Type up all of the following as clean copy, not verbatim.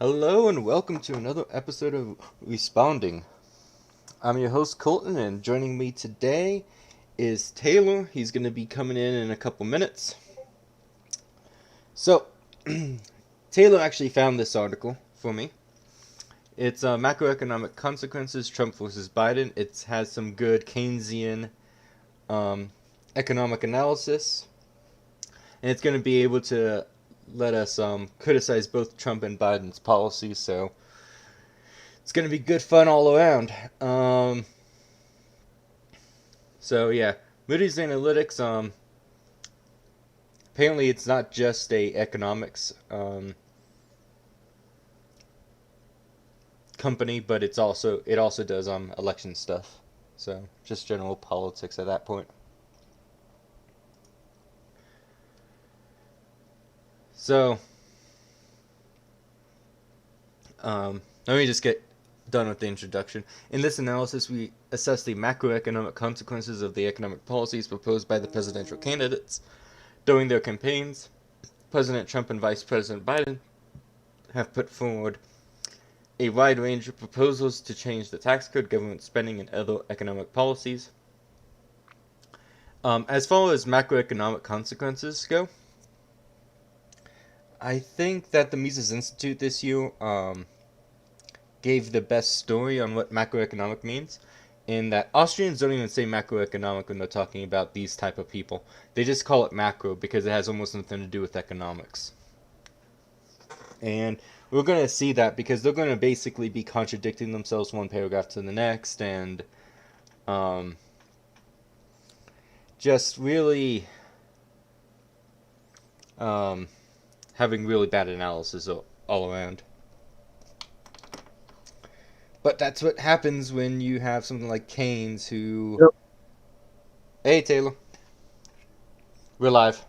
Hello and welcome to another episode of Responding. I'm your host Colton, and joining me today is Taylor. He's going to be coming in a couple minutes. So, Taylor actually found this article for me. It's Macroeconomic Consequences, Trump versus Biden. It has some good Keynesian economic analysis, and it's going to be able to let us criticize both Trump and Biden's policies, so it's going to be good fun all around. So yeah, Moody's Analytics, apparently it's not just a economics company, but it also does election stuff. So just general politics at that point. So let me just get done with the introduction. In this analysis, we assess the macroeconomic consequences of the economic policies proposed by the presidential candidates during their campaigns. President Trump and Vice President Biden have put forward a wide range of proposals to change the tax code, government spending, and other economic policies. As far as macroeconomic consequences go, I think that the Mises Institute this year gave the best story on what macroeconomic means, in that Austrians don't even say macroeconomic when they're talking about these type of people. They just call it macro because it has almost nothing to do with economics. And we're going to see that because they're going to basically be contradicting themselves one paragraph to the next, and just really having really bad analysis all around. But that's what happens when you have something like Keynes who... Yep. Hey, Taylor. We're live.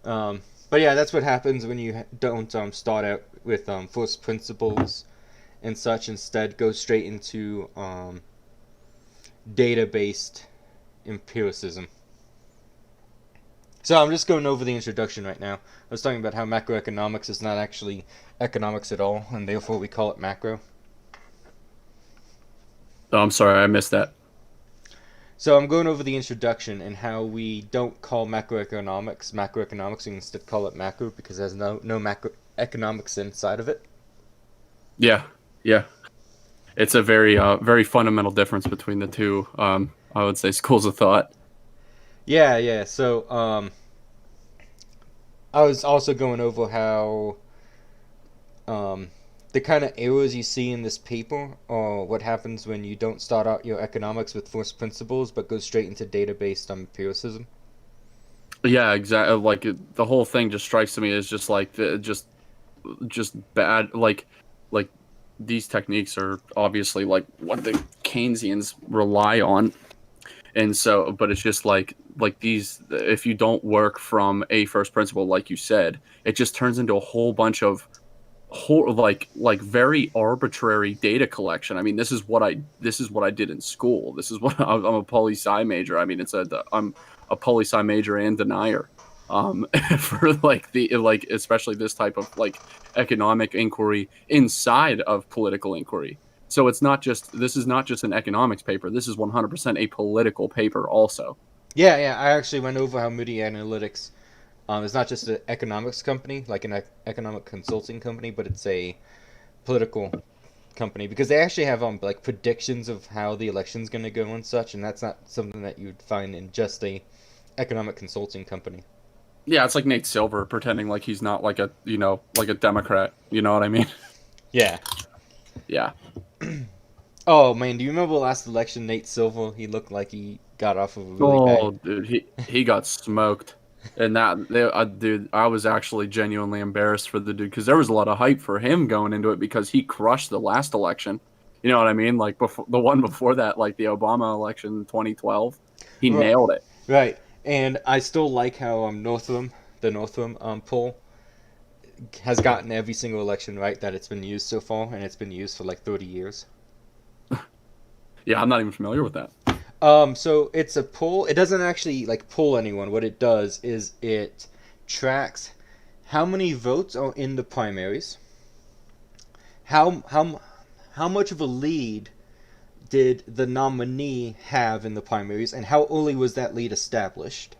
But yeah, that's what happens when you don't start out with first principles and such. Instead, go straight into data-based empiricism. So I'm just going over the introduction right now. I was talking about how macroeconomics is not actually economics at all, and therefore we call it macro. Oh, I'm sorry, I missed that. So I'm going over the introduction and how we don't call macroeconomics, we instead call it macro because there's no macroeconomics inside of it. Yeah, yeah. It's a very fundamental difference between the two. I would say schools of thought. Yeah. So I was also going over how the kind of errors you see in this paper are what happens when you don't start out your economics with first principles but go straight into data-based empiricism. Yeah, exactly. Like the whole thing just strikes to me as just like just bad. Like these techniques are obviously like what the Keynesians rely on, and so but it's just like these. If you don't work from a first principle, like you said, it just turns into a whole bunch of like very arbitrary data collection. I mean, this is what I did in school. This is what I'm a poli sci major. I mean, I'm a poli sci major and denier. For like especially this type of like economic inquiry inside of political inquiry. So this is not just an economics paper. This is 100% a political paper also. Yeah. I actually went over how Moody Analytics is not just an economics company, like an economic consulting company, but it's a political company because they actually have like predictions of how the election's going to go and such, and that's not something that you'd find in just a economic consulting company. Yeah, it's like Nate Silver pretending like he's not like like a Democrat. You know what I mean? Yeah. Yeah. Oh man, do you remember last election, Nate Silver? He looked like he got off of a really bad. Oh, dude, he got smoked, and dude, I was actually genuinely embarrassed for the dude because there was a lot of hype for him going into it because he crushed the last election. You know what I mean? Like before the one before that, like the Obama election in 2012, he Right, nailed it. right. And I still like how the Northam poll has gotten every single election right that it's been used so far, and it's been used for like 30 years. Yeah, I'm not even familiar with that. So it's a poll. It doesn't actually like pull anyone. What it does is it tracks how many votes are in the primaries, how much of a lead did the nominee have in the primaries, and how early was that lead established?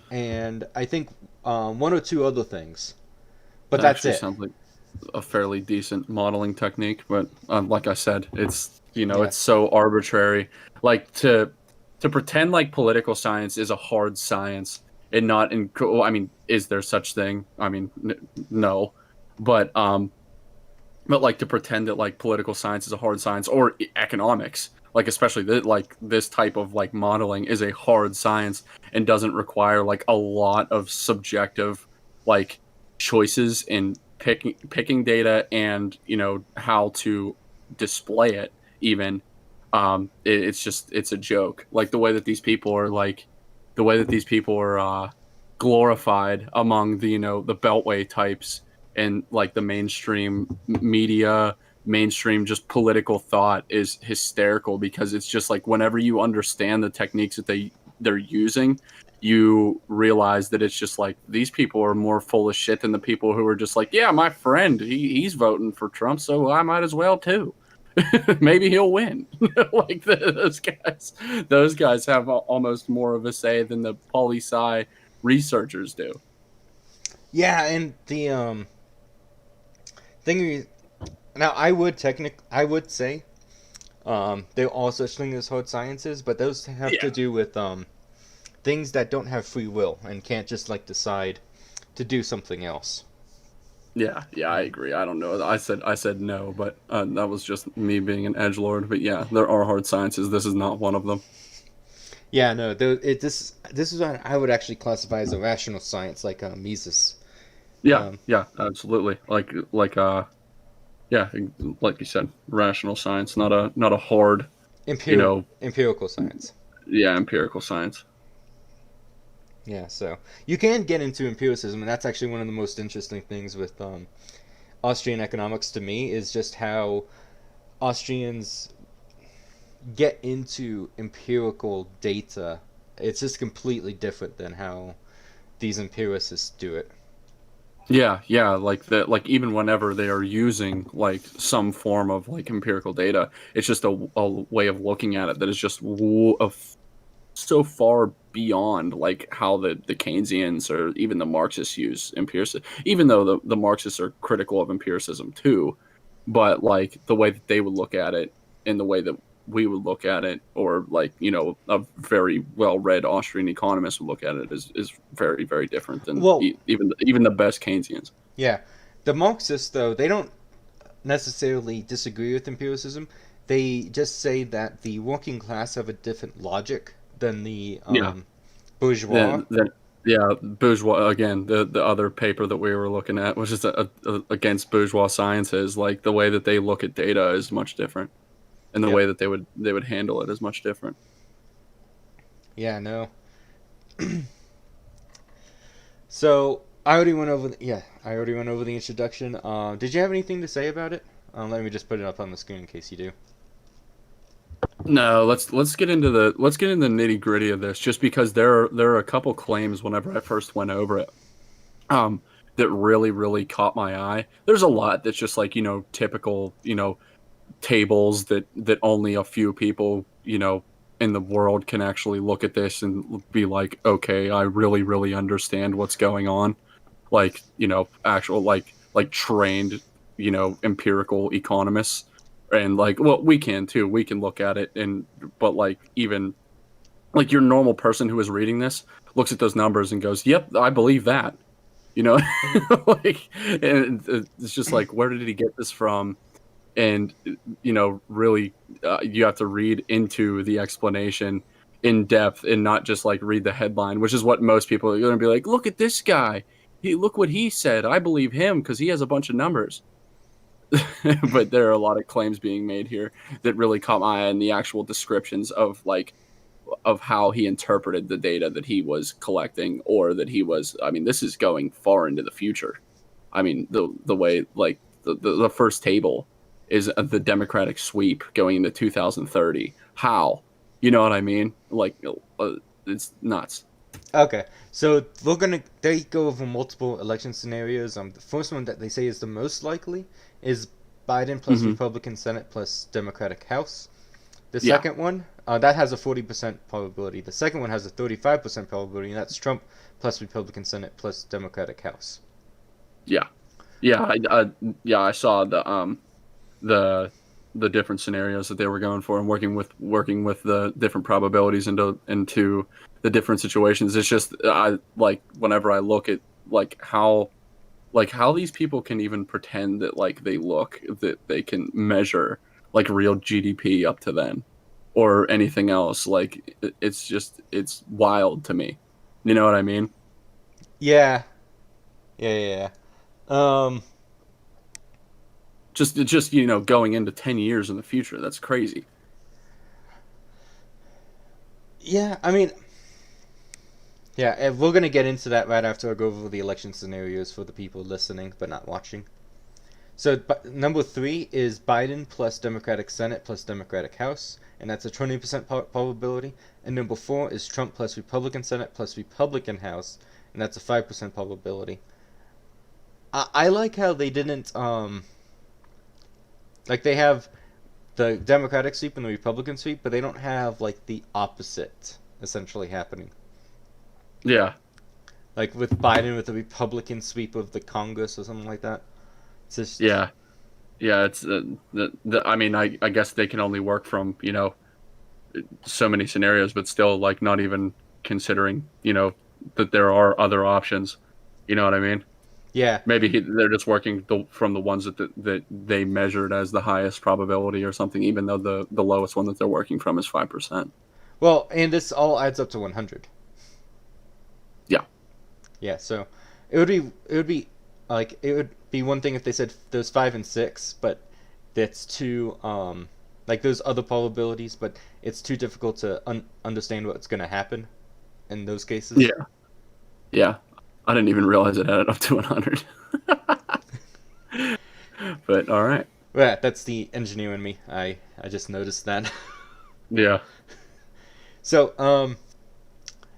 And I think one or two other things, but That that's actually it. sounds like a fairly decent modeling technique, but like I said, it's Yeah, it's so arbitrary. Like to pretend like political science is a hard science and not in. Well, I mean, is there such thing? I mean, no, but but like to pretend that like political science is a hard science or economics, like especially like this type of like modeling is a hard science and doesn't require like a lot of subjective like choices in picking data and how to display it even. It's just it's a joke, like the way that these people are like the way that these people are glorified among the the beltway types and like the mainstream media, mainstream just political thought is hysterical because it's just like whenever you understand the techniques that they're using, you realize that it's just like these people are more full of shit than the people who are just like, yeah, my friend, he's voting for Trump, so I might as well too. Maybe he'll win. Like those guys have almost more of a say than the poli sci researchers do. yeah, and the thing is, now I would say there are such things as hard sciences, but those have to Yeah. do with things that don't have free will and can't just like decide to do something else. Yeah, yeah, I agree. I don't know. I said no, but that was just me being an edgelord. But yeah, there are hard sciences. This is not one of them. Yeah, no, this is what I would actually classify as a rational science, like Mises. Yeah, Um, yeah, absolutely. Yeah, like you said, rational science, not a hard, you know, empirical science. yeah, empirical science. Yeah, so you can get into empiricism, and that's actually one of the most interesting things with Austrian economics to me is just how Austrians get into empirical data. It's just completely different than how these empiricists do it. Yeah, yeah, like that. Like even whenever they are using like some form of like empirical data, it's just a way of looking at it that is just so far beyond like how the Keynesians or even the Marxists use empiricism, even though the Marxists are critical of empiricism too, but like the way that they would look at it and the way that we would look at it, or like a very well read Austrian economist would look at it is very very different than Well, even the best Keynesians. yeah, the Marxists though they don't necessarily disagree with empiricism. They just say that the working class have a different logic than the Yeah, bourgeois. then yeah, bourgeois again. The other paper that we were looking at was just against bourgeois sciences. Like the way that they look at data is much different, and the Yep. way that they would handle it is much different. Yeah, no. So I already went over. I already went over the introduction. Did you have anything to say about it? Let me just put it up on the screen in case you do. No, let's get into the nitty gritty of this. Just because there are a couple claims whenever I first went over it, um, that really caught my eye. There's a lot that's just like typical tables that only a few people in the world can actually look at this and be like, okay, I really understand what's going on. Like actual like trained empirical economists, and like well we can too, we can look at it, and but like even like your normal person who is reading this looks at those numbers and goes, yep, I believe that, you know. Like, and it's just like, where did he get this from? And really, you have to read into the explanation in depth and not just like read the headline, which is what most people are going to be like, look at this guy, look what he said, I believe him because he has a bunch of numbers. But there are a lot of claims being made here that really caught my eye in the actual descriptions of how he interpreted the data that he was collecting, or that he was, I mean, this is going far into the future. I mean, the way like the first table is the Democratic sweep going into 2030. How? You know what I mean? Like, it's nuts. Okay, so they go over multiple election scenarios. The first one that they say is the most likely is Biden plus Hmm. Republican Senate plus Democratic House. The Yeah, second one, that has a 40% probability. The second one has a 35% probability, and that's Trump plus Republican Senate plus Democratic House. yeah, yeah. Yeah, I saw the the different scenarios that they were going for and working with the different probabilities into the different situations. It's just I like whenever I look at how these people can even pretend that like they look that they can measure like real GDP up to then or anything else. Like it's just it's wild to me. You know what I mean? Yeah, yeah. Um, Just going into 10 years in the future. That's crazy. yeah. I mean, yeah. We're gonna get into that right after I go over the election scenarios for the people listening but not watching. So number three is Biden plus Democratic Senate plus Democratic House, and that's a 20% probability. And number four is Trump plus Republican Senate plus Republican House, and that's a 5% probability. I like how they didn't like they have the Democratic sweep and the Republican sweep, but they don't have like the opposite essentially happening. Yeah. Like with Biden with the Republican sweep of the Congress or something like that. It's just Yeah. Yeah, it's I mean, I guess they can only work from, so many scenarios, but still like not even considering, that there are other options. You know what I mean? yeah, Maybe they're just working from the ones that they measured as the highest probability or something, even though the lowest one that they're working from is 5%. well, and this all adds up to 100. Yeah. Yeah, so it would be like it would be one thing if they said there's five and six, but that's too like those other probabilities, but it's too difficult to understand what's going to happen in those cases. Yeah. Yeah. I didn't even realize it added up to 100. But all right. Yeah, that's the engineer in me. I just noticed that. Yeah. so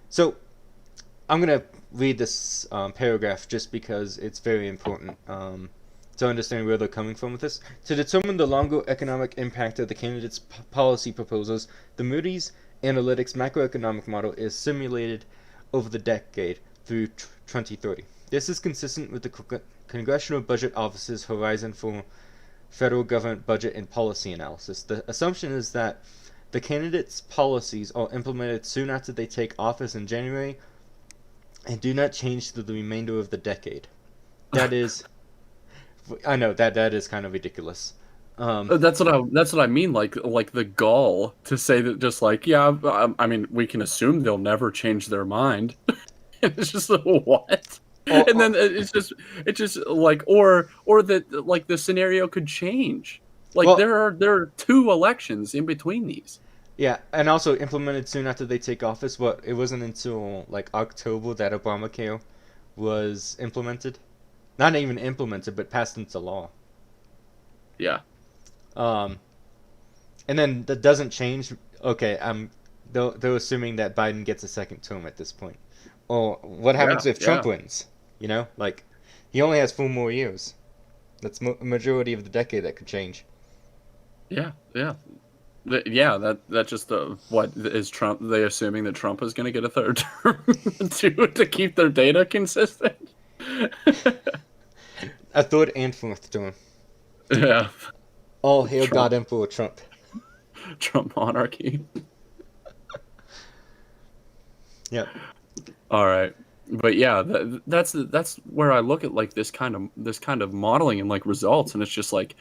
so I'm gonna read this paragraph just because it's very important to understand where they're coming from with this. To determine the longer economic impact of the candidates' policy proposals, the Moody's Analytics macroeconomic model is simulated over the decade through 2030. This is consistent with the Congressional Budget Office's horizon for federal government budget and policy analysis. The assumption is that the candidates' policies are implemented soon after they take office in January and do not change through the remainder of the decade. That is, I know that is kind of ridiculous. Um, That's what I mean. Like the gall to say that just like yeah. I mean, we can assume they'll never change their mind. It's just what, or, and or then it's just like or that like the scenario could change. Like well, there are two elections in between these. yeah, and also implemented soon after they take office. But it wasn't until like October that Obamacare was implemented. Not even implemented, but passed into law. Yeah, Um, and then that doesn't change. Okay, they're assuming that Biden gets a second term at this point. Or what yeah, happens if Trump yeah, wins? Like he only has 4 more years. That's a majority of the decade that could change. yeah, yeah. Yeah, that just what is Trump? They assuming that Trump is going to get a third term to keep their data consistent. A third and fourth term. Yeah, All hail Trump God Emperor Trump. Trump monarchy. Yep. All right, but yeah, that's where I look at like this kind of modeling and like results, and it's just like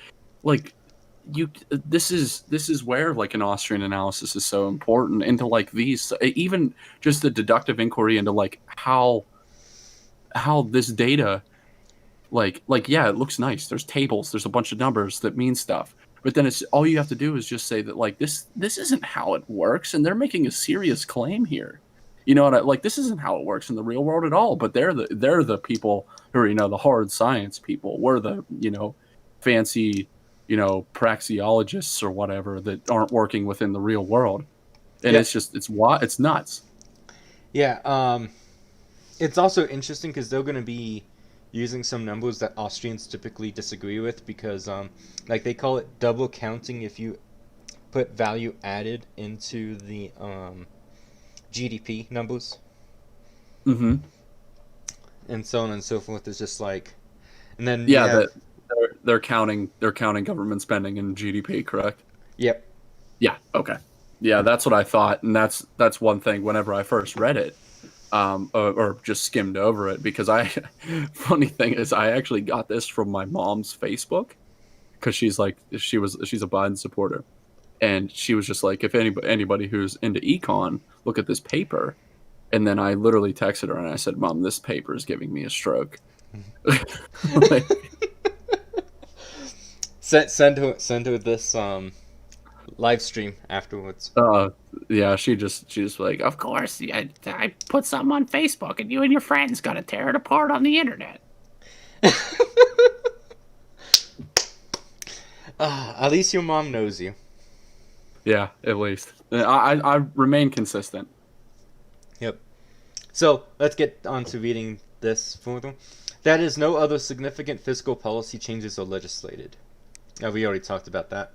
you this is where like an Austrian analysis is so important into like these even just the deductive inquiry into like how this data like yeah, it looks nice. There's tables, there's a bunch of numbers that mean stuff. But then it's all you have to do is just say that like this isn't how it works, and they're making a serious claim here. You know what like this isn't how it works in the real world at all. But they're the people who are the hard science people. We're the fancy praxeologists or whatever that aren't working within the real world. And Yeah. it's nuts. Yeah. It's also interesting because they're going to be using some numbers that Austrians typically disagree with because, like they call it double counting if you put value added into the GDP numbers Mm-hmm. and so on and so forth. It's just like, and then you Yeah, have, that they're counting government spending in GDP, correct? yep. Yeah. Okay. Yeah, that's what I thought, and that's one thing. Whenever I first read it, or just skimmed over it, because I, funny thing is, I actually got this from my mom's Facebook because she's a Biden supporter, and she was just like, if anybody who's into econ, look at this paper, and then I literally texted her and I said, Mom, this paper is giving me a stroke. Like, Send her this live stream afterwards. Uh, yeah, she just like, of course, yeah, I put something on Facebook, and you and your friends got to tear it apart on the internet. At least your mom knows you. Yeah, at least I remain consistent. Yep. So let's get on to reading this further. That is, no other significant fiscal policy changes are legislated. We already talked about that.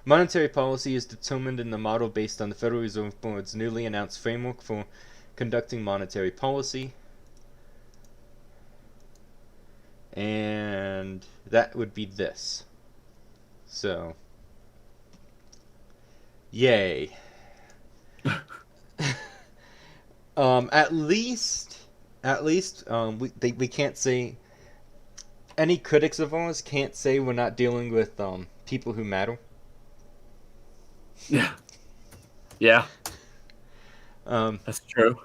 Monetary policy is determined in the model based on the Federal Reserve Board's newly announced framework for conducting monetary policy. And that would be this. So, yay. At least, we can't say, any critics of ours can't say we're not dealing with people who matter. Yeah, yeah, Um, that's true.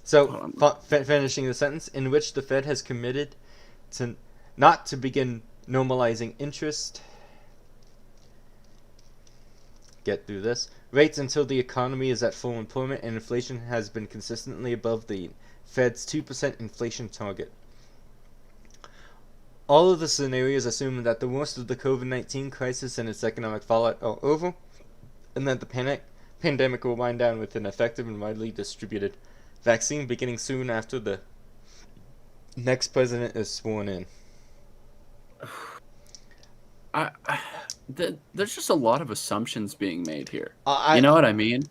so, finishing the sentence, in which the Fed has committed to not to begin normalizing interest. Get through this. Rates until the economy is at full employment and inflation has been consistently above the Fed's 2% inflation target. All of the scenarios assume that the worst of the COVID-19 crisis and its economic fallout are over, and that the pandemic will wind down with an effective and widely distributed vaccine beginning soon after the next president is sworn in. There's just a lot of assumptions being made here. I You know what I mean?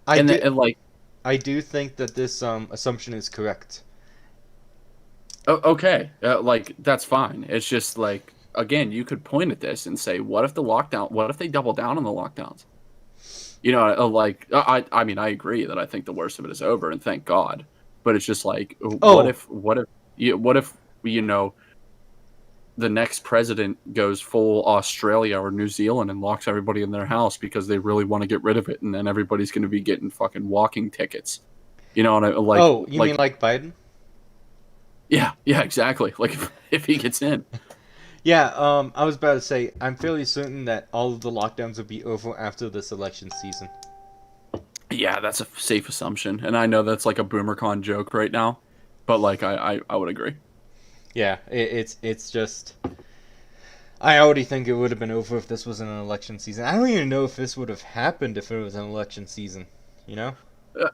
I And, do like, I do think that this assumption is correct. okay, like that's fine. It's just like, again, you could point at this and say, what if what if they double down on the lockdowns? Like, I mean, I agree that I think the worst of it is over, and thank God. But it's just like, Oh, what if the next president goes full Australia or New Zealand and locks everybody in their house because they really want to get rid of it, and then everybody's going to be getting fucking walking tickets. You know, and you mean like Biden? yeah, exactly. Like, if he gets in. Yeah, I was about to say, I'm fairly certain that all of the lockdowns will be over after this election season. Yeah, that's a safe assumption, and I know that's like a BoomerCon joke right now, but like I would agree. Yeah, it's just, I already think it would have been over if this was an election season. I don't even know if this would have happened if it was an election season, you know? Uh,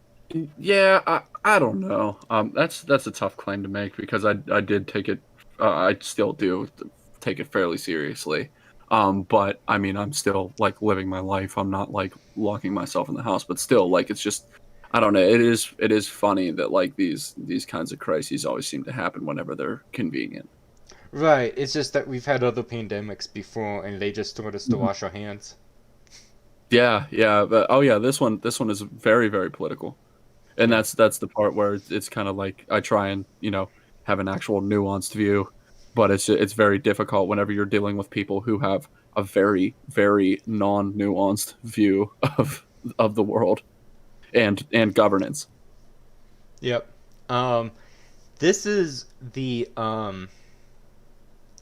yeah, I don't know. That's a tough claim to make because I did take it. I still do take it fairly seriously. But I mean, I'm still like living my life. I'm not like locking myself in the house, but still, like, it's just, I don't know. It is funny that like these kinds of crises always seem to happen whenever they're convenient. Right, it's just that we've had other pandemics before and they just told us to Mhm. wash our hands. Yeah, yeah, but oh yeah, this one is very very political, and Yeah. that's the part where it's kind of like I try and have an actual nuanced view, but it's very difficult whenever you're dealing with people who have a very very non-nuanced view of the world and governance. Yep. Um, this is the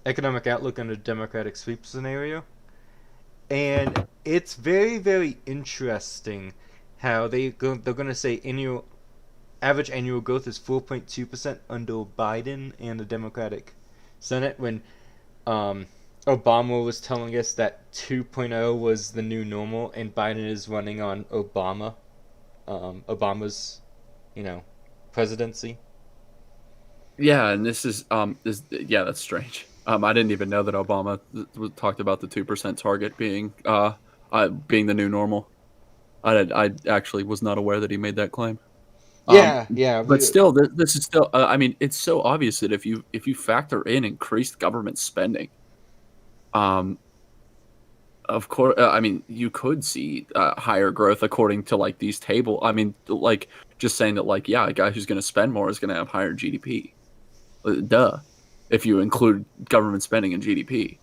economic outlook under Democratic sweep scenario. And it's very, very interesting how they're going to say average annual growth is 4.2% under Biden and the Democratic Senate when Obama was telling us that 2.0 was the new normal and Biden is running on Obama's you know, presidency. Yeah, and yeah, that's strange. I didn't even know that Obama talked about the 2% target being the new normal. I actually was not aware that he made that claim. Um, Yeah, yeah, but still, this is still. I mean, it's so obvious that if you factor in increased government spending, um, of course, I mean, you could see higher growth according to like these table. I mean, like just saying that, like, yeah, a guy who's going to spend more is going to have higher GDP. Duh, if you include government spending in GDP.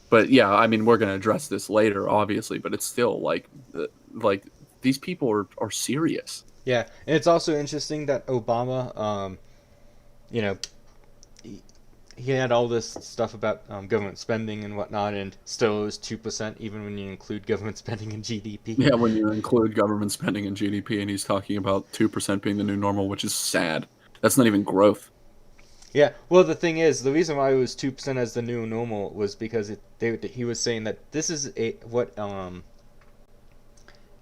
But yeah, I mean, we're going to address this later, obviously. But it's still like these people are serious. yeah, and it's also interesting that Obama, you know, he, he had all this stuff about government spending and whatnot, and still it was 2%, even when you include government spending in GDP. Yeah, when you include government spending in GDP, and he's talking about 2% being the new normal, which is sad. That's not even growth. Yeah, well, the thing is, the reason why it was 2% as the new normal was because he was saying that this is what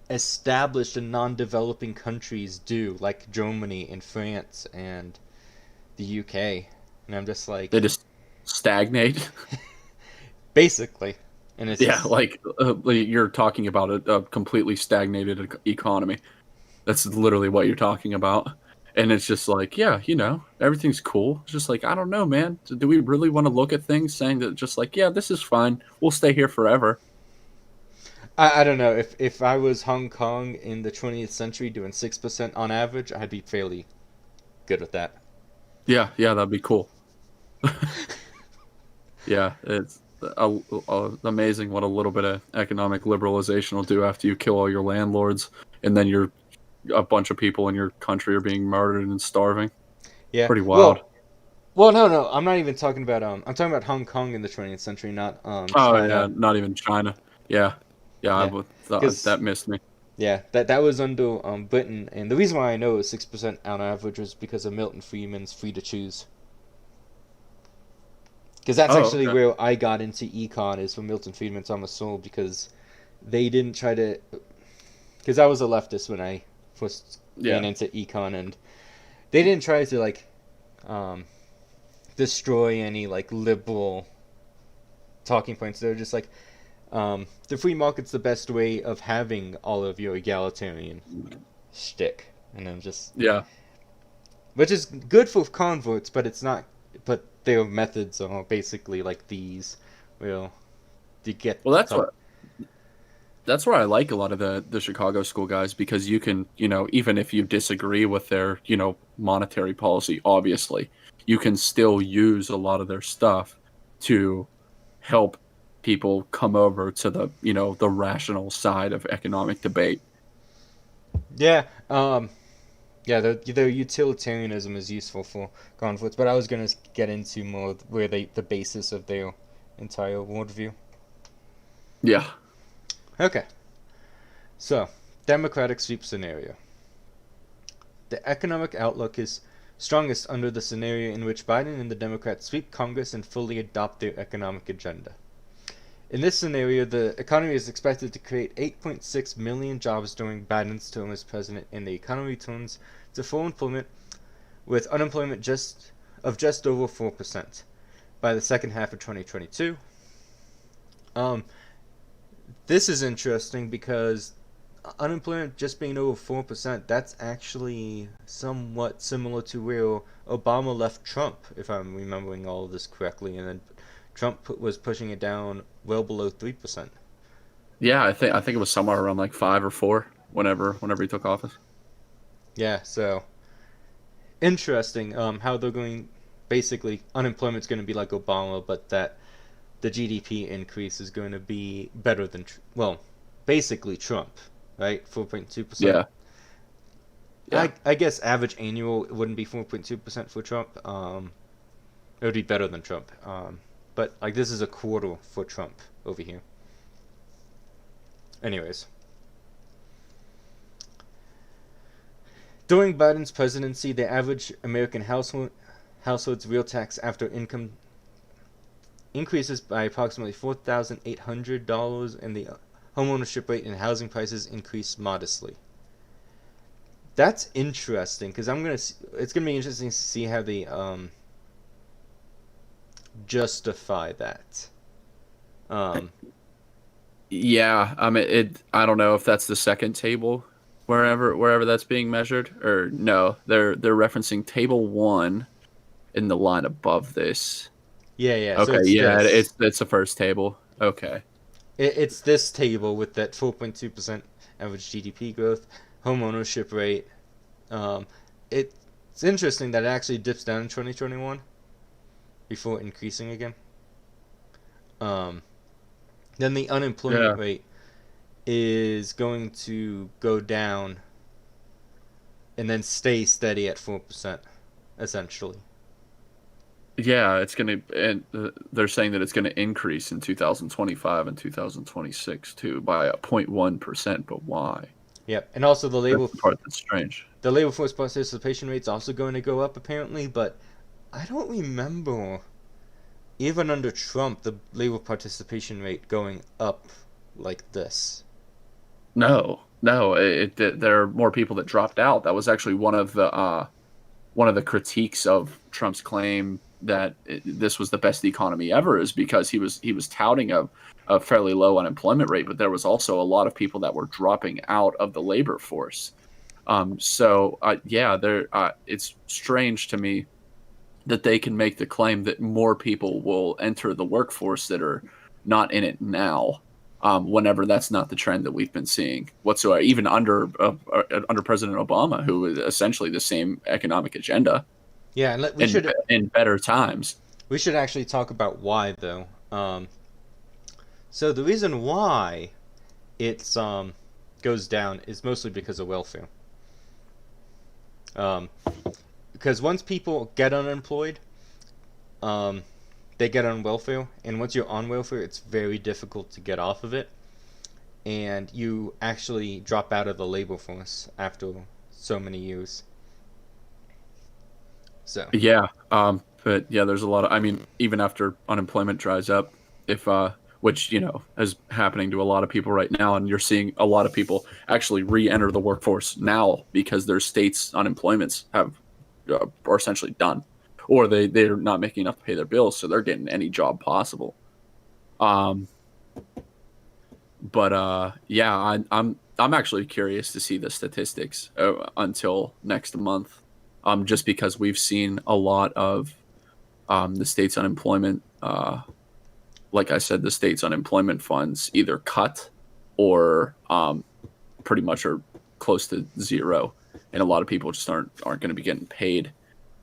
established and non-developing countries do, like Germany and France and the UK, and I'm just They like, just stagnate. basically, and it's Yeah, just like you're talking about a completely stagnated economy. That's literally what you're talking about. And it's just like, yeah, everything's cool. It's just like, I don't know, man. Do we really want to look at things saying that just like, yeah, this is fine. We'll stay here forever. I don't know if I was Hong Kong in the 20th century doing 6% on average, I'd be fairly good with that. Yeah, yeah, that'd be cool. Yeah, it's amazing what a little bit of economic liberalization will do after you kill all your landlords, and then a bunch of people in your country are being murdered and starving. Yeah, Pretty wild. well, no, no, I'm not even talking about I'm talking about Hong Kong in the 20th century, not Oh yeah, China. not even China. Yeah, yeah, Yeah, thought because that missed me. yeah, that was under Britain, and the reason why I know it was 6% on average was because of Milton Friedman's Free to Choose. Because that's Oh, actually okay. where I got into econ is from Milton Friedman's On the Soul, because they didn't try to, because I was a leftist when I first ran Yeah, into econ, and they didn't try to like um, destroy any like liberal talking points. They're just like the free market's the best way of having all of your egalitarian shtick, and I'm just, yeah. which is good for converts, but it's not. But their methods are basically like these. Well, to get Well, that's where I like a lot of the Chicago school guys, because you can, even if you disagree with their, monetary policy, obviously, you can still use a lot of their stuff to help people come over to the rational side of economic debate. yeah, yeah, their utilitarianism is useful for conflicts, but I was gonna get into more where the basis of their entire worldview. Yeah. Okay, so Democratic sweep scenario. The economic outlook is strongest under the scenario in which Biden and the Democrats sweep Congress and fully adopt their economic agenda. In this scenario, the economy is expected to create 8.6 million jobs during Biden's term as president, and the economy returns to full employment with unemployment just over 4% by the second half of 2022. Um, this is interesting because unemployment just being over 4%, that's actually somewhat similar to where Obama left Trump, if I'm remembering all of this correctly, and then Trump was pushing it down well below 3%. Yeah, I think it was somewhere around like 5 or 4 whenever he took office. Yeah, so interesting how they're going, basically unemployment's going to be like Obama, but that the GDP increase is going to be better than, well, basically Trump, right? 4.2%. Yeah. Yeah. I guess average annual wouldn't be 4.2% for Trump. It would be better than Trump. But like this is a quarter for Trump over here. Anyways, during Biden's presidency, the average American household's real tax after income increases by approximately $4,800, and the homeownership rate and housing prices increase modestly. That's interesting because it's gonna be interesting to see how they justify that. Um, Yeah, I mean it. I don't know if that's the second table, wherever that's being measured, or no. They're referencing table one in the line above this. yeah, yeah. So Okay, it's yeah, this. it's the first table. Okay. It's this table with that 4.2% average GDP growth, home ownership rate. Um, it's interesting that it actually dips down in 2021 before increasing again. Um, then the unemployment Yeah. rate is going to go down and then stay steady at 4%, essentially. Yeah, it's gonna, and they're saying that it's gonna increase in 2025 and 2026 too by a 0.1%. But why? Yep, and also That's the part that's strange. the labor force participation rate's also going to go up apparently, but I don't remember even under Trump the labor participation rate going up like this. No, no, there are more people that dropped out. That was actually one of the critiques of Trump's claim that this was the best economy ever, is because he was touting a fairly low unemployment rate, but there was also a lot of people that were dropping out of the labor force. Yeah, it's strange to me that they can make the claim that more people will enter the workforce that are not in it now, whenever that's not the trend that we've been seeing whatsoever, even under President Obama, who was essentially the same economic agenda Yeah, and we should in better times. actually talk about why though. So the reason why it's goes down is mostly because of welfare. Um, because once people get unemployed, um, they get on welfare, and once you're on welfare, it's very difficult to get off of it, and you actually drop out of the labor force after so many years. So Yeah, but yeah, there's a lot of. I mean, even after unemployment dries up, if which is happening to a lot of people right now, and you're seeing a lot of people actually re-enter the workforce now because their states' unemployments are essentially done, or they're not making enough to pay their bills, so they're getting any job possible. Um, but yeah, I'm actually curious to see the statistics until next month, just because we've seen a lot of the state's unemployment. Like I said, the state's unemployment funds either cut or pretty much are close to zero, and a lot of people just aren't going to be getting paid.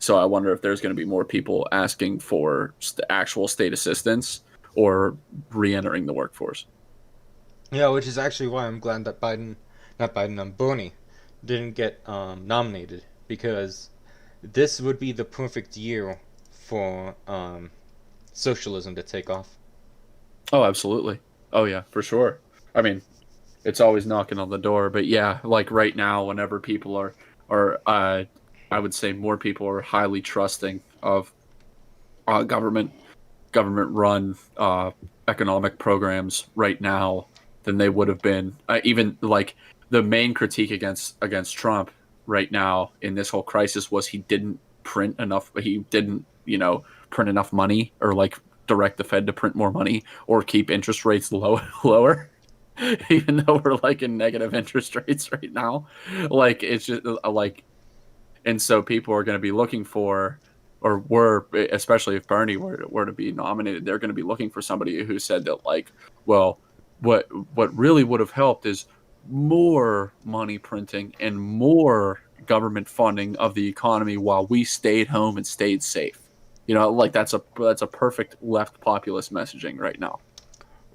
So I wonder if there's going to be more people asking for actual state assistance or re-entering the workforce. yeah, which is actually why I'm glad that not Biden, Bernie, didn't get nominated because this would be the perfect year for socialism to take off. Oh, absolutely. Oh yeah, for sure. I mean, it's always knocking on the door, but yeah, like right now, whenever people are I would say more people are highly trusting of government run economic programs right now than they would have been. Even like the main critique against Trump right now in this whole crisis was he didn't print enough. He didn't print enough money, or like direct the Fed to print more money, or keep interest rates lower. Even though we're like in negative interest rates right now, like it's just like, and so people are going to be looking for, or were, especially if Bernie were to be nominated, they're going to be looking for somebody who said that, like, well, what really would have helped is more money printing and more government funding of the economy while we stayed home and stayed safe. Like that's a perfect left populist messaging right now.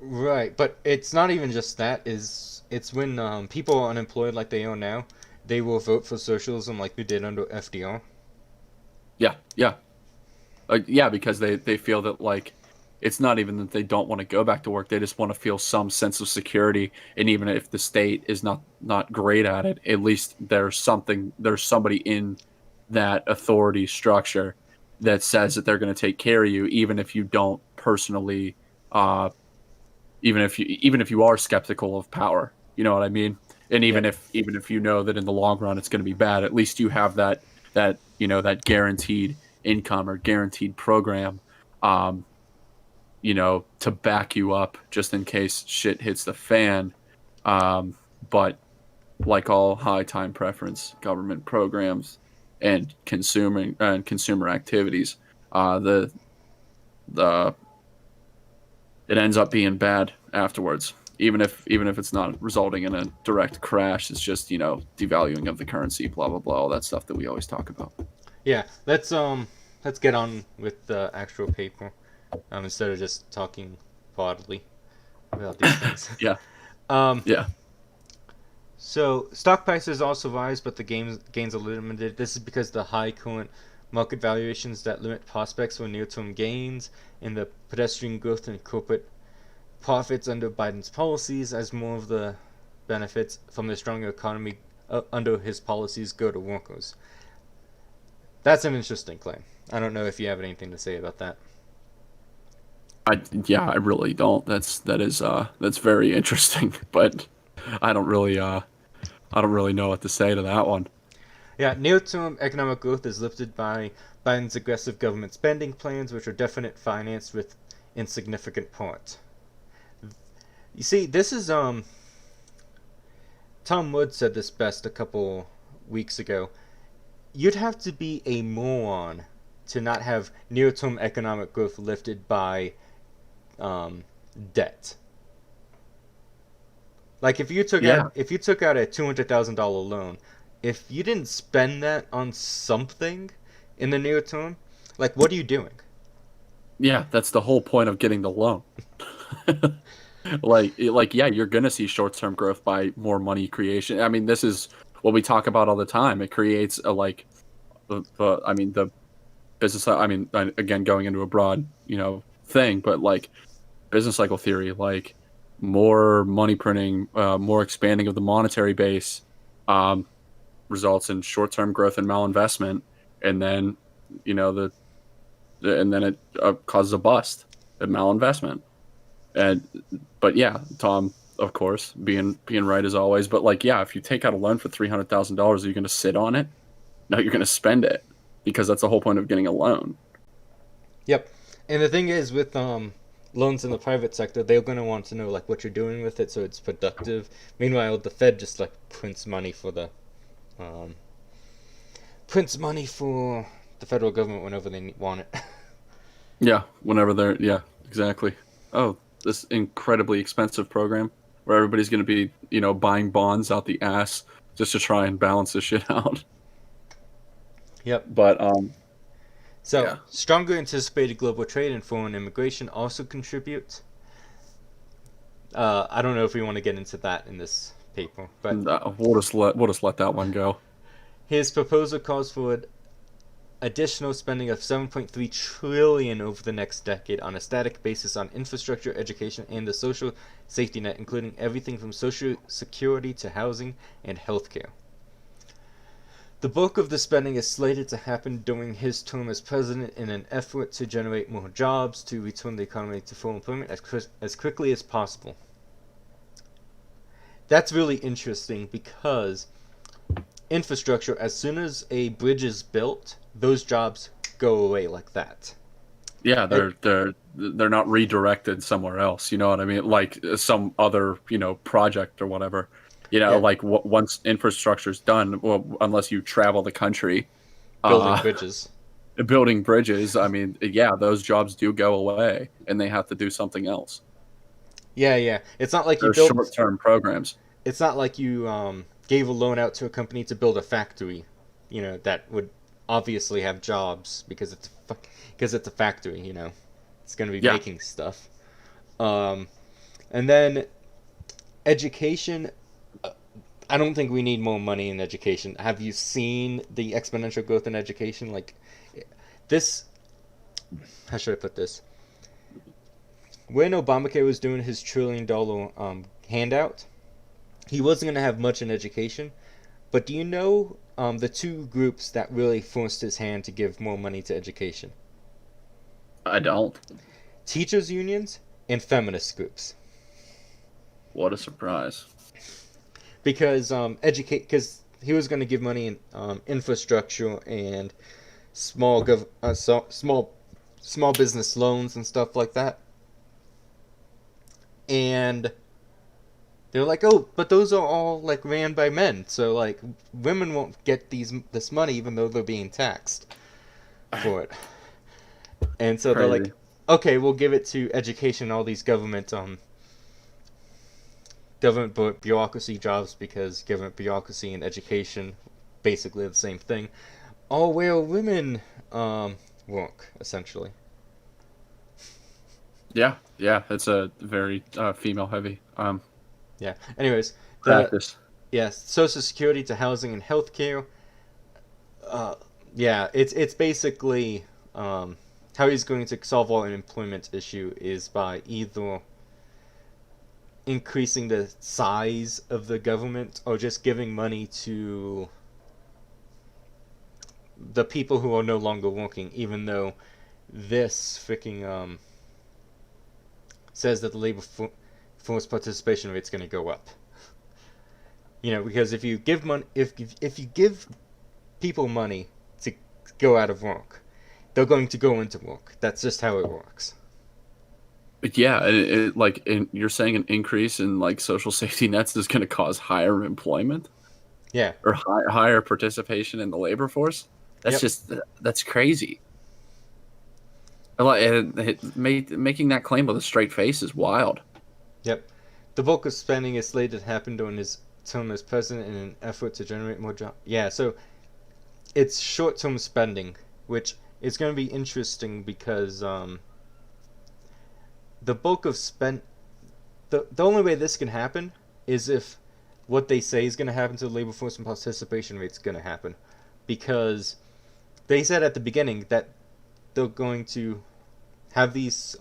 Right, but it's not even just that. It's when people are unemployed like they are now, they will vote for socialism like we did under FDR. Yeah, yeah. Yeah, because they feel that, like, it's not even that they don't want to go back to work, they just want to feel some sense of security, and even if the state is not great at it, at least there's somebody in that authority structure that says that they're going to take care of you, even if you don't personally, even if you are skeptical of power. You know what I mean? And Yep. even if you know that in the long run it's going to be bad, at least you have that guaranteed income or guaranteed program, um, to back you up just in case shit hits the fan. But like all high time preference government programs and consumer activities, the the it ends up being bad afterwards. Even if it's not resulting in a direct crash, it's just devaluing of the currency, blah blah blah, all that stuff that we always talk about. Yeah. Let's get on with the actual paper. Instead of just talking broadly about these things. Yeah, um, yeah, so stock prices also rise, but the gains are limited. This is because the high current market valuations that limit prospects for near-term gains, and the pedestrian growth in corporate profits under Biden's policies, as more of the benefits from the stronger economy under his policies go to workers. That's an interesting claim. I don't know if you have anything to say about that. I really don't. That's very interesting, but I don't really know what to say to that one. Yeah, near-term economic growth is lifted by Biden's aggressive government spending plans, which are definite financed with insignificant part. You see, this is Tom Wood said this best a couple weeks ago. You'd have to be a moron to not have near-term economic growth lifted by debt. Like Yeah, if you took out a $200,000 loan, if you didn't spend that on something in the near term, like what are you doing? yeah, that's the whole point of getting the loan. Like yeah, you're gonna see short-term growth by more money creation. I mean, this is what we talk about all the time. It creates a like I mean the business. I mean, again, going into a broad thing, but like business cycle theory, like more money printing, more expanding of the monetary base, um, results in short-term growth and malinvestment, and then the and then it causes a bust, a malinvestment. And but yeah, Tom, of course, being right as always. But like, yeah, if you take out a loan for $300,000, are you going to sit on it? No, you're going to spend it because that's the whole point of getting a loan. Yep. And the thing is with loans in the private sector, they're going to want to know like what you're doing with it so it's productive. Meanwhile, the Fed just like um, prints money for the federal government whenever they want it. Yeah, whenever they're yeah, exactly. Oh, this incredibly expensive program where everybody's going to be buying bonds out the ass just to try and balance this shit out. Yep. But So, yeah, stronger anticipated global trade and foreign immigration also contribute. I don't know if we want to get into that in this paper, but we'll just let that one go. his proposal calls for an additional spending of 7.3 trillion over the next decade on a static basis on infrastructure, education, and the social safety net, including everything from social security to housing and healthcare. The bulk of the spending is slated to happen during his term as president in an effort to generate more jobs to return the economy to full employment as quickly as possible. That's really interesting because infrastructure, as soon as a bridge is built, those jobs go away like that. Yeah, It, they're not redirected somewhere else. You know what I mean? Like some other project or whatever. yeah, Like once infrastructure's done, well, unless you travel the country, building uh, bridges. building bridges. I mean, yeah, those jobs do go away, and they have to do something else. Yeah, yeah. It's not like you They're built. short-term programs. It's not like you gave a loan out to a company to build a factory. That would obviously have jobs because it's a factory. It's going to be Yeah, making stuff. Um, and then education. I don't think we need more money in education. Have you seen the exponential growth in education? Like this. How should I put this? When Obamacare was doing his $1 trillion handout, he wasn't going to have much in education. But do you know the two groups that really forced his hand to give more money to education? I don't. Teachers' unions and feminist groups. What a surprise. because educate because he was going to give money in infrastructure and small business loans and stuff like that. And they're like, oh, but those are all like ran by men, so like women won't get this money even though they're being taxed for it. And so they're like, Crazy. okay, we'll give it to education, all these government bureaucracy jobs, because government bureaucracy and education basically the same thing. All where women work essentially. Yeah, yeah, it's a very female heavy Yeah. Anyways, the practice. yes, Social Security to housing and healthcare. Uh, yeah, it's basically how he's going to solve our unemployment issue is by either increasing the size of the government or just giving money to the people who are no longer working, even though this freaking says that the force participation rate's going to go up. You know, because if you give money, if you give people money to go out of work, they're going to go into work. That's just how it works. But yeah, you're saying an increase in like social safety nets is going to cause higher employment Yeah. or higher participation in the labor force. That's Yep. just that's crazy. Making that claim with a straight face is wild. Yep. The bulk of spending is slated to happen during his term as president in an effort to generate more jobs. Yeah, so it's short-term spending, which is going to be interesting because the bulk of the only way this can happen is if what they say is going to happen to the labor force and participation rate is going to happen, because they said at the beginning that they're going to have these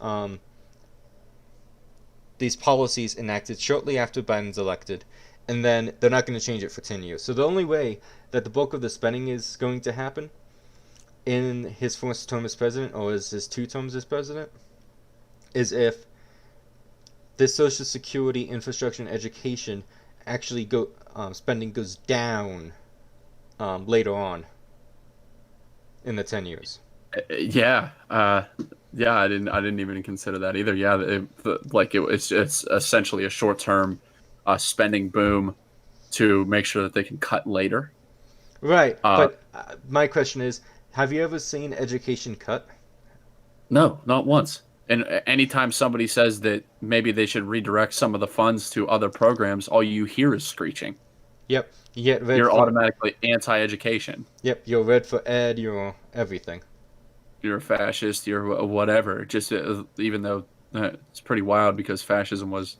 policies enacted shortly after Biden's elected, and then they're not going to change it for 10 years. So the only way that the bulk of the spending is going to happen in his first term as president, or as his 2 terms as president, is if the Social Security, infrastructure, and education actually spending goes down later on in the 10 years. Yeah, yeah. I didn't even consider that either. Yeah, it's essentially a short term spending boom to make sure that they can cut later. Right, Uh, but my question is, have you ever seen education cut? no, not once. And anytime somebody says that maybe they should redirect some of the funds to other programs, all you hear is screeching. Yep, you get red You're for. automatically anti-education. Yep, you're red for ed. You're everything. You're a fascist. You're whatever. Just even though it's pretty wild because fascism was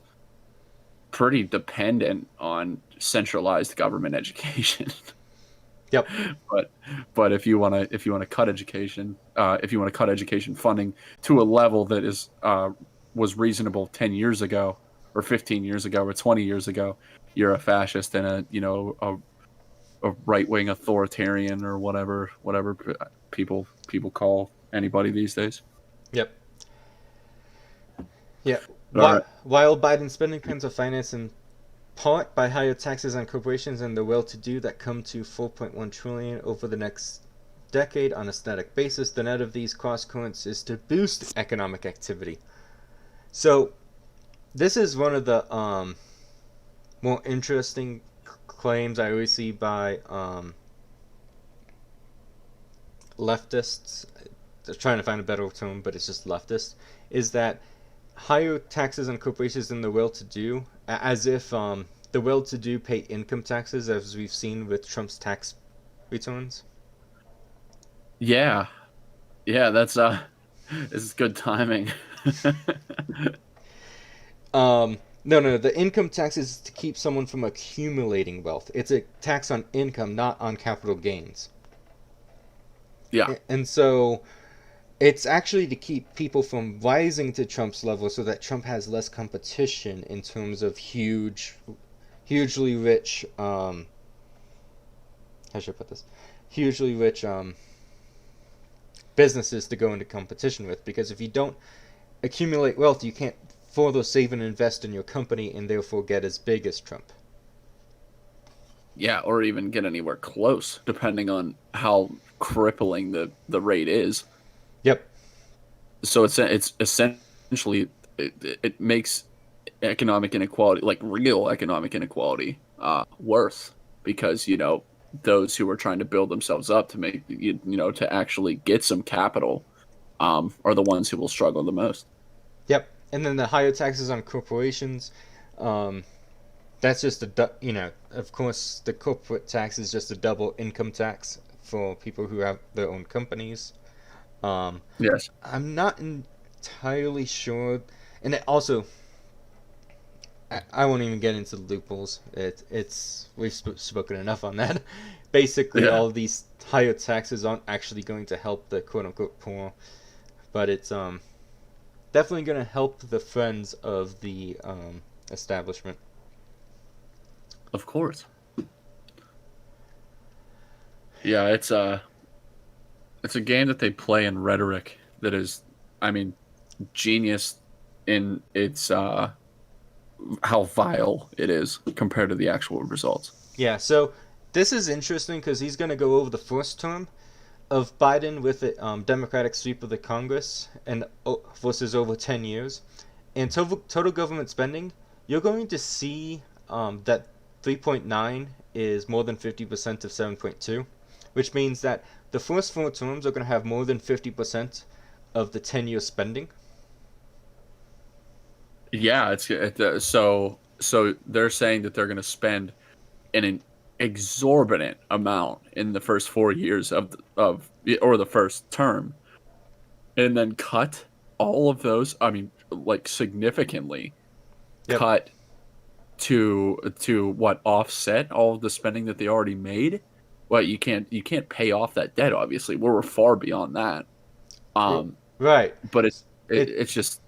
pretty dependent on centralized government education. Yep. but if you want to cut education, if you want to cut education funding to a level that is was reasonable 10 years ago or 15 years ago or 20 years ago, you're a fascist and a right-wing authoritarian or whatever people call anybody these days. Yep. Yeah. All right. While Biden's spending plans are financed in part by higher taxes on corporations and the well-to-do that come to 4.1 trillion over the next decade on a static basis, the net of these cross currents is to boost economic activity. So, this is one of the more interesting claims I always see by leftists. They're trying to find a better term, but it's just leftist. Is that higher taxes on corporations than the well-to-do, as if the well-to-do pay income taxes, as we've seen with Trump's tax returns. Yeah, yeah, that's this is good timing. No, the income tax is to keep someone from accumulating wealth. It's a tax on income, not on capital gains. Yeah, And so it's actually to keep people from rising to Trump's level so that Trump has less competition in terms of hugely rich, how should I put this? Hugely rich businesses to go into competition with. Because if you don't accumulate wealth, you can't further save and invest in your company and therefore get as big as Trump. Yeah, or even get anywhere close, depending on how crippling the rate is. Yep. So it's essentially it makes economic inequality, like real economic inequality, worse, because those who are trying to build themselves up to make to actually get some capital, are the ones who will struggle the most. Yep. And then the higher taxes on corporations. Um, that's just of course, the corporate tax is just a double income tax for people who have their own companies. Um, Yes. I'm not entirely sure, and it also, I won't even get into the loopholes. It's we've spoken enough on that. Basically, Yeah. all of these higher taxes aren't actually going to help the quote unquote poor, but it's definitely going to help the friends of the establishment. Of course. Yeah, it's a game that they play in rhetoric that is, I mean, genius in its how vile it is compared to the actual results. Yeah, so this is interesting because he's going to go over the first term of Biden with the Democratic sweep of the Congress and versus over 10 years. And total government spending, you're going to see that 3.9 is more than 50% of 7.2, which means that the first four terms are going to have more than 50% of the 10-year spending. Yeah, so they're saying that they're going to spend an exorbitant amount in the first 4 years of or the first term, and then cut all of those. I mean, like significantly Yep. cut to what offset all of the spending that they already made. Well, you can't pay off that debt. Obviously, we're far beyond that. Um, Right. but It it's just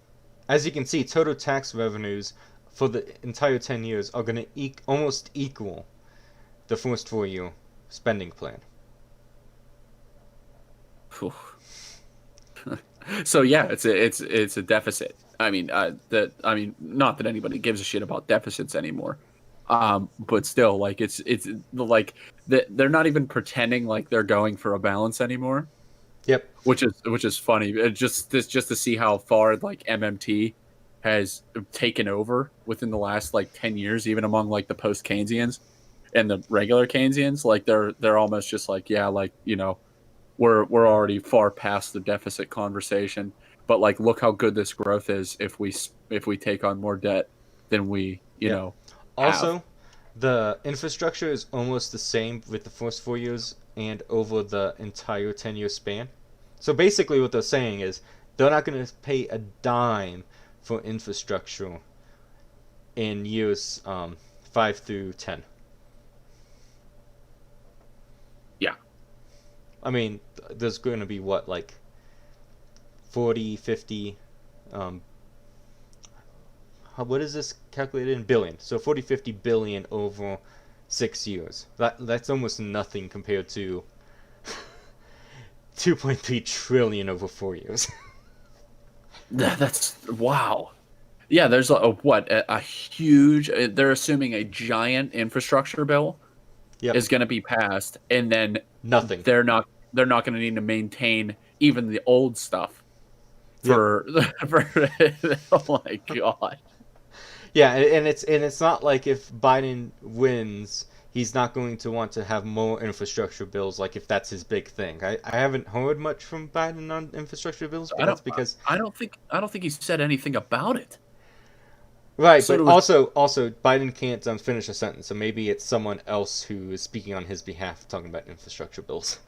As you can see, total tax revenues for the entire 10 years are going to almost equal the first 4 year spending plan. so yeah, it's a deficit. I mean, not that anybody gives a shit about deficits anymore. But still, like it's like they're not even pretending like they're going for a balance anymore, Yep. which is funny. Just to see how far like MMT has taken over within the last like 10 years, even among like the post Keynesians and the regular Keynesians. Like they're almost just like, yeah, like we're already far past the deficit conversation, but like look how good this growth is if we take on more debt than we Yep. have. Also, the infrastructure is almost the same with the first 4 years and over the entire 10-year span. So basically, what they're saying is they're not going to pay a dime for infrastructure in years 5 through 10. Yeah. I mean, there's going to be what, like 40, 50, what is this calculated in billion? So 40, 50 billion over 6 years. That's almost nothing compared to 2.3 trillion over 4 years. That's wow. Yeah, there's a huge. They're assuming a giant infrastructure bill Yep. is going to be passed, and then Nothing. they're not going to need to maintain even the old stuff Yep. for for. Oh my god. Yeah, and it's not like if Biden wins, he's not going to want to have more infrastructure bills. Like if that's his big thing. I haven't heard much from Biden on infrastructure bills, but I that's don't. because I don't think he said anything about it. right. So But it was. also Biden can't finish a sentence, so maybe it's someone else who is speaking on his behalf talking about infrastructure bills.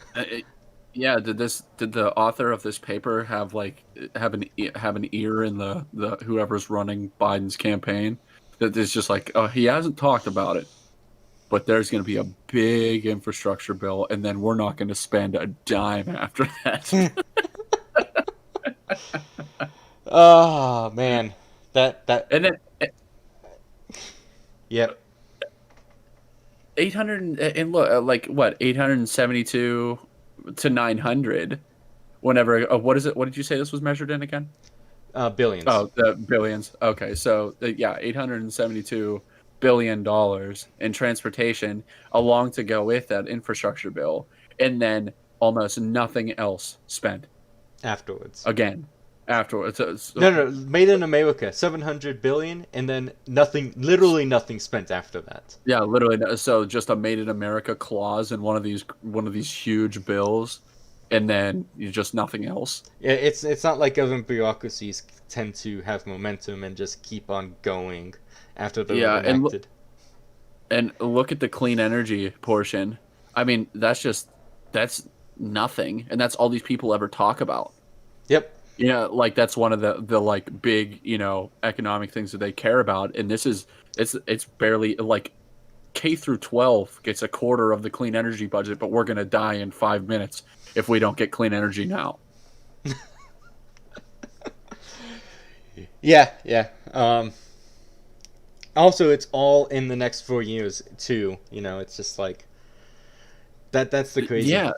Yeah. Did the author of this paper have an ear in the whoever's running Biden's campaign? That is just like, oh, he hasn't talked about it, but there's going to be a big infrastructure bill, and then we're not going to spend a dime after that. Oh man, that And then yep. 800 and look, like what, 872 to 900. Whenever, what is it? What did you say this was measured in again? Billions. Oh, the billions. Okay, so yeah, 872 billion in transportation along to go with that infrastructure bill, and then almost nothing else spent afterwards. again afterwards. No, made in America, 700 billion, and then nothing, literally nothing spent after that. Yeah, literally. So just a "Made in America" clause in one of these huge bills, and then you just nothing else. Yeah, it's not like government bureaucracies tend to have momentum and just keep on going after they're Yeah, and enacted. and look at the clean energy portion. I mean, that's nothing, and that's all these people ever talk about. Yep. Like that's one of the like big economic things that they care about, and it's barely like K through 12 gets a quarter of the clean energy budget, but we're gonna die in 5 minutes if we don't get clean energy now. Yeah, yeah. Also, it's all in the next 4 years too. It's just like that. That's the crazy Yeah,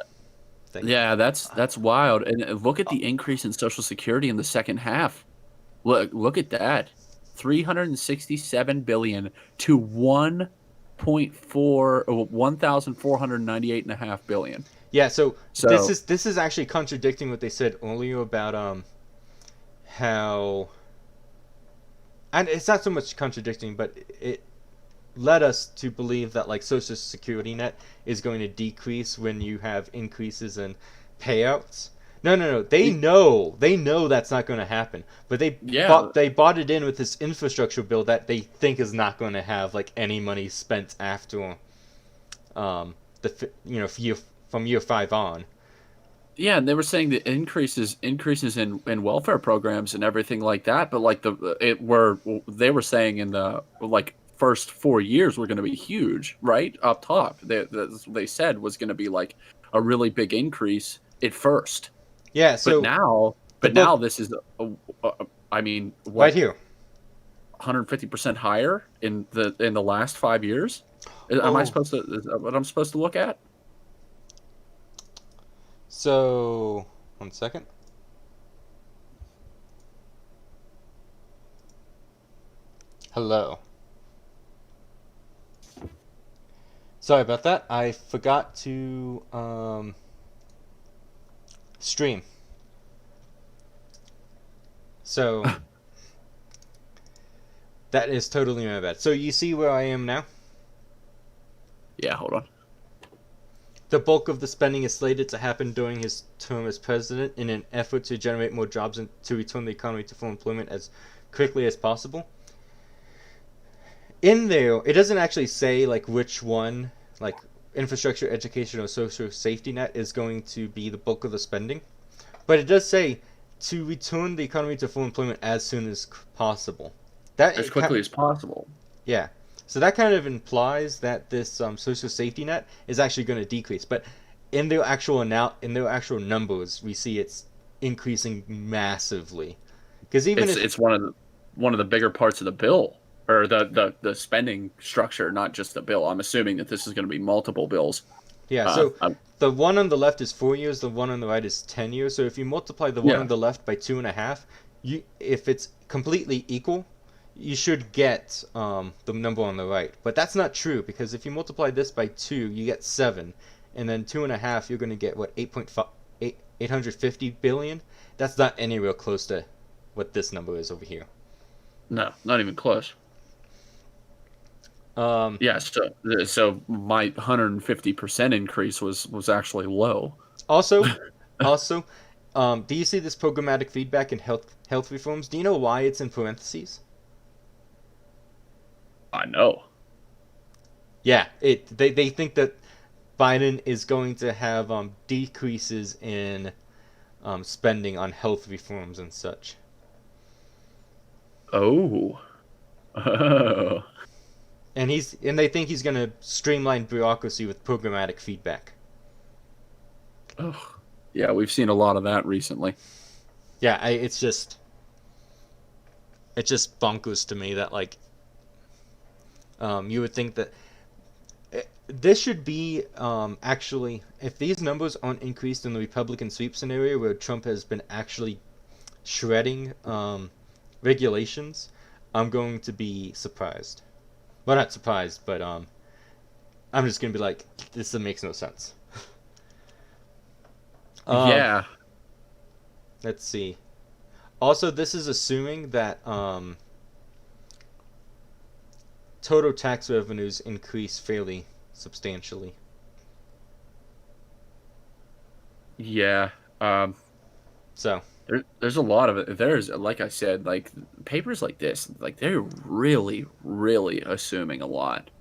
thing. yeah, that's wild. And look at the increase in Social Security in the second half. Look at that, 367 billion to 1,498.5 billion. Yeah. So this So is this is actually contradicting what they said earlier about how, and it's not so much contradicting, but it led us to believe that like Social Security net is going to decrease when you have increases in payouts. No, no, no. They know that's not going to happen. But they yeah, bought they bought it in with this infrastructure bill that they think is not going to have like any money spent after year from year 5 on. yeah, and they were saying that increases in welfare programs and everything like that, but like they were saying in the like first 4 years were going to be huge, right up top. They said was going to be like a really big increase at first, Yeah, but so now the but now book this is I mean right what, here. 150% higher in the last 5 years. Am I Oh, supposed to is that what I'm supposed to look at? so 1 second. Hello. Sorry about that. I forgot to stream. So that is totally my bad. So you see where I am now? Yeah, hold on. The bulk of the spending is slated to happen during his term as president in an effort to generate more jobs and to return the economy to full employment as quickly as possible. In there, it doesn't actually say like which one, like infrastructure, education, or social safety net is going to be the bulk of the spending. But it does say to return the economy to full employment as soon as possible. As quickly as possible. Yeah. So that kind of implies that this social safety net is actually going to decrease. But in their actual numbers, we see it's increasing massively. Because even if It's one of the bigger parts of the bill, or the spending structure, not just the bill. I'm assuming that this is going to be multiple bills. yeah, Uh, so um, the one on the left is 4 years, the one on the right is 10 years. So if you multiply the one yeah, on the left by 2.5, if it's completely equal, you should get the number on the right. But that's not true because if you multiply this by 2, you get 7, and then 2.5, you're going to get what 850 billion. That's not anywhere close to what this number is over here. no, not even close. Um, Yeah, so my 150% increase was actually low. also, also, do you see this programmatic feedback in health reforms? Do you know why it's in parentheses? I know. Yeah, they think that Biden is going to have decreases in spending on health reforms and such. Oh, oh, And they think he's going to streamline bureaucracy with programmatic feedback. oh. Yeah, we've seen a lot of that recently. Yeah, it's just bonkers to me that like you would think that this should be actually, if these numbers aren't increased in the Republican sweep scenario where Trump has been actually shredding regulations, I'm going to be surprised. Well, not surprised, but I'm just gonna be like, this makes no sense. Um, Yeah, let's see. Also, this is assuming that total tax revenues increase fairly substantially. yeah. Um, So, there's a lot of it. There's, like I said, like papers like this, like they're really, really assuming a lot.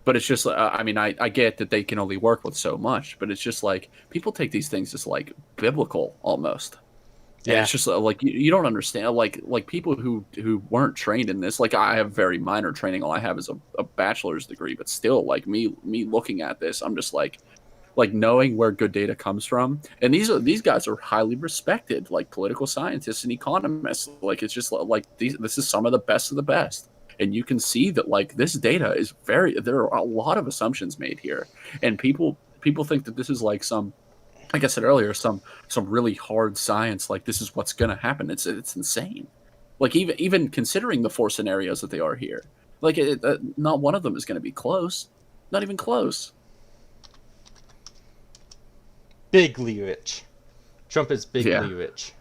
But it's just, I mean, I get that they can only work with so much, but it's just like people take these things as like biblical almost. And yeah, it's just like you don't understand, like people who weren't trained in this. Like I have very minor training. All I have is a bachelor's degree, but still, like me looking at this, I'm just like knowing where good data comes from. And these guys are highly respected, like political scientists and economists. Like it's just like this is some of the best. And you can see that like this data is very, there are a lot of assumptions made here, and people think that this is like some, like I said earlier, some really hard science. Like this is what's going to happen. It's insane. Like even considering the four scenarios that they are here, like not one of them is going to be close. Not even close. bigly rich. Trump is Yeah. bigly rich.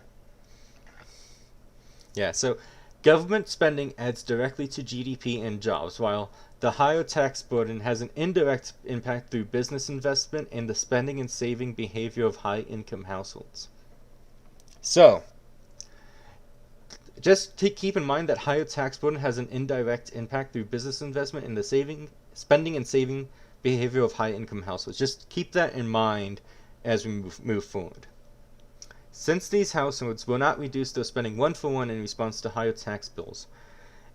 Yeah, so government spending adds directly to GDP and jobs, while the higher tax burden has an indirect impact through business investment and the spending and saving behavior of high income households. So, just keep in mind that higher tax burden has an indirect impact through business investment and the spending and saving behavior of high income households. Just keep that in mind as we move forward. Since these households will not reduce their spending one for one in response to higher tax bills,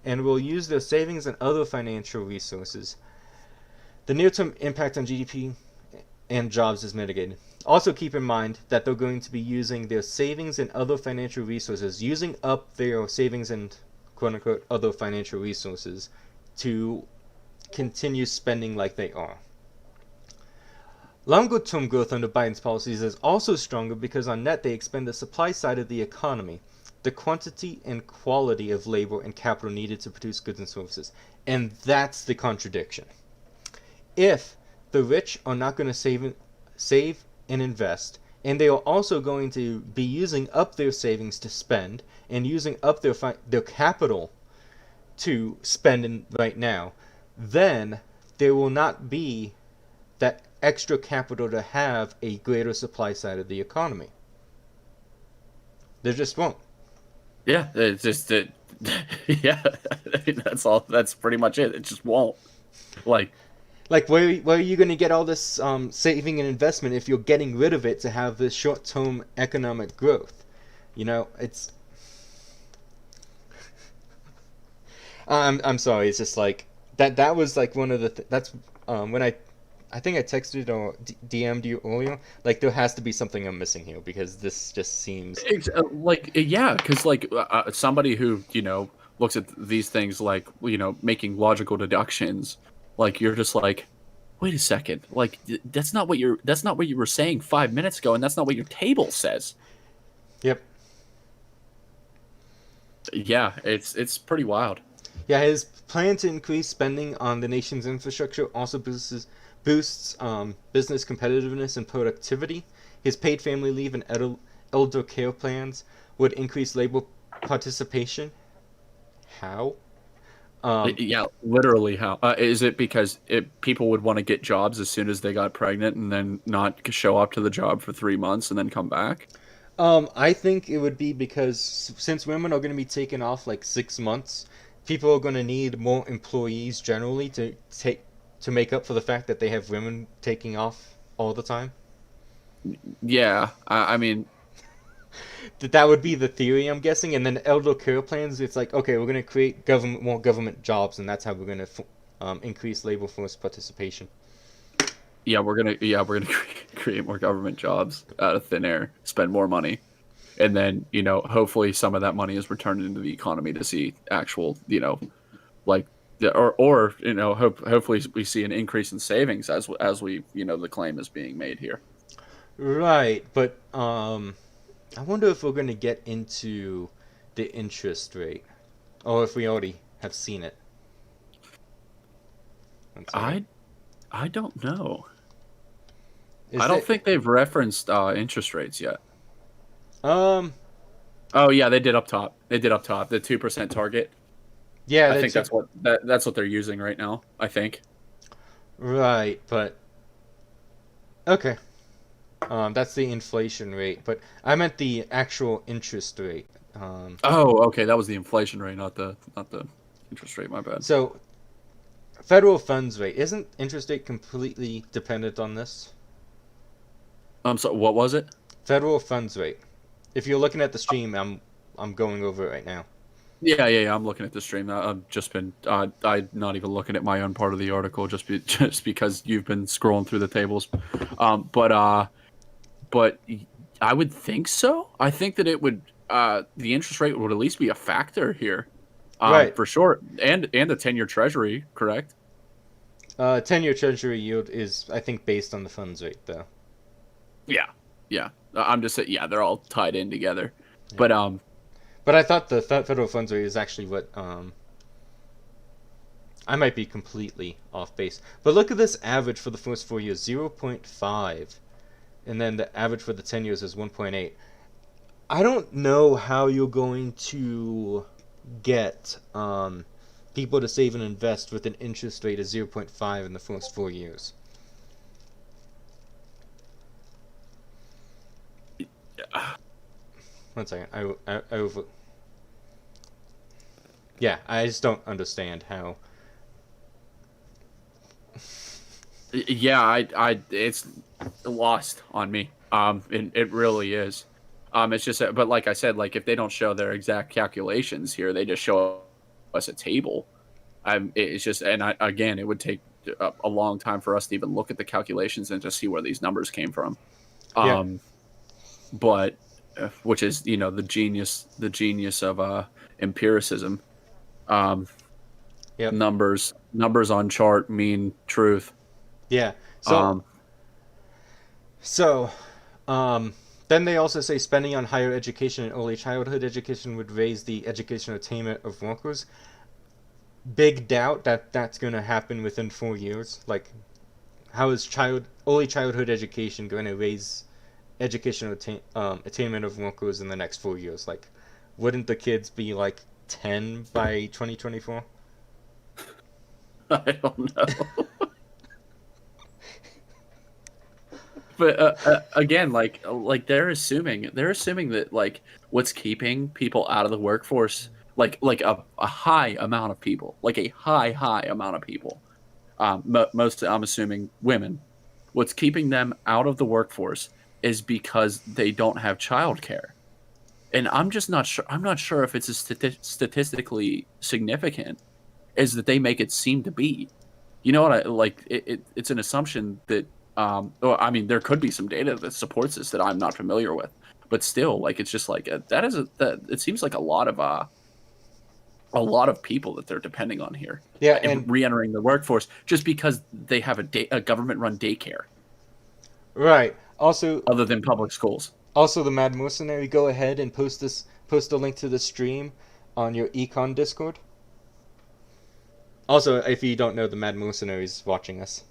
and will use their savings and other financial resources, the near-term impact on GDP and jobs is mitigated. Also keep in mind that they're going to be using their savings and other financial resources, using up their savings and quote-unquote other financial resources to continue spending like they are. Longer-term growth under Biden's policies is also stronger because on net they expand the supply side of the economy, the quantity and quality of labor and capital needed to produce goods and services. And that's the contradiction. If the rich are not going to save and invest, and they are also going to be using up their savings to spend and using up their capital to spend right now, then there will not be that extra capital to have a greater supply side of the economy. There just won't. Yeah, it's just it. Yeah, that's all. That's pretty much it. It just won't. Like, Like, where are you going to get all this saving and investment if you're getting rid of it to have this short-term economic growth? You know, it's. I'm sorry. It's just like that. That was like one of the. That's when I think I texted or DM'd you earlier. Like, there has to be something I'm missing here because this just seems. yeah, because like somebody who looks at these things like making logical deductions, like you're just like, wait a second, like that's not what you were saying 5 minutes ago, and that's not what your table says. Yep. Yeah, it's pretty wild. Yeah, his plan to increase spending on the nation's infrastructure also boosts business competitiveness and productivity. His paid family leave and elder care plans would increase labor participation. How? Um, Yeah, literally. How is it? Because people would want to get jobs as soon as they got pregnant, and then not show up to the job for 3 months and then come back. I think it would be because since women are going to be taken off like 6 months, people are going to need more employees generally to make up for the fact that they have women taking off all the time. Yeah, I mean, That would be the theory, I'm guessing. And then elder care plans, it's like, okay, we're going to create more government jobs, and that's how we're going to increase labor force participation. yeah, we're gonna create more government jobs out of thin air, spend more money, and then hopefully some of that money is returned into the economy to see actual like or hopefully we see an increase in savings as we the claim is being made here. Right, but I wonder if we're going to get into the interest rate, or if we already have seen it. One second. I don't know. Is I don't it think they've referenced interest rates yet. um Oh yeah, they did up top. They did up top. The 2% target. yeah, I think that's that's what they're using right now. I think. right, but okay. That's the inflation rate, but I meant the actual interest rate. Oh, okay, that was the inflation rate, not the interest rate. My bad. So federal funds rate, isn't interest rate completely dependent on this? So what was it? Federal funds rate. If you're looking at the stream, I'm going over it right now. Yeah. I'm looking at the stream. I've just been. I'm not even looking at my own part of the article, just because you've been scrolling through the tables. But I would think so. I think that it would. The interest rate would at least be a factor here, Right. for sure. And the 10-year Treasury, correct? 10-year Treasury yield is, I think, based on the funds rate, though. Yeah. I'm just saying. Yeah, they're all tied in together. Yeah. But I thought the federal funds rate is actually what I might be completely off base. But look at this average for the first 4 years, 0.5. And then the average for the 10 years is 1.8. I don't know how you're going to get people to save and invest with an interest rate of 0.5 in the first 4 years. One second. I over. Yeah, I just don't understand how. Yeah, it's lost on me. It really is. It's just, but like I said, like if they don't show their exact calculations here, they just show us a table. It's just, and again, it would take a long time for us to even look at the calculations and to see where these numbers came from. Yeah. But which is, the genius of empiricism. Yep. Numbers on chart mean truth. Yeah. So, then they also say spending on higher education and early childhood education would raise the educational attainment of workers. Big doubt that that's going to happen within 4 years. Like, how is early childhood education going to raise educational attainment of workers in the next 4 years? Like, wouldn't the kids be like 10 by 2024? I don't know. But again, like they're assuming that like what's keeping people out of the workforce, like a high amount of people, like a high amount of people, most, I'm assuming, women, what's keeping them out of the workforce is because they don't have childcare. And I'm just not sure. I'm not sure if it's as statistically significant as that they make it seem to be. You know what I like? It's an assumption that. Well, I mean, there could be some data that supports this that I'm not familiar with, but still, like, it's just like that it seems like a lot of people that they're depending on here. Yeah, and re-entering the workforce just because they have a government-run daycare. Right. Also, other than public schools. Also, the Mad Mercenary, go ahead and post a link to the stream on your Econ Discord. Also, if you don't know, the Mad Mercenary is watching us.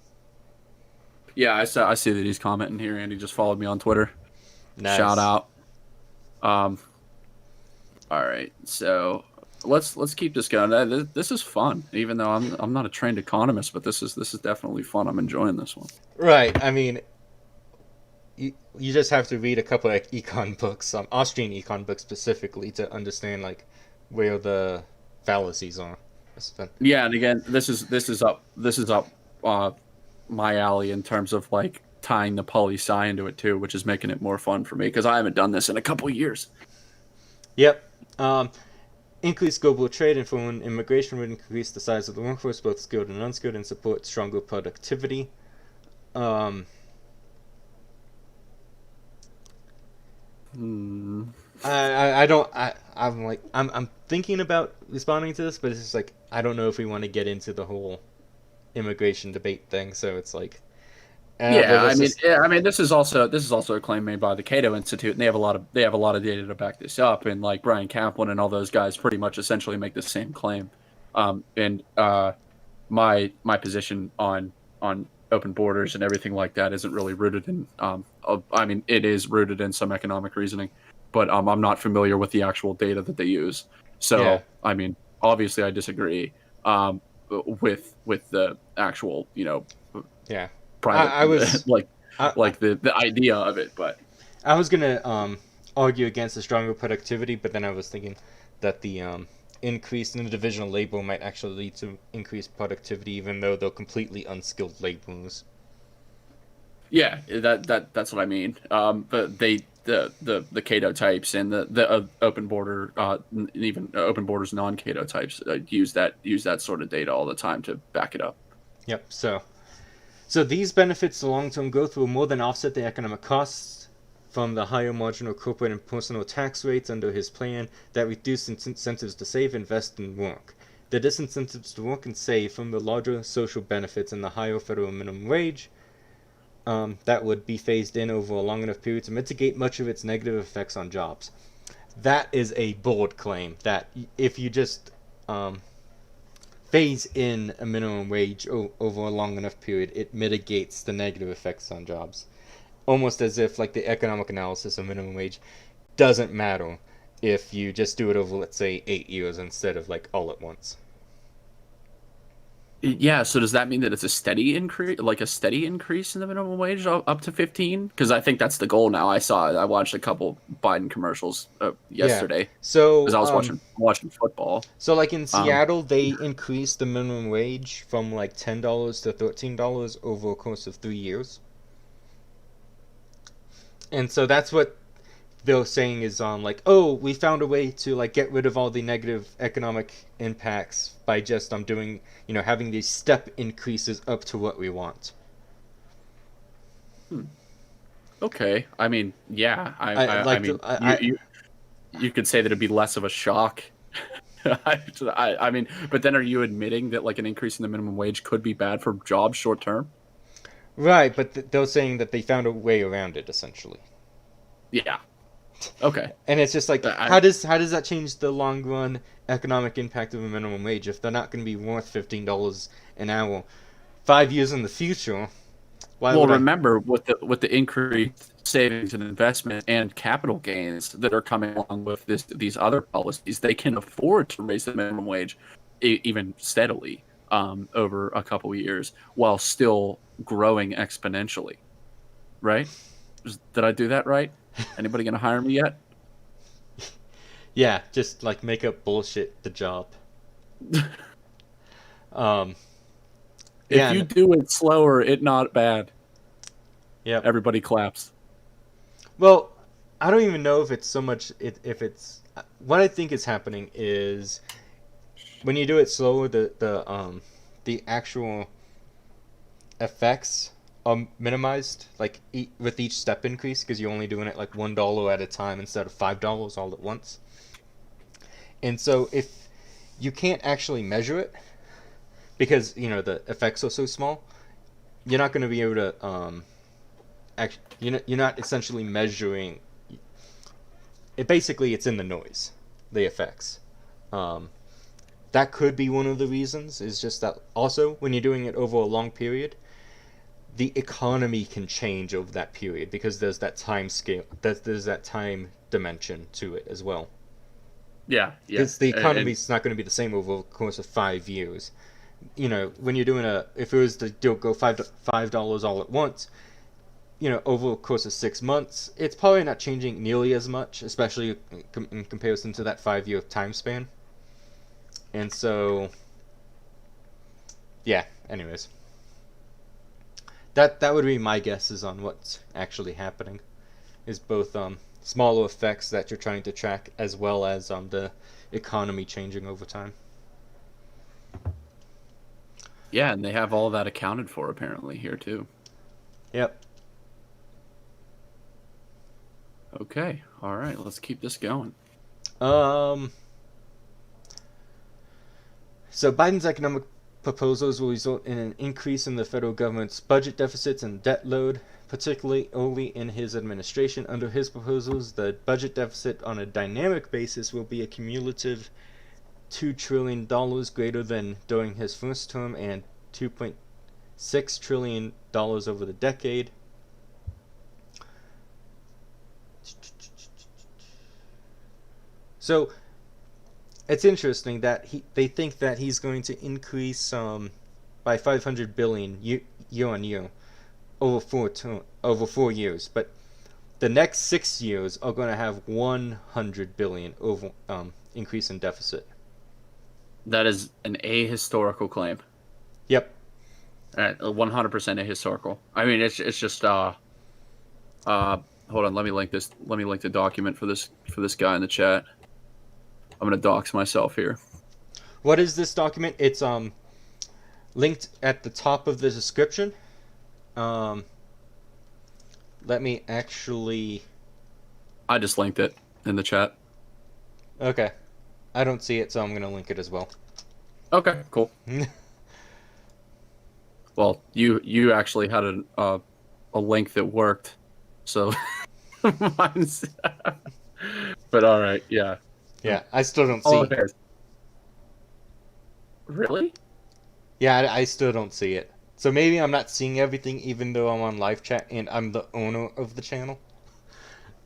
Yeah, I see that he's commenting here, and he just followed me on Twitter. Nice. Shout out. All right, so let's keep this going. This is fun, even though I'm not a trained economist, but this is definitely fun. I'm enjoying this one. Right. I mean, you just have to read a couple of econ books, Austrian econ books specifically, to understand like where the fallacies are. Yeah, and again, this is up my alley in terms of like tying the poli-sci into it too, which is making it more fun for me because I haven't done this in a couple years. Yep. Increased global trade and foreign immigration would increase the size of the workforce, both skilled and unskilled, and support stronger productivity. I'm thinking about responding to this, but it's just like I don't know if we want to get into the whole immigration debate thing. So it's like, I mean, this is also a claim made by the Cato Institute, and they have a lot of data to back this up. And like Brian Kaplan and all those guys, pretty much essentially make the same claim. my position on open borders and everything like that isn't really rooted in. I mean, it is rooted in some economic reasoning, but I'm not familiar with the actual data that they use. Yeah, So, I mean, obviously, I disagree um, with the actual, yeah. private I was I, like the idea of it, but I was gonna argue against the stronger productivity, but then I was thinking that the increase in the division of labor might actually lead to increased productivity, even though they're completely unskilled laborers. yeah, that's what I mean. But the Cato types and the open border, even open borders non Cato types use that sort of data all the time to back it up. Yep. So these benefits to long-term growth will more than offset the economic costs from the higher marginal corporate and personal tax rates under his plan that reduce incentives to save, invest, and work. The disincentives to work and save from the larger social benefits and the higher federal minimum wage that would be phased in over a long enough period to mitigate much of its negative effects on jobs. That is a bold claim that if you just phase in a minimum wage over a long enough period, it mitigates the negative effects on jobs. Almost as if like the economic analysis of minimum wage doesn't matter if you just do it over, let's say, 8 years instead of like all at once. Yeah, so does that mean that it's a steady increase, like a steady increase in the minimum wage up to 15? Because I think that's the goal now. I watched a couple Biden commercials Yeah. yesterday because So I was watching football. so like in Um, Seattle, they increased the minimum wage from like $10 to $13 over a course of 3 years. And so that's what they're saying is like, oh, we found a way to like get rid of all the negative economic impacts by just doing, having these step increases up to what we want. hmm, okay, I mean, yeah, I I like the mean, you could say that it'd be less of a shock. I mean, but then are you admitting that like an increase in the minimum wage could be bad for jobs short term? right, but they're saying that they found a way around it essentially. Yeah. Okay. And it's just like, I how does that change the long run economic impact of a minimum wage if they're not going to be worth $15 an hour 5 years in the future? Why Well, would I? remember with the increased savings and investment and capital gains that are coming along with these other policies, they can afford to raise the minimum wage even steadily over a couple of years while still growing exponentially. Right? Did I do that right? Anybody gonna hire me yet? Yeah, just like make up bullshit the job. Um, If yeah, you do it slower, it not bad. yep. Everybody claps. Well, I don't even know if it's so much if it's what I think is happening is when you do it slower, the actual effects are minimized, like with each step increase, because you're only doing it like $1 at a time instead of $5 all at once. And so if you can't actually measure it because the effects are so small, you're not going to be able to you're not essentially measuring it. Basically, it's in the noise, the effects. Um, that could be one of the reasons. Is just that also when you're doing it over a long period, the economy can change over that period because there's that time scale. There's that time dimension to it as well. Yeah, yeah. Because the And economy's not going to be the same over the course of 5 years. When you're doing if it was to go $5 all at once, over the course of 6 months, it's probably not changing nearly as much, especially in comparison to that 5 year time span. And so, yeah. Anyways, that would be my guesses on what's actually happening. Is both smaller effects that you're trying to track as well as the economy changing over time. yeah, and they have all that accounted for apparently here too. Yep. Okay. All right. Let's keep this going. Um. So Biden's economic proposals will result in an increase in the federal government's budget deficits and debt load, particularly early in his administration. Under his proposals, the budget deficit on a dynamic basis will be a cumulative $2 trillion greater than during his first term, and $2.6 trillion over the decade. So it's interesting that they think that he's going to increase by 500 billion year on year over 4 years, but the next 6 years are going to have 100 billion over increase in deficit. That is an ahistorical claim. Yep. 100% ahistorical. I mean, it's just hold on. Let me link this. Let me link the document for this guy in the chat. I'm gonna dox myself here. What is this document? It's linked at the top of the description. Let me actually. I just linked it in the chat. Okay. I don't see it, so I'm gonna link it as well. Okay, cool. Well, you actually had a link that worked, so mine's. But all right, yeah. Yeah, I still don't see it. Okay. Really? Yeah, I still don't see it. So maybe I'm not seeing everything, even though I'm on live chat and I'm the owner of the channel.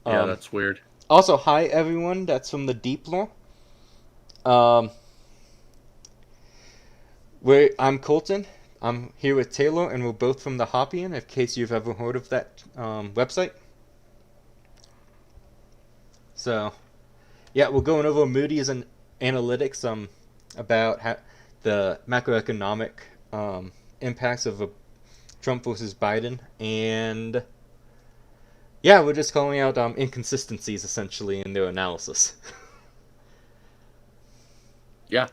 Yeah, that's weird. Also, hi everyone. That's from the Deep Lore. I'm Colton. I'm here with Taylor, and we're both from the Hoppean, in case you've ever heard of that website. So, yeah, we're going over Moody's and analytics about the macroeconomic impacts of Trump versus Biden, and yeah, we're just calling out inconsistencies essentially in their analysis. Yeah.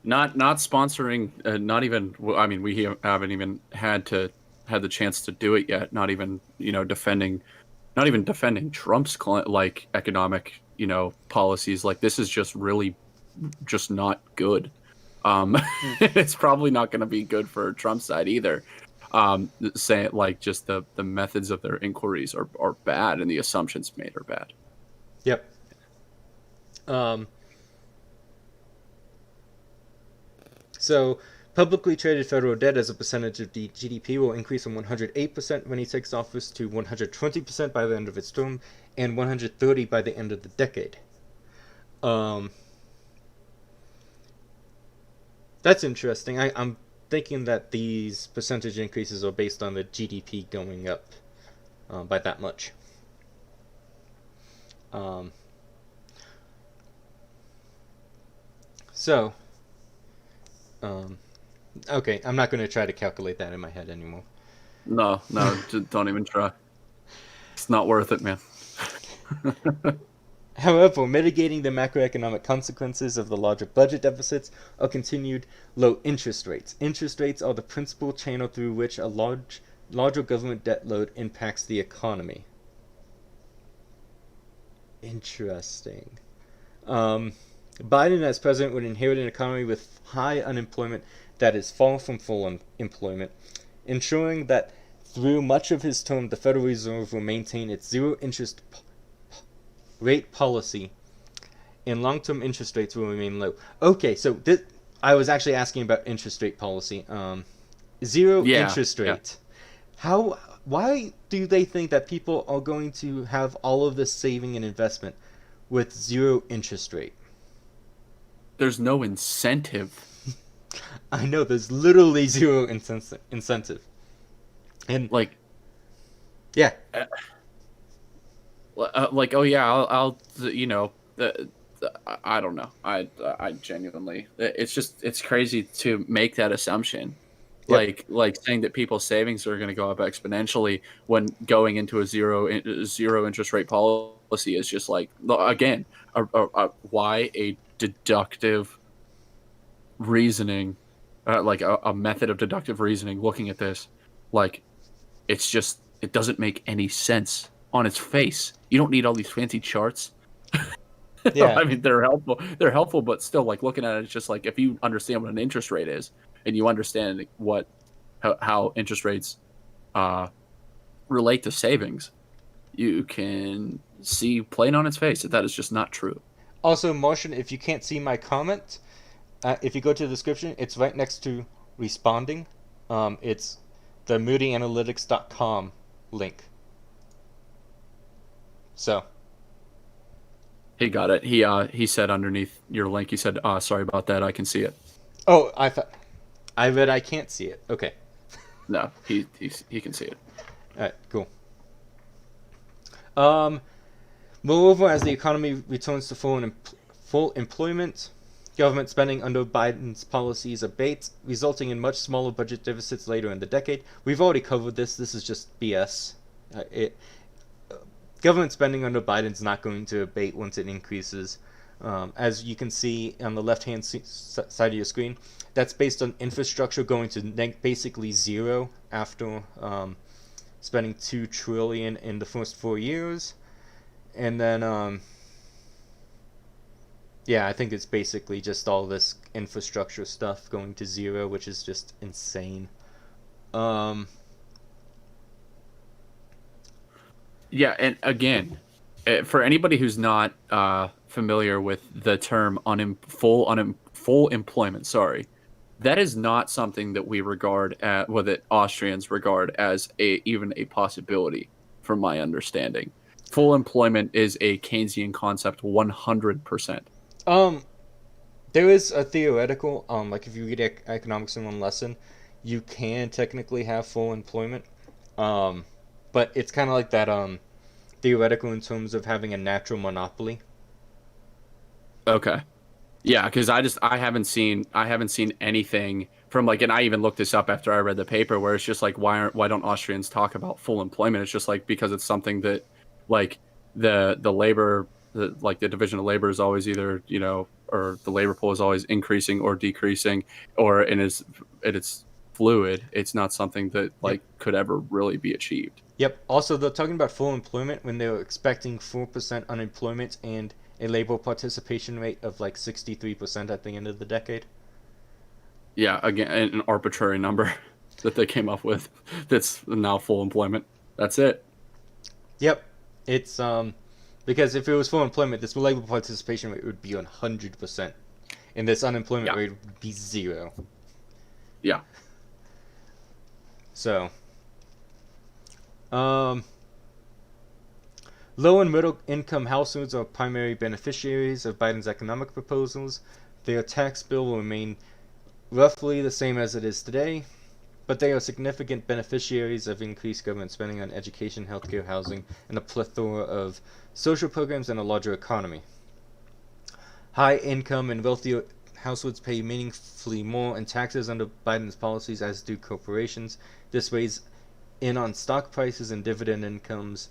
Not sponsoring. Not even. I mean, we haven't even had the chance to do it yet. Not even defending. Not even defending Trump's like economic policies. Like, this is just really just not good. It's probably not going to be good for Trump's side either. Saying like just the methods of their inquiries are bad and the assumptions made are bad. Yep. So, publicly traded federal debt as a percentage of the GDP will increase from 108% when he takes office to 120% by the end of its term, and 130% by the end of the decade. That's interesting. I'm thinking that these percentage increases are based on the GDP going up by that much. Okay, I'm not going to try to calculate that in my head anymore. No, don't even try. It's not worth it, man. However, mitigating the macroeconomic consequences of the larger budget deficits are continued low interest rates. Interest rates are the principal channel through which a larger government debt load impacts the economy. Interesting. Biden as president would inherit an economy with high unemployment that is far from full employment, ensuring that through much of his term the Federal Reserve will maintain its zero interest rate policy and long-term interest rates will remain low. Okay, so I was actually asking about interest rate policy. Zero interest rate. Yeah. Why do they think that people are going to have all of this saving and investment with zero interest rate? There's no incentive. I know, there's literally zero incentive. And like, yeah. Like, oh yeah, I'll I don't know. I genuinely, it's crazy to make that assumption. Yep. Like saying that people's savings are going to go up exponentially when going into a zero interest rate policy is just like, again, why a deductive reasoning, like a method of deductive reasoning looking at this, like, it doesn't make any sense on its face. You don't need all these fancy charts. Yeah. I mean, they're helpful, but still, like, looking at it, it's just like, if you understand what an interest rate is and you understand how interest rates relate to savings, you can see plain on its face that is just not true. Also, Martian, if you can't see my comment, if you go to the description, it's right next to responding. It's the moodyanalytics.com link. So, He got it. He said underneath your link, he said, sorry about that, I can see it. oh, I thought I read I can't see it. Okay. No, he can see it. All right, cool. Um, Moreover, as the economy returns to full employment, government spending under Biden's policies abates, resulting in much smaller budget deficits later in the decade. We've already covered this. This is just BS. Government spending under Biden's not going to abate once it increases. As you can see on the left-hand side of your screen, that's based on infrastructure going to basically zero after spending $2 trillion in the first 4 years. And then, yeah, I think it's basically just all this infrastructure stuff going to zero, which is just insane. Um, Yeah, and again, for anybody who's not familiar with the term full employment, sorry, that is not something that we regard at well, that Austrians regard as even a possibility, from my understanding. Full employment is a Keynesian concept, 100%. um, there is a theoretical, like if you read economics in one lesson, you can technically have full employment. Um, but it's kind of like that, theoretical in terms of having a natural monopoly. Okay. Yeah, because I haven't seen anything from like, and I even looked this up after I read the paper where it's just like why don't Austrians talk about full employment? It's just like because it's something that like the labor like the division of labor is always either or the labor pool is always increasing or decreasing or it's fluid. It's not something that Yep. like could ever really be achieved. Yep. Also, they're talking about full employment when they were expecting 4% unemployment and a labor participation rate of like 63% at the end of the decade. Yeah, again, an arbitrary number that they came up with that's now full employment. That's it. Yep. It's because if it was full employment, this labor participation rate would be 100%, and this unemployment Yeah. rate would be zero. Yeah. So, um, low and middle income households are primary beneficiaries of Biden's economic proposals. Their tax bill will remain roughly the same as it is today, but they are significant beneficiaries of increased government spending on education, healthcare, housing, and a plethora of social programs and a larger economy. High income and wealthier households pay meaningfully more in taxes under Biden's policies, as do corporations. This weighs in on stock prices and dividend incomes,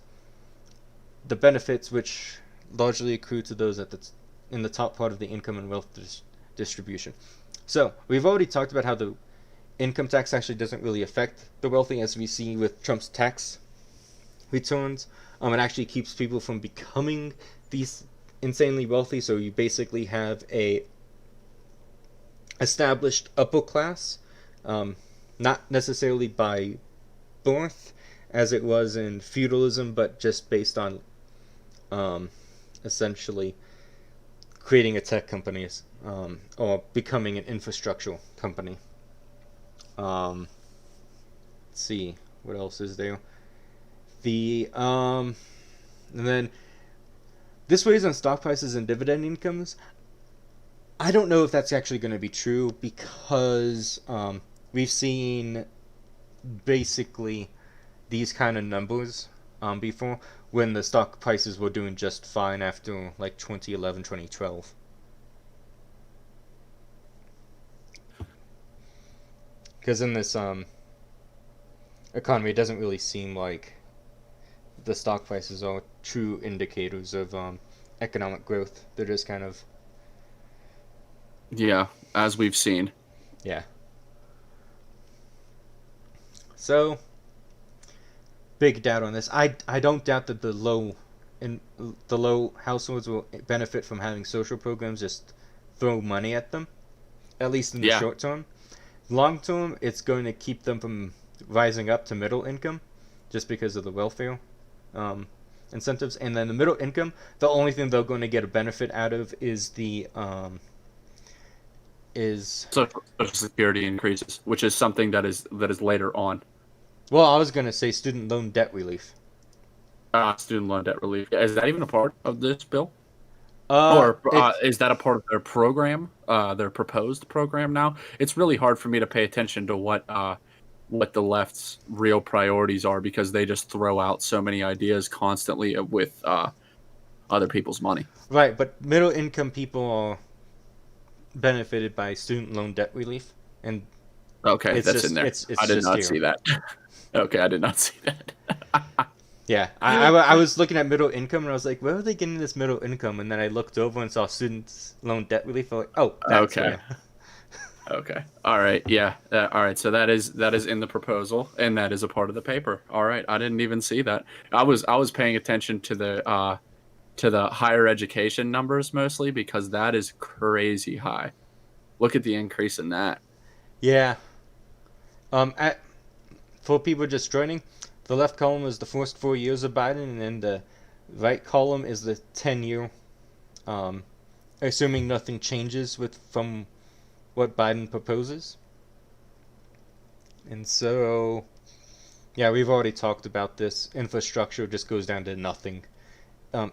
the benefits which largely accrue to those in the top part of the income and wealth distribution. So, we've already talked about how the income tax actually doesn't really affect the wealthy, as we see with Trump's tax returns. It actually keeps people from becoming these insanely wealthy. So you basically have a established upper class, not necessarily by birth, as it was in feudalism, but just based on essentially creating a tech company or becoming an infrastructure company. Let's see, what else is there? And then this weighs on stock prices and dividend incomes. I don't know if that's actually going to be true because we've seen basically these kind of numbers before when the stock prices were doing just fine after like 2011, 2012. Because in this economy, it doesn't really seem like the stock prices are true indicators of economic growth. They're just kind of, Yeah, as we've seen. yeah. So, big doubt on this. I don't doubt that the low households will benefit from having social programs just throw money at them, at least in the Yeah. short term. Long term, it's going to keep them from rising up to middle income, just because of the welfare incentives, and then the middle income, the only thing they're going to get a benefit out of is the is So Social Security increases, which is something that is later on. well, I was going to say student loan debt relief. Student loan debt relief. Is that even a part of this bill? Or It's is that a part of their program, their proposed program now? It's really hard for me to pay attention to what the left's real priorities are because they just throw out so many ideas constantly with other people's money. right, but middle income people are benefited by student loan debt relief, and Okay, it's that's just in there. it's I did just not here. see that. Okay, I did not see that. Yeah, I was looking at middle income and I was like, where are they getting this middle income? And then I looked over and saw student loan debt relief. I was like, oh, that's Okay. where. Okay. All right. Yeah. All right. So that is in the proposal, and that is a part of the paper. All right. I didn't even see that. I was paying attention to the higher education numbers mostly because that is crazy high. Look at the increase in that. Yeah. At For people just joining, the left column is the first 4 years of Biden, and then the right column is the 10-year. Um, Assuming nothing changes from what Biden proposes. And so, yeah, we've already talked about this. Infrastructure just goes down to nothing.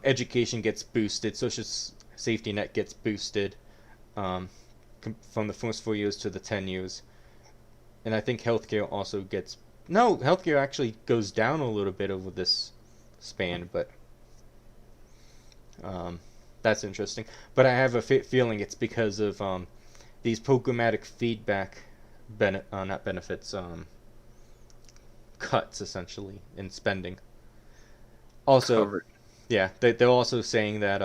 Education gets boosted. Social safety net gets boosted um, from the first 4 years to the 10 years. And I think healthcare also gets. No, healthcare actually goes down a little bit over this span, but that's interesting. But I have a feeling it's because of these programmatic feedback, not benefits, cuts essentially in spending. Also, Covered. yeah, they're also saying that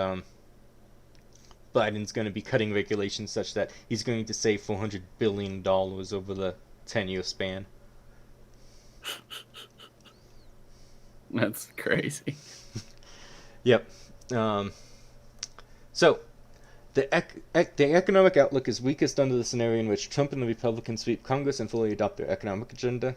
Biden's going to be cutting regulations such that he's going to save $400 billion over the 10-year span. That's crazy. Yep. Um, so, the economic outlook is weakest under the scenario in which Trump and the Republicans sweep Congress and fully adopt their economic agenda.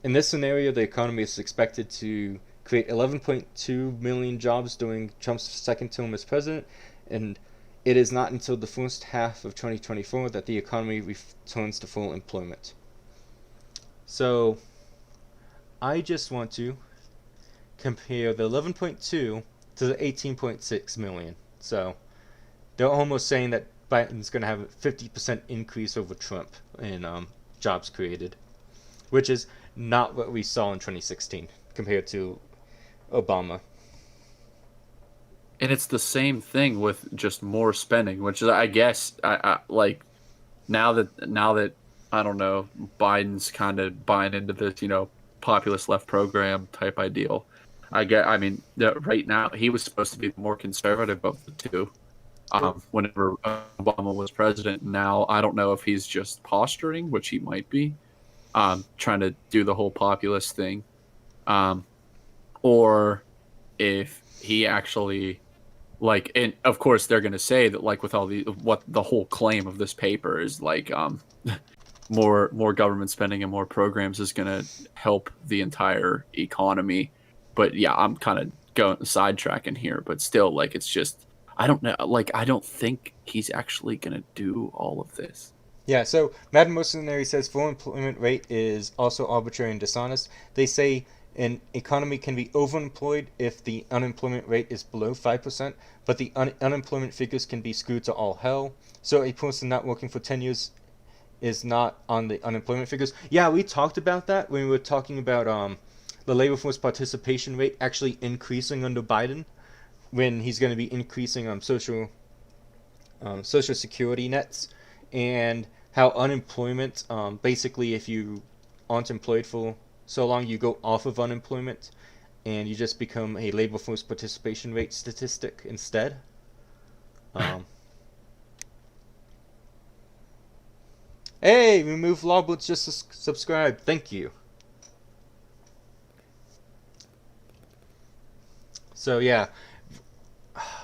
In this scenario, the economy is expected to create 11.2 million jobs during Trump's second term as president, and it is not until the first half of 2024 that the economy returns to full employment. So, I just want to compare the 11.2 to the 18.6 million. So, they're almost saying that Biden's going to have a 50% increase over Trump in jobs created, which is not what we saw in 2016 compared to Obama. And it's the same thing with just more spending, which is, I guess, I like now that I don't know, Biden's kind of buying into this, populist left program type ideal. I mean, right now he was supposed to be the more conservative of the two. Whenever Obama was president, now I don't know if he's just posturing, which he might be, trying to do the whole populist thing, or if he actually and of course they're going to say that with all what the whole claim of this paper is more government spending and more programs is going to help the entire economy. But yeah, I'm kind of going sidetracking here, but still it's just I don't know, I don't think he's actually going to do all of this. Yeah, so Madam Mercenary says full employment rate is also arbitrary and dishonest. They say an economy can be overemployed if the unemployment rate is below 5%, but the unemployment figures can be skewed to all hell. So a person not working for 10 years is not on the unemployment figures. Yeah, we talked about that when we were talking about the labor force participation rate actually increasing under Biden, when he's going to be increasing social security nets, and how unemployment, basically if you aren't employed for so long, you go off of unemployment and you just become a labor force participation rate statistic instead. Hey, remove Lawboots just subscribe. Thank you. So yeah,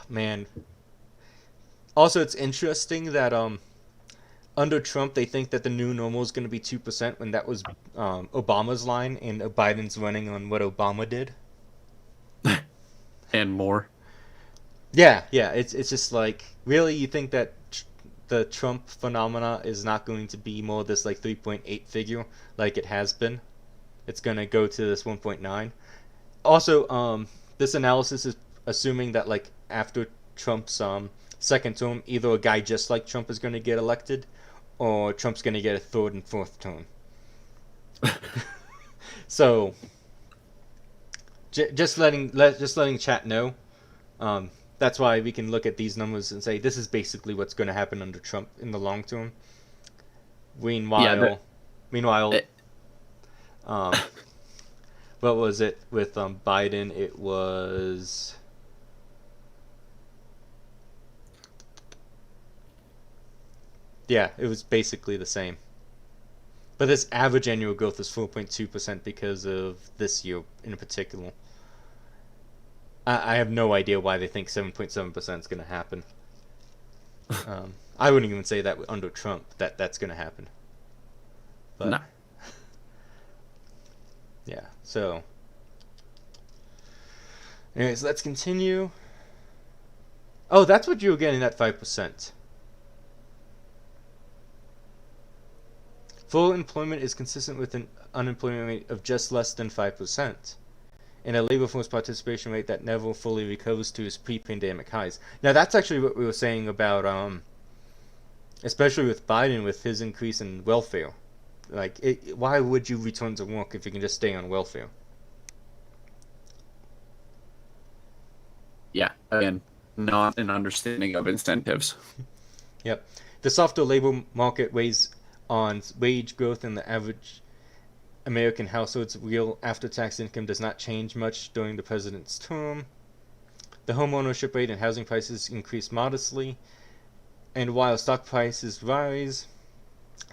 man. Also, it's interesting that under Trump they think that the new normal is going to be 2% when that was Obama's line, and Biden's running on what Obama did. and more. Yeah, yeah. It's just like, really, you think that the Trump phenomena is not going to be more this like 3.8 figure like it has been? It's going to go to this 1.9. Also, this analysis is assuming that like after Trump's second term, either a guy just like Trump is going to get elected, or Trump's going to get a third and fourth term. So, just letting chat know. That's why we can look at these numbers and say this is basically what's going to happen under Trump in the long term. Yeah, Meanwhile, it, um, what was it with Biden? It was it was basically the same. But this average annual growth is 4.2% because of this year in particular. I have no idea why they think 7.7% is going to happen. I wouldn't even say that under Trump that's going to happen. But no. yeah, so anyways, let's continue. Oh, that's what you were getting at 5%. Full employment is consistent with an unemployment rate of just less than 5%, and a labor force participation rate that never fully recovers to its pre-pandemic highs. Now, that's actually what we were saying about, especially with Biden, with his increase in welfare. Like, why would you return to work if you can just stay on welfare? Yeah, again, not an understanding of incentives. Yep. The softer labor market weighs on wage growth, and the average American household's real after-tax income does not change much during the president's term. The home ownership rate and housing prices increase modestly, and while stock prices rise,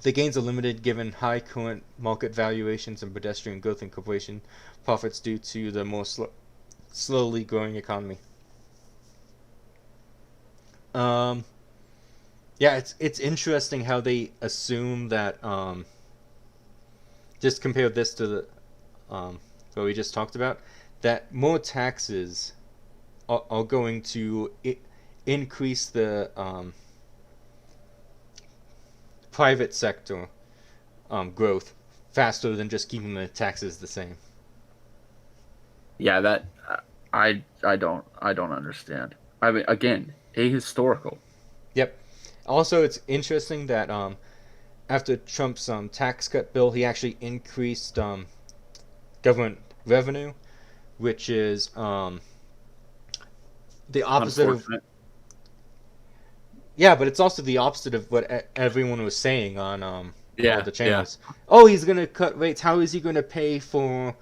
the gains are limited given high current market valuations and pedestrian growth in corporation profits due to the more slowly growing economy. Yeah, it's interesting how they assume that just compare this to the what we just talked about, that more taxes are going to increase the private sector growth faster than just keeping the taxes the same. Yeah, that I don't understand. I mean, again, ahistorical. Yep. Also, it's interesting that after Trump's tax cut bill, he actually increased government revenue, which is the opposite of. Yeah, but it's also the opposite of what everyone was saying on all Yeah, the yeah, channels. Oh, he's gonna cut rates. How is he gonna pay for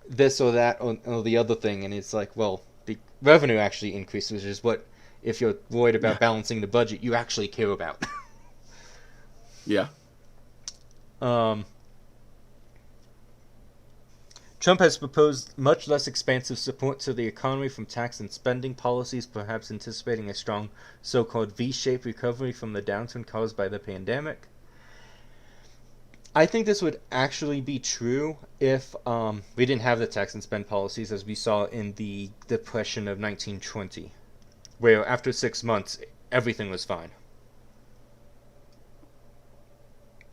this or that or the other thing? And it's like, well, the revenue actually increased, which is what, if you're worried about yeah, balancing the budget, you actually care about. yeah. Trump has proposed much less expansive support to the economy from tax and spending policies, perhaps anticipating a strong so-called V-shaped recovery from the downturn caused by the pandemic. I think this would actually be true if we didn't have the tax and spend policies as we saw in the Depression of 1920, where after 6 months, everything was fine.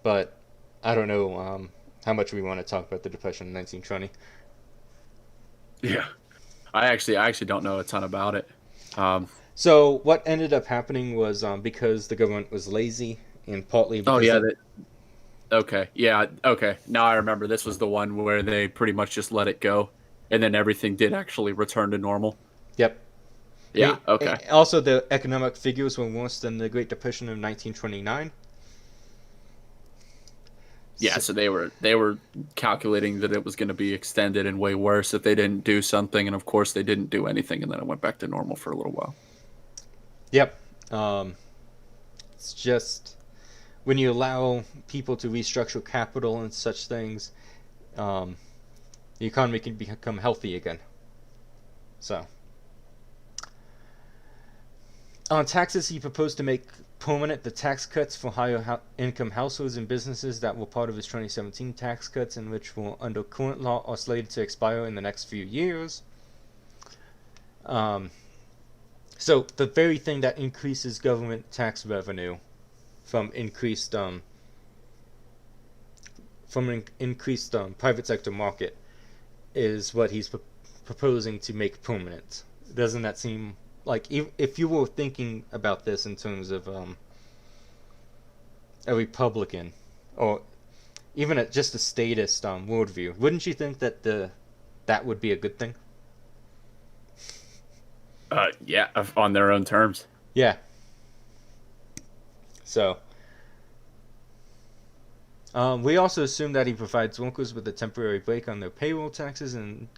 But I don't know how much we want to talk about the Depression of 1920. Yeah. I actually don't know a ton about it. Um, So what ended up happening was because the government was lazy, and partly oh because yeah, the that okay. Yeah, okay. Now I remember this was the one where they pretty much just let it go and then everything did actually return to normal. yep. Yeah, okay. Also, the economic figures were worse than the Great Depression of 1929. Yeah, So, so they were calculating that it was going to be extended and way worse if they didn't do something, and of course they didn't do anything, and then it went back to normal for a little while. yep. It's just when you allow people to restructure capital and such things, um, the economy can become healthy again. So, on taxes, he proposed to make permanent the tax cuts for higher income households and businesses that were part of his 2017 tax cuts, and which were under current law are slated to expire in the next few years. Um, so the very thing that increases government tax revenue from increased private sector market is what he's proposing to make permanent. Doesn't that seem like, if you were thinking about this in terms of a Republican or even just a statist worldview, wouldn't you think that that would be a good thing? Yeah, on their own terms. Yeah. So we also assume that he provides workers with a temporary break on their payroll taxes, and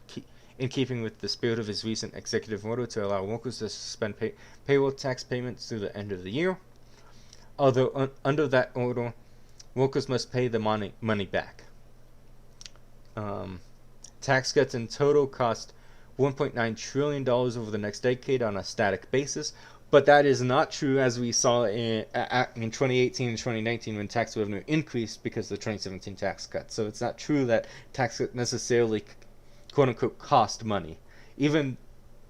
in keeping with the spirit of his recent executive order to allow workers to suspend payroll tax payments through the end of the year. Although under that order, workers must pay the money back. Tax cuts in total cost $1.9 trillion over the next decade on a static basis, but that is not true, as we saw in 2018 and 2019 when tax revenue increased because of the 2017 tax cuts. So it's not true that tax cuts necessarily, quote unquote, cost money, even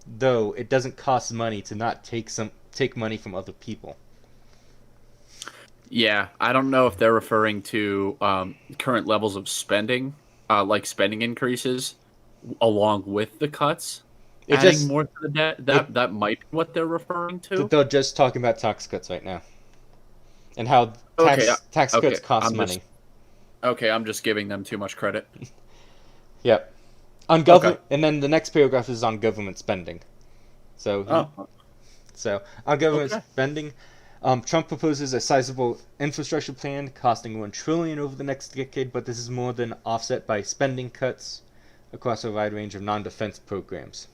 though it doesn't cost money to not take money from other people. Yeah, I don't know if they're referring to current levels of spending, like spending increases, along with the cuts, It adding just more to the debt. That might be what they're referring to. they're just talking about tax cuts right now, and how Okay, tax okay, cuts cost money. I'm just giving them too much credit. Yep. On Okay. government, and then the next paragraph is on government spending. So Oh, on government okay. spending, Trump proposes a sizable infrastructure plan costing $1 trillion over the next decade, but this is more than offset by spending cuts across a wide range of non-defense programs.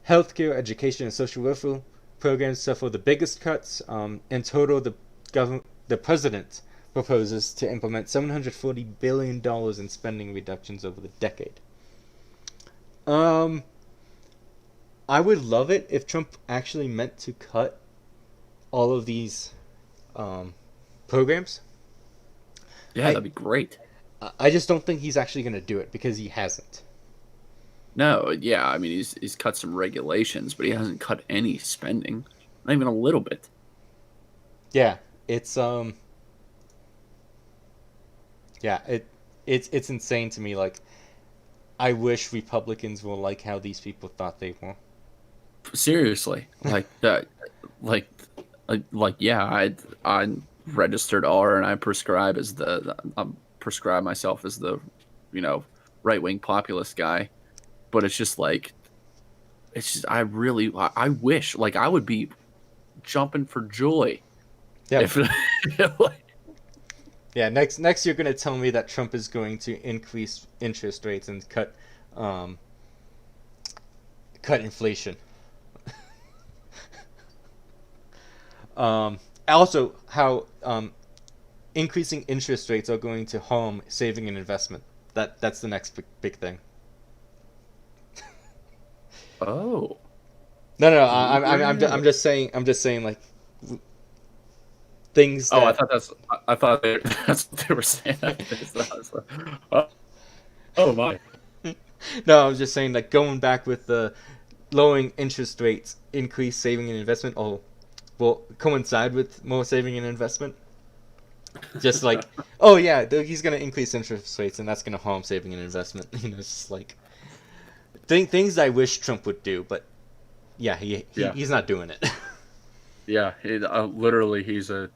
Healthcare, education, and social welfare programs suffer the biggest cuts. In total, the president proposes to implement $740 billion in spending reductions over the decade. Um, I would love it if Trump actually meant to cut all of these um, programs. Yeah, I that'd be great. I just don't think he's actually going to do it because he hasn't. No, yeah, I mean he's cut some regulations, but he hasn't cut any spending, not even a little bit. Yeah, it's yeah, it's insane to me. Like, I wish Republicans were like how these people thought they were. Seriously, like that, like, yeah, I registered R and I prescribe as I prescribe myself as the, you know, right wing populist guy, but it's just like it's just I wish like I would be jumping for joy Yeah, if like, yeah. Next, you're gonna tell me that Trump is going to increase interest rates and um, cut inflation. Also, how increasing interest rates are going to harm saving and investment. That's the next big thing. oh No, no, I'm really? just saying, like, things Oh, that. I thought that's what they were saying. Oh, oh my. No, I was just saying, like, going back with the lowering interest rates, increase saving and investment, or will coincide with more saving and investment. Just like, oh yeah, he's gonna increase interest rates, and that's gonna harm saving and investment. It's just like things I wish Trump would do, but yeah, Yeah. he's not doing it. Yeah, literally, he's a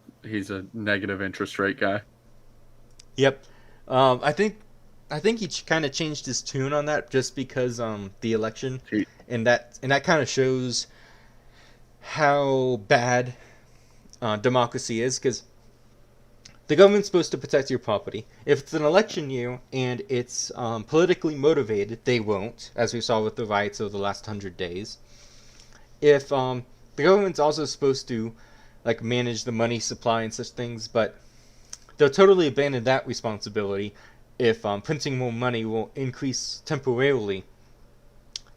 negative interest rate guy. Yep. I think he kind of changed his tune on that just because the election, He, and that kind of shows how bad democracy is, because the government's supposed to protect your property. If it's an election year and it's politically motivated, they won't, as we saw with the riots over the last 100 days. If the government's also supposed to like manage the money supply and such things, but they'll totally abandon that responsibility if printing more money will increase temporarily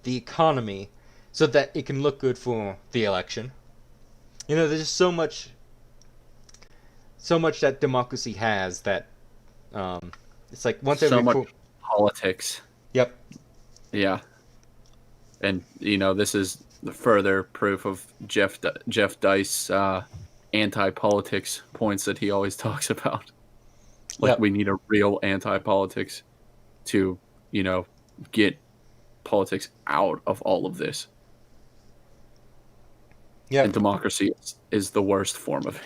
the economy so that it can look good for the election. There's just so much that democracy has that it's like once so every much four. politics. Yep. Yeah, and this is the further proof of Jeff Dice anti-politics points that he always talks about. Like, Yep. we need a real anti-politics to, you know, get politics out of all of this. And Yep. democracy is the worst form of it.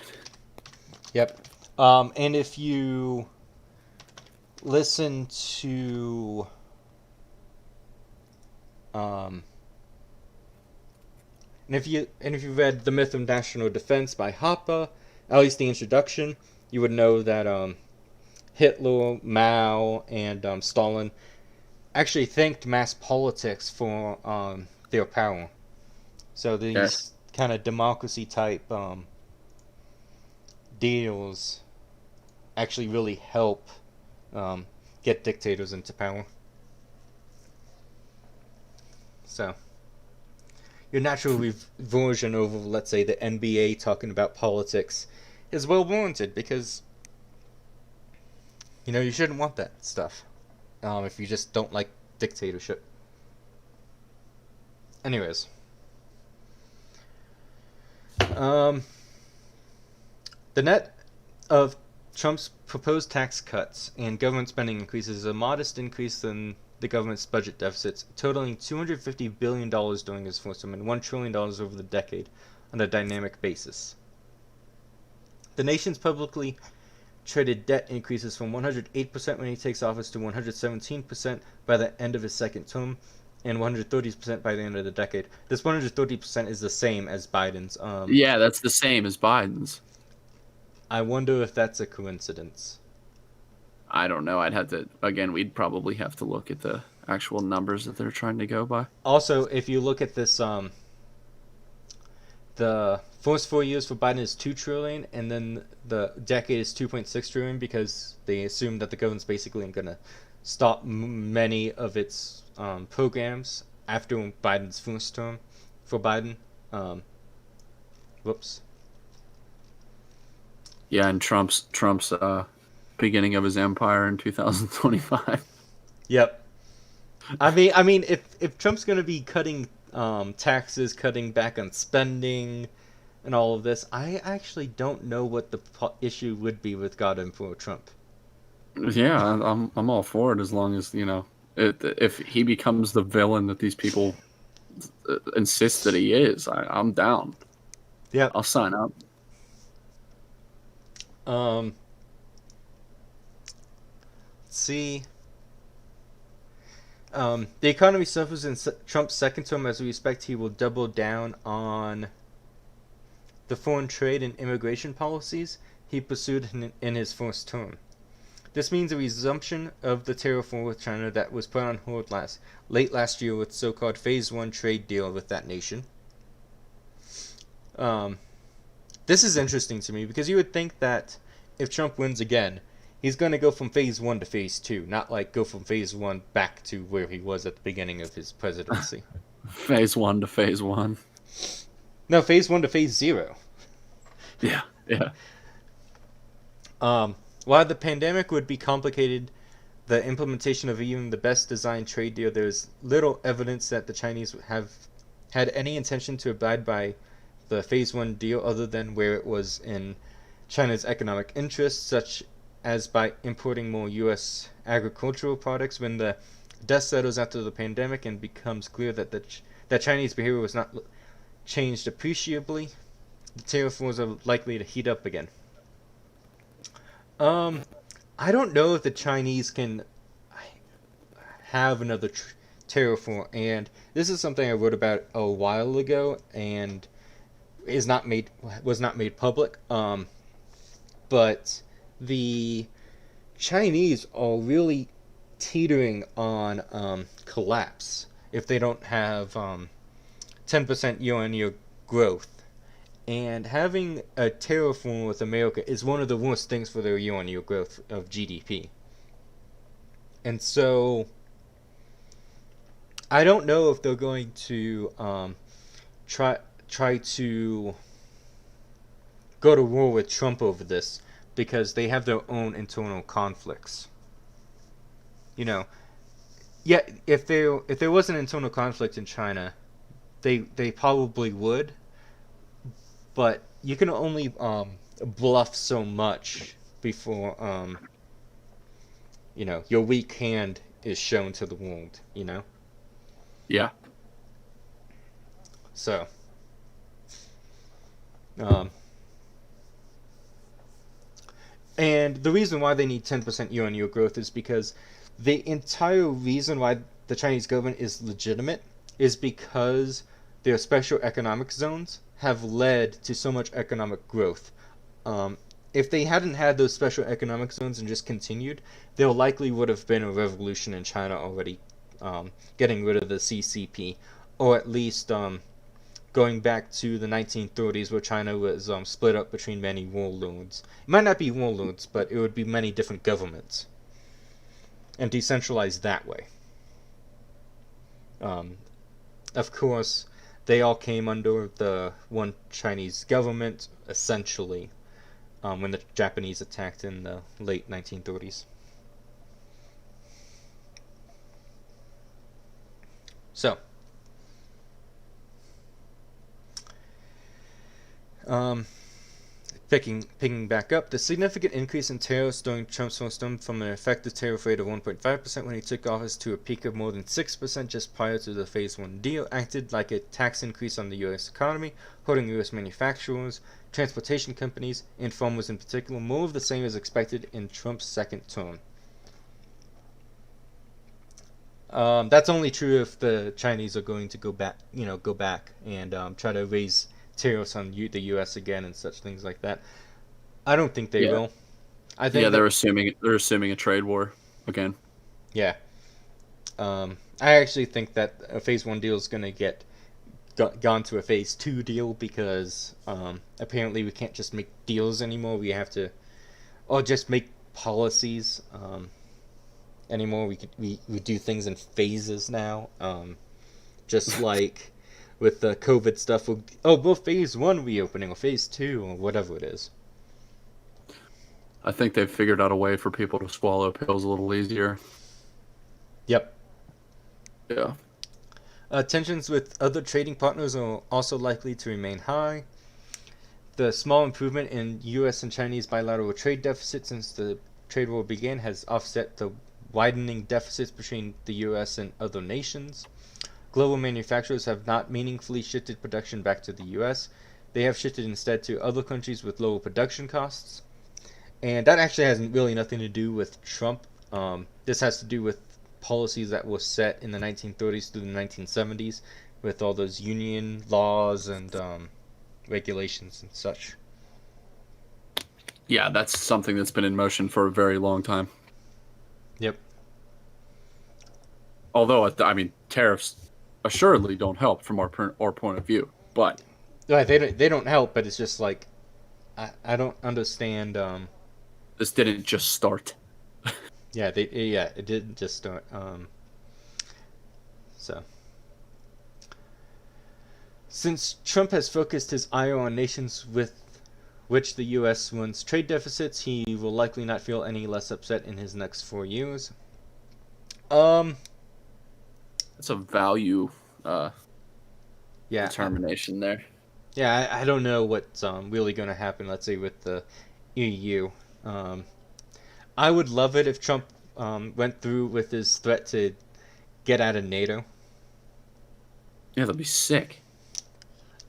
Yep. And if you listen to and if you read The Myth of National Defense by Hoppe, at least the introduction, you would know that Hitler, Mao, and Stalin actually thanked mass politics for their power. So Yes. these kind of democracy type deals actually really help get dictators into power. So your natural reversion over, let's say, the NBA talking about politics is well warranted because you shouldn't want that stuff if you just don't like dictatorship. Anyways, um, the net of Trump's proposed tax cuts and government spending increases is a modest increase in the government's budget deficits, totaling $250 billion during his first term and $1 trillion over the decade on a dynamic basis. The nation's publicly traded debt increases from 108% when he takes office to 117% by the end of his second term and 130% by the end of the decade. This 130% is the same as Biden's. Yeah, that's the same as Biden's. I wonder if that's a coincidence. I don't know. We'd probably have to look at the actual numbers that they're trying to go by. Also, if you look at this, the first 4 years for Biden is $2 trillion, and then the decade is $2.6 trillion because they assume that the government's basically going to stop many of its programs after Biden's first term for Biden. Whoops. Yeah, and Trump's beginning of his empire in 2025. Yep. I mean, if Trump's going to be cutting taxes, cutting back on spending, and all of this, I actually don't know what the issue would be with God and for Trump. Yeah, I'm all for it as long as if he becomes the villain that these people insist that he is. I'm down. Yep. I'll sign up. Let's see. The economy suffers in Trump's second term. As we expect, he will double down on the foreign trade and immigration policies he pursued in his first term. This means a resumption of the tariff war with China that was put on hold late last year with so-called Phase 1 trade deal with that nation. This is interesting to me because you would think that if Trump wins again, he's going to go from Phase 1 to Phase 2, not like go from Phase 1 back to where he was at the beginning of his presidency. Phase 1 to Phase 1. No, Phase 1 to Phase 0. Yeah. While the pandemic would be complicated the implementation of even the best designed trade deal, there is little evidence that the Chinese have had any intention to abide by the Phase 1 deal other than where it was in China's economic interests, such as by importing more U.S. agricultural products. When the dust settles after the pandemic and becomes clear that that Chinese behavior was not changed appreciably, the tariff wars are likely to heat up again. I don't know if the Chinese can have another tariff war, and this is something I wrote about a while ago, and was not made public. But the Chinese are really teetering on collapse if they don't have 10% year-on-year growth. And having a tariff war with America is one of the worst things for their year-on-year growth of GDP. And so I don't know if they're going to try to go to war with Trump over this because they have their own internal conflicts. Yeah, if there was an internal conflict in China, they probably would, but you can only bluff so much before your weak hand is shown to the world. Yeah. So um, and the reason why they need 10% year-on-year growth is because the entire reason why the Chinese government is legitimate is because their special economic zones have led to so much economic growth. Um, if they hadn't had those special economic zones and just continued, there likely would have been a revolution in China already, getting rid of the CCP, or at least going back to the 1930s where China was split up between many warlords. It might not be warlords, but it would be many different governments, and decentralized that way. Of course, they all came under the one Chinese government, essentially, when the Japanese attacked in the late 1930s. So, picking back up, the significant increase in tariffs during Trump's first term, from an effective tariff rate of 1.5% when he took office to a peak of more than 6% just prior to the Phase 1 deal, acted like a tax increase on the U.S. economy, hurting U.S. manufacturers, transportation companies, and farmers in particular. More of the same is expected in Trump's second term. That's only true if the Chinese are going to go back and try to raise tariffs on the U.S. again and such things like that. I don't think they Yeah. will. I think they're assuming a trade war again. Yeah. I actually think that a Phase 1 deal is going to get gone to a Phase 2 deal because apparently we can't just make deals anymore. We have to, or just make policies anymore. We do things in phases now. Just like with the COVID stuff, we'll Phase 1 reopening or Phase 2 or whatever it is. I think they've figured out a way for people to swallow pills a little easier. Yep. Yeah. Tensions with other trading partners are also likely to remain high. The small improvement in U.S. and Chinese bilateral trade deficits since the trade war began has offset the widening deficits between the U.S. and other nations. Global manufacturers have not meaningfully shifted production back to the U.S. They have shifted instead to other countries with lower production costs. And that actually has really nothing to do with Trump. This has to do with policies that were set in the 1930s through the 1970s with all those union laws and regulations and such. Yeah, that's something that's been in motion for a very long time. Yep. Although, I mean, tariffs assuredly don't help from our point of view, but Right, they don't help, but it's just like I don't understand. This didn't just start. It didn't just start. So, since Trump has focused his ire on nations with which the U.S. runs trade deficits, he will likely not feel any less upset in his next 4 years. It's a value Yeah, determination there. Yeah, I don't know what's really going to happen, let's say, with the EU. I would love it if Trump went through with his threat to get out of NATO. Yeah, that'd be sick.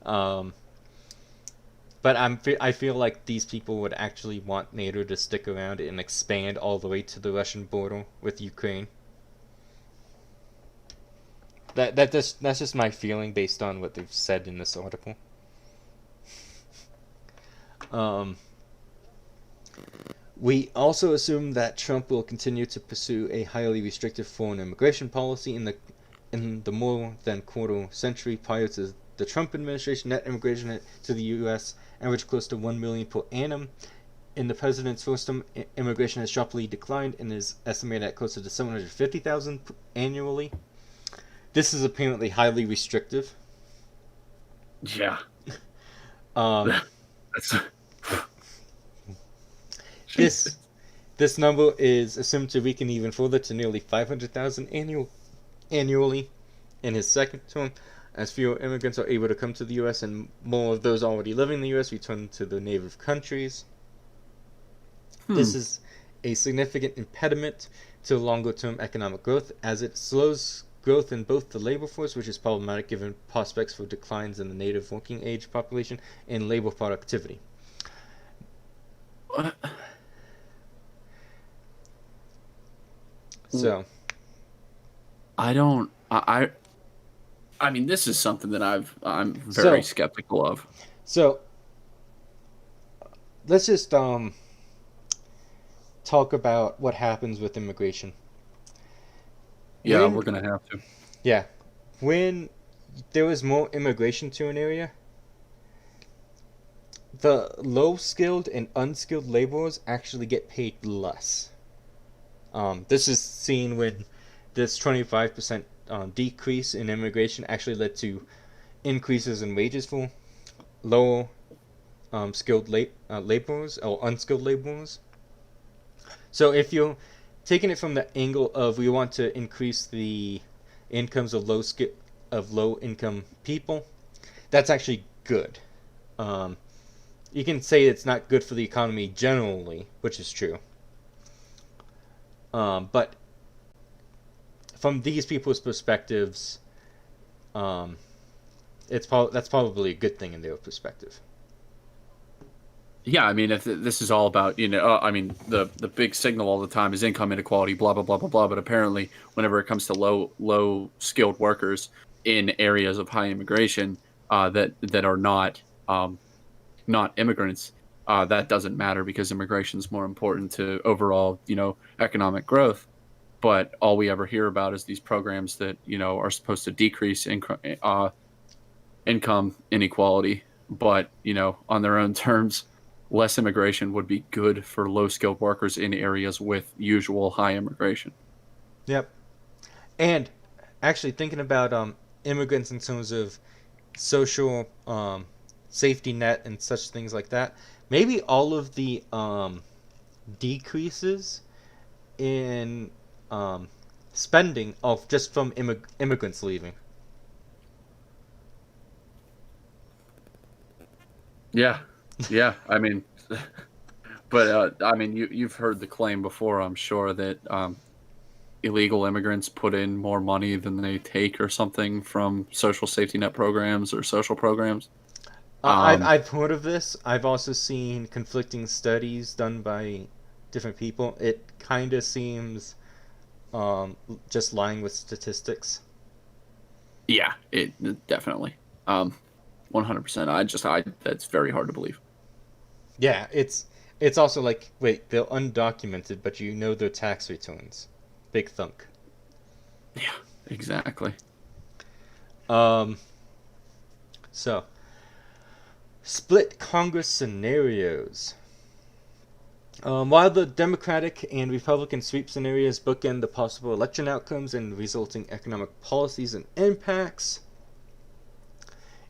But I feel like these people would actually want NATO to stick around and expand all the way to the Russian border with Ukraine. That's just my feeling based on what they've said in this article. We also assume that Trump will continue to pursue a highly restrictive foreign immigration policy. In the more than quarter century prior to the Trump administration, net immigration to the U.S. averaged close to 1 million per annum. In the president's first term, immigration has sharply declined and is estimated at closer to 750,000 annually. This is apparently highly restrictive. Yeah. This number is assumed to weaken even further to nearly 500,000 annually in his second term. As fewer immigrants are able to come to the U.S. and more of those already living in the U.S. return to their native countries. Hmm. This is a significant impediment to longer-term economic growth, as it slows growth in both the labor force, which is problematic given prospects for declines in the native working age population, and labor productivity. So, I don't. I mean, this is something that I'm very so, skeptical of. so let's just talk about what happens with immigration. Yeah, When we're gonna have to. yeah, when there was more immigration to an area, the low-skilled and unskilled laborers actually get paid less. This is seen when this 25% decrease in immigration actually led to increases in wages for low skilled laborers or unskilled laborers. So if you're taking it from the angle of we want to increase the incomes of low income people, that's actually good. Um, you can say it's not good for the economy generally, which is true. But from these people's perspectives, um, that's probably a good thing in their perspective. Yeah, I mean, if this is all about, I mean, the big signal all the time is income inequality, blah blah blah blah blah. But apparently, whenever it comes to low skilled workers in areas of high immigration, that are not immigrants, that doesn't matter because immigration is more important to overall, economic growth. But all we ever hear about is these programs that are supposed to decrease income inequality, but on their own terms, less immigration would be good for low skilled workers in areas with usual high immigration. Yep. And actually thinking about immigrants in terms of social safety net and such things like that, maybe all of the decreases in spending of just from immigrants leaving. Yeah, yeah. I mean, but I mean, you've heard the claim before, I'm sure, that illegal immigrants put in more money than they take or something from social safety net programs or social programs. Um, I've heard of this. I've also seen conflicting studies done by different people. It kind of seems just lying with statistics. yeah, it definitely. 100%. I that's very hard to believe. Yeah, it's also like, wait, they're undocumented, but you know their tax returns. Big thunk. Yeah, exactly. Um, so split Congress scenarios. While the Democratic and Republican sweep scenarios bookend the possible election outcomes and resulting economic policies and impacts,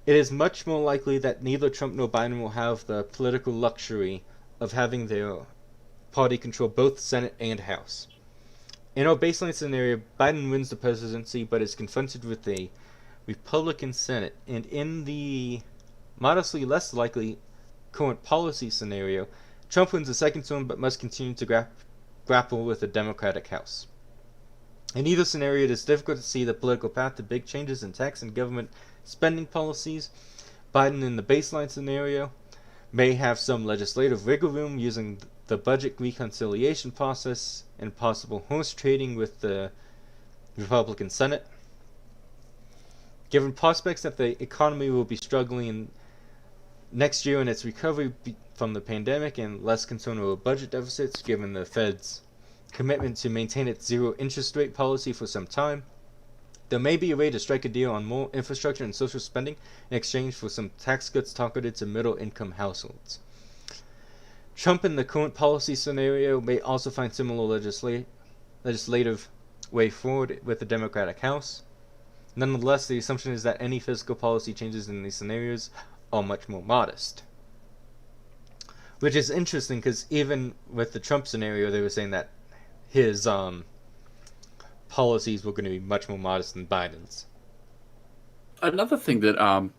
it is much more likely that neither Trump nor Biden will have the political luxury of having their party control both Senate and House. In our baseline scenario, Biden wins the presidency but is confronted with a Republican Senate, and in the modestly less likely current policy scenario, Trump wins the second term but must continue to grapple with a Democratic House. In either scenario, it is difficult to see the political path to big changes in tax and government spending policies. Biden, in the baseline scenario, may have some legislative wiggle room using the budget reconciliation process and possible horse trading with the Republican Senate. Given prospects that the economy will be struggling next year in its recovery from the pandemic and less concern over budget deficits, given the Fed's commitment to maintain its zero interest rate policy for some time, there may be a way to strike a deal on more infrastructure and social spending in exchange for some tax cuts targeted to middle income households. Trump in the current policy scenario may also find similar legislative way forward with the Democratic House. Nonetheless, the assumption is that any fiscal policy changes in these scenarios are much more modest. Which is interesting because even with the Trump scenario, they were saying that his policies were going to be much more modest than Biden's. Another thing that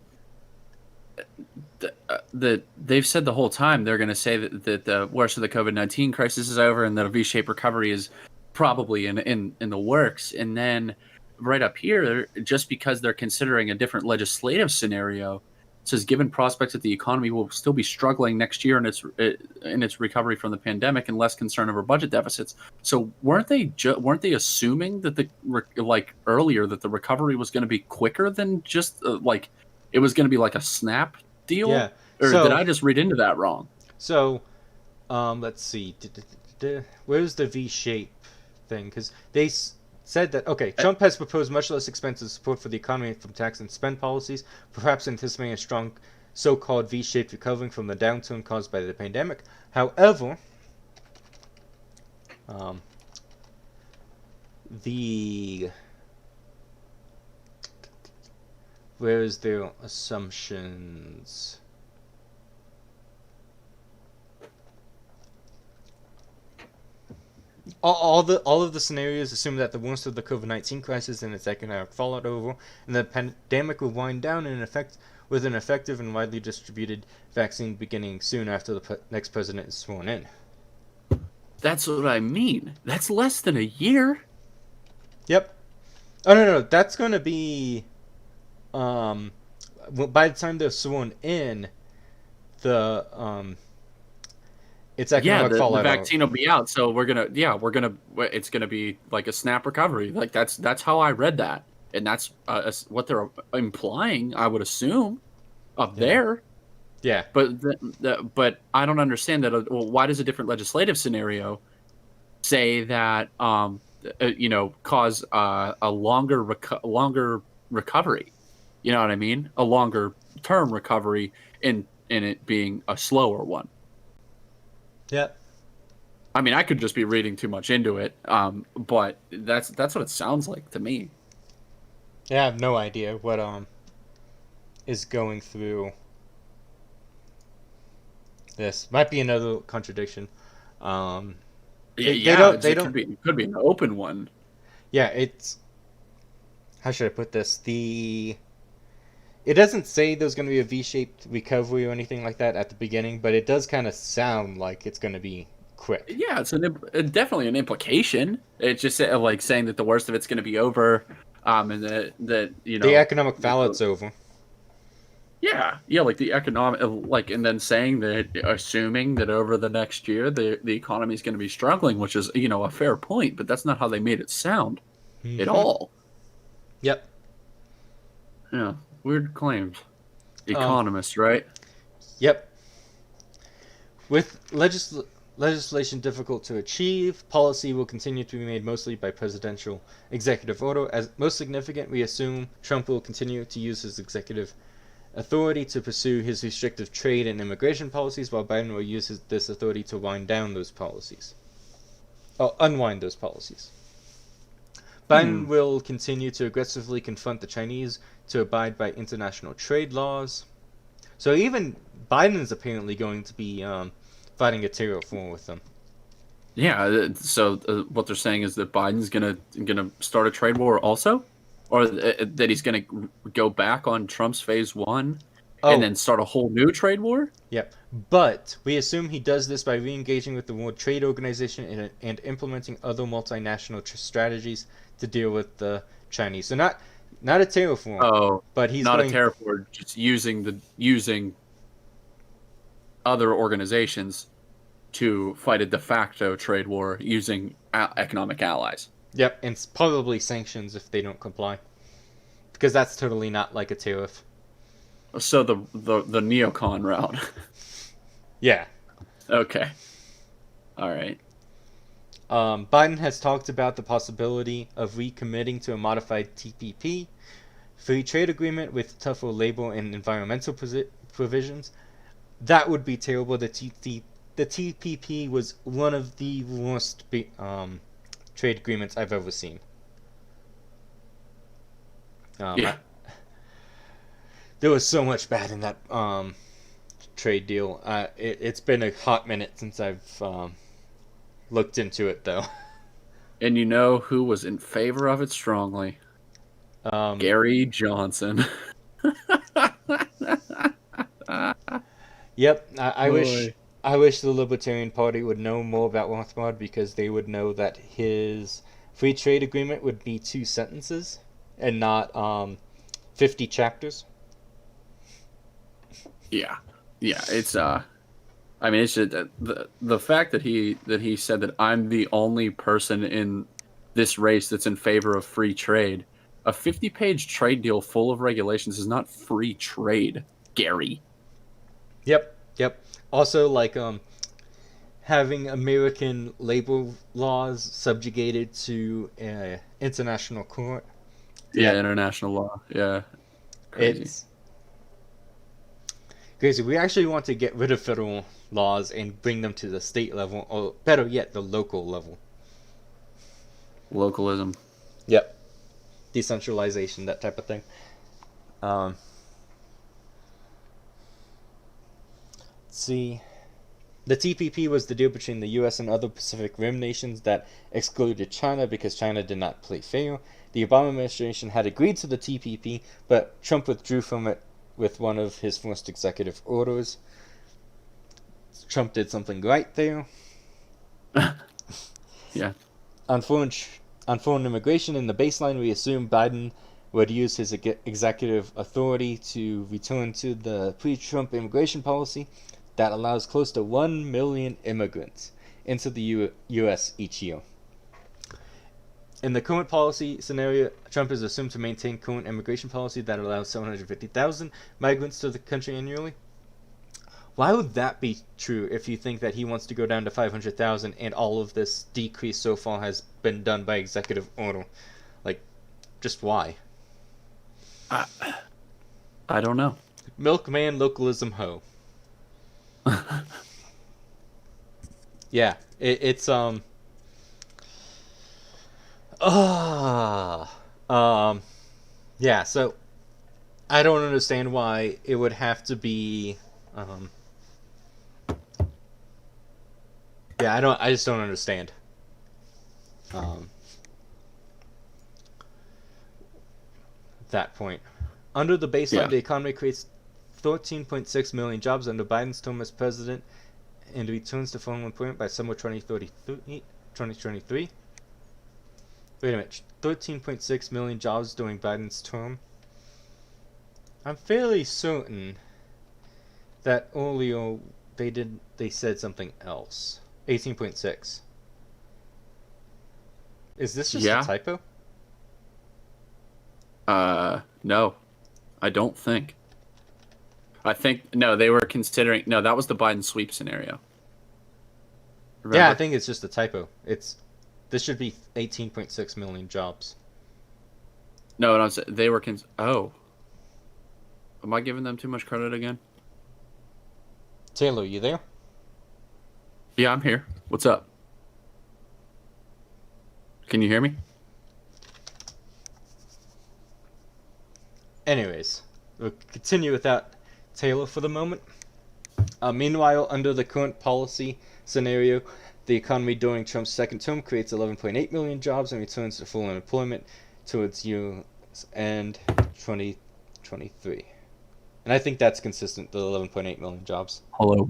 that they've said the whole time, they're going to say that the worst of the COVID-19 crisis is over and that a V-shaped recovery is probably in the works. And then right up here, just because they're considering a different legislative scenario, it says given prospects that the economy will still be struggling next year in its recovery from the pandemic and less concern over budget deficits. So weren't they assuming that like earlier that the recovery was going to be quicker than just like it was going to be like a snap Yeah. deal, or did So I just read into that wrong? so let's see. Where's the V shape thing? Because said that okay, Trump has proposed much less expensive support for the economy from tax and spend policies, perhaps anticipating a strong so-called V-shaped recovery from the downturn caused by the pandemic. However, the where is their assumptions? All of the scenarios assume that the worst of the COVID-19 crisis and its economic fallout over, and the pandemic will wind down in effect with an effective and widely distributed vaccine beginning soon after the next president is sworn in. That's what I mean. That's less than a year. Yep. Oh no, that's going to be by the time they're sworn in, the it's economic The fallout. vaccine will be out, so it's gonna be like a snap recovery. Like that's how I read that, and that's what they're implying. I would assume up there. Yeah. But but I don't understand that. Well, why does a different legislative scenario say that cause a longer recovery? You know what I mean? A longer term recovery in it being a slower one. Yep. I mean, I could just be reading too much into it, but that's what it sounds like to me. Yeah, I have no idea what is going through this. Might be another contradiction. They don't. It could be an open one. Yeah, it's. How should I put this? It doesn't say there's going to be a V-shaped recovery or anything like that at the beginning, but it does kind of sound like it's going to be quick. Yeah, it's definitely an implication. It's just like saying that the worst of it's going to be over, and that the economic fallout's over. Yeah, like the economic, like, and then saying that, assuming that over the next year the economy is going to be struggling, which is a fair point, but that's not how they made it sound at all. Yep. Yeah, weird claims. Economists, right? Yep. With legislation difficult to achieve, policy will continue to be made mostly by presidential executive order. As most significant, we assume Trump will continue to use his executive authority to pursue his restrictive trade and immigration policies, while Biden will use this authority to wind down those policies. Unwind those policies. Biden will continue to aggressively confront the Chinese to abide by international trade laws. So even Biden is apparently going to be fighting a tariff war with them. Yeah. So what they're saying is that Biden's gonna start a trade war also, or that he's gonna go back on Trump's phase one and then start a whole new trade war. Yep. But we assume he does this by re-engaging with the World Trade Organization and implementing other multinational strategies to deal with the Chinese. So not a tariff war. But he's not a tariff war, just using other organizations to fight a de facto trade war using economic allies. Yep, and probably sanctions if they don't comply, because that's totally not like a tariff. So the neocon route. Yeah. Okay. All right. Biden has talked about the possibility of recommitting to a modified TPP, free trade agreement with tougher labor and environmental provisions. That would be terrible. The TPP was one of the worst trade agreements I've ever seen. There was so much bad in that trade deal. It's been a hot minute since I've looked into it, though. And you know who was in favor of it strongly? Gary Johnson. Yep, I wish Oy. I wish the Libertarian Party would know more about Rothbard because they would know that his free trade agreement would be 2 sentences and not 50 chapters. Yeah, yeah. It's I mean, it's just the fact that he said that I'm the only person in this race that's in favor of free trade. A 50-page trade deal full of regulations is not free trade, Gary. Yep, yep. Also, like having American labor laws subjugated to international court. Yeah, Yep, international law. Yeah, crazy. it's crazy. We actually want to get rid of federal laws and bring them to the state level, or better yet, the local level. Localism. Yep, decentralization, that type of thing. Um, let's see. The TPP was the deal between the US and other Pacific Rim nations that excluded China because China did not play fair. The Obama administration had agreed to the TPP, but Trump withdrew from it with one of his first executive orders. Trump did something right there. Yeah. On foreign immigration, in the baseline, we assume Biden would use his executive authority to return to the pre-Trump immigration policy that allows close to 1 million immigrants into the U.S. each year. In the current policy scenario, Trump is assumed to maintain current immigration policy that allows 750,000 migrants to the country annually. Why would that be true if you think that he wants to go down to 500,000 and all of this decrease so far has been done by executive order? Like, just why? I, I don't know. Milkman localism ho. Yeah, it's ah yeah. So I don't understand why it would have to be yeah. I just don't understand. Um, that point. Under the baseline, Yeah. the economy creates 13.6 million jobs under Biden's term as president and returns to full employment by summer 2023. Wait a minute. 13.6 million jobs during Biden's term. I'm fairly certain that earlier they said something else. 18.6. Is this just a Yeah. typo? No, I don't think. I think no, they were considering no, that was the Biden sweep scenario. Yeah, I Remember? think it's just a typo. This should be 18.6 million jobs. No, no, they were oh. Am I giving them too much credit again? Taylor, you there? Yeah, I'm here. What's up? Can you hear me? Anyways, we'll continue without Taylor for the moment. Meanwhile, under the current policy scenario, the economy during Trump's second term creates 11.8 million jobs and returns to full employment towards year's end 2023. And I think that's consistent, the 11.8 million jobs. Hello.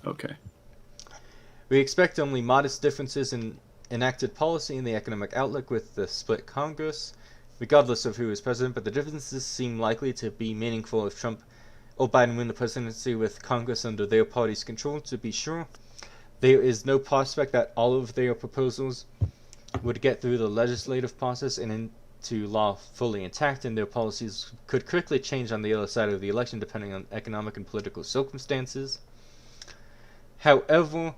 Okay. We expect only modest differences in enacted policy and the economic outlook with the split Congress, regardless of who is president, but the differences seem likely to be meaningful if Trump or Biden win the presidency with Congress under their party's control. To be sure, there is no prospect that all of their proposals would get through the legislative process and into law fully intact, and their policies could quickly change on the other side of the election depending on economic and political circumstances. However,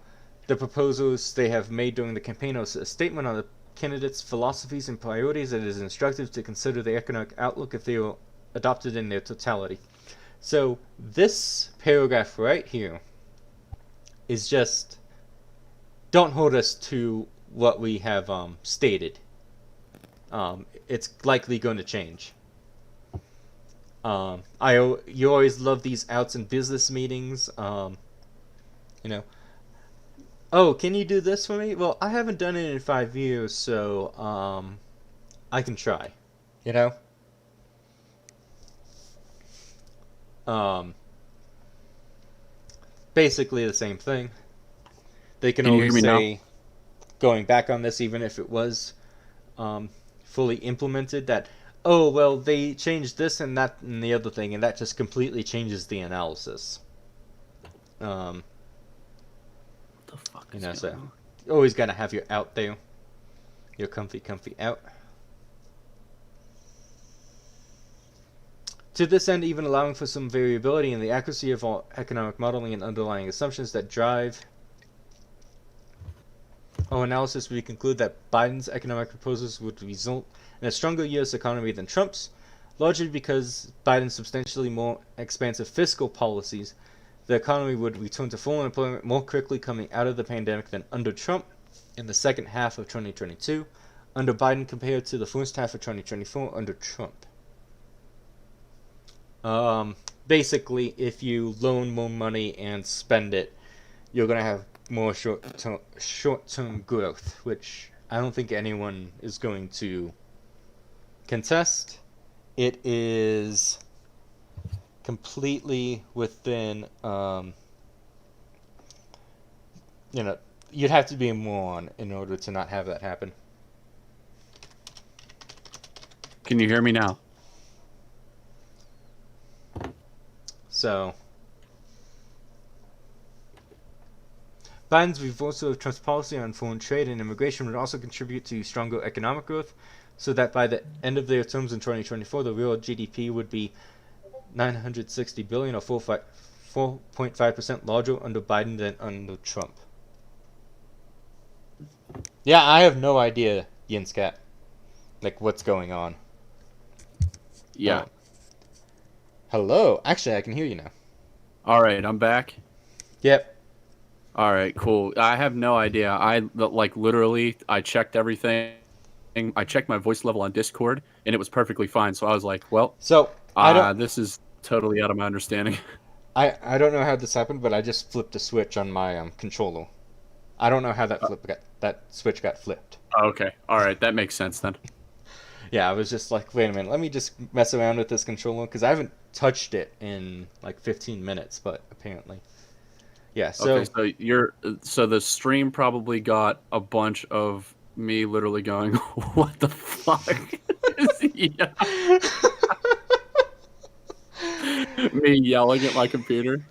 the proposals they have made during the campaign are a statement on the candidates' philosophies and priorities, and it is instructive to consider the economic outlook if they are adopted in their totality. So this paragraph right here is just don't hold us to what we have stated. It's likely going to change. You always love these outs in business meetings. You know, oh, can you do this for me? Well, I haven't done it in 5 years, so I can try. You know. Um, basically the same thing. They can Can you hear always me now? say, going back on this, even if it was um, fully implemented, that, oh, well, they changed this and that and the other thing, and that just completely changes the analysis. Um, What the fuck you is know, going so on? you always got to have your out there, your comfy out. To this end, even allowing for some variability in the accuracy of all economic modeling and underlying assumptions that drive our analysis, we conclude that Biden's economic proposals would result in a stronger U.S. economy than Trump's, largely because Biden's substantially more expansive fiscal policies. The economy would return to full employment more quickly coming out of the pandemic than under Trump in the second half of 2022, under Biden compared to the first half of 2024 under Trump. Basically, if you loan more money and spend it, you're going to have more short-term growth, which I don't think anyone is going to contest. It is completely within, you'd have to be a moron in order to not have that happen. Can you hear me now? So, Biden's reversal of Trump's policy on foreign trade and immigration would also contribute to stronger economic growth, so that by the end of their terms in 2024, the real GDP would be $960 billion, or 4.5% larger under Biden than under Trump. Yeah, I have no idea, Yinscat, like what's going on. Yeah. Hello. Actually, I can hear you now. All right, I'm back. Yep. All right, cool. I have no idea. Literally, I checked everything. I checked my voice level on Discord, and it was perfectly fine. So I was like, well, So this is totally out of my understanding. I don't know how this happened, but I just flipped a switch on my controller. I don't know how that switch got flipped. Okay. All right, that makes sense then. Yeah, I was just like, wait a minute, let me just mess around with this controller, because I haven't touched it in like 15 minutes, but apparently. Yeah, so... Okay, so the stream probably got a bunch of me literally going, what the fuck? Yeah. Me yelling at my computer.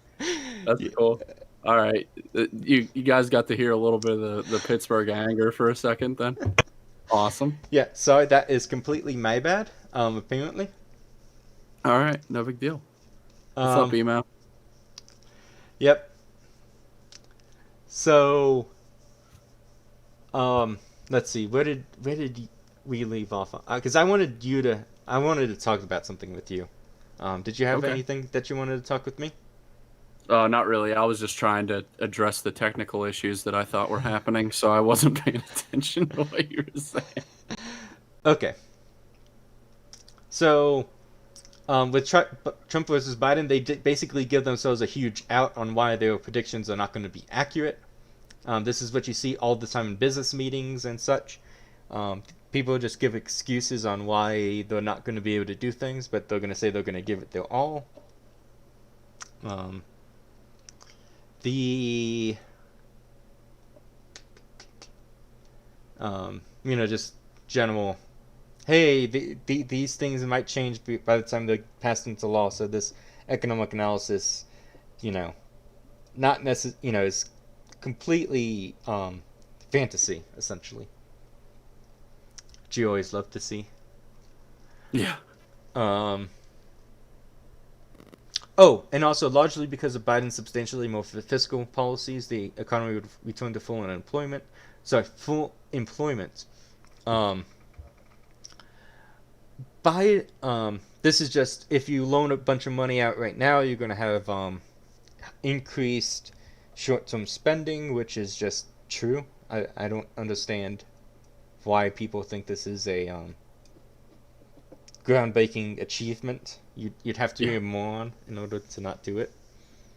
That's cool. All right. You guys got to hear a little bit of the Pittsburgh anger for a second then. Awesome. Yeah, sorry, that is completely my bad, apparently. All right, no big deal. What's up, email? Yep. So, let's see, where did we leave off? Because I wanted to talk about something with you. Did you have anything that you wanted to talk with me? Not really. I was just trying to address the technical issues that I thought were happening, so I wasn't paying attention to what you were saying. Okay. So, with Trump versus Biden, they basically give themselves a huge out on why their predictions are not going to be accurate. This is what you see all the time in business meetings and such. People just give excuses on why they're not going to be able to do things, but they're going to say they're going to give it their all. Just general, hey, these things might change by the time they're passed into law, so this economic analysis, not necessarily, is completely fantasy, essentially. Which you always love to see. Yeah. Oh, and also largely because of Biden's substantially more fiscal policies, the economy would return to full employment. This is just, if you loan a bunch of money out right now, you're going to have increased short-term spending, which is just true. I don't understand why people think this is a groundbreaking achievement. You'd have to be a moron in order to not do it.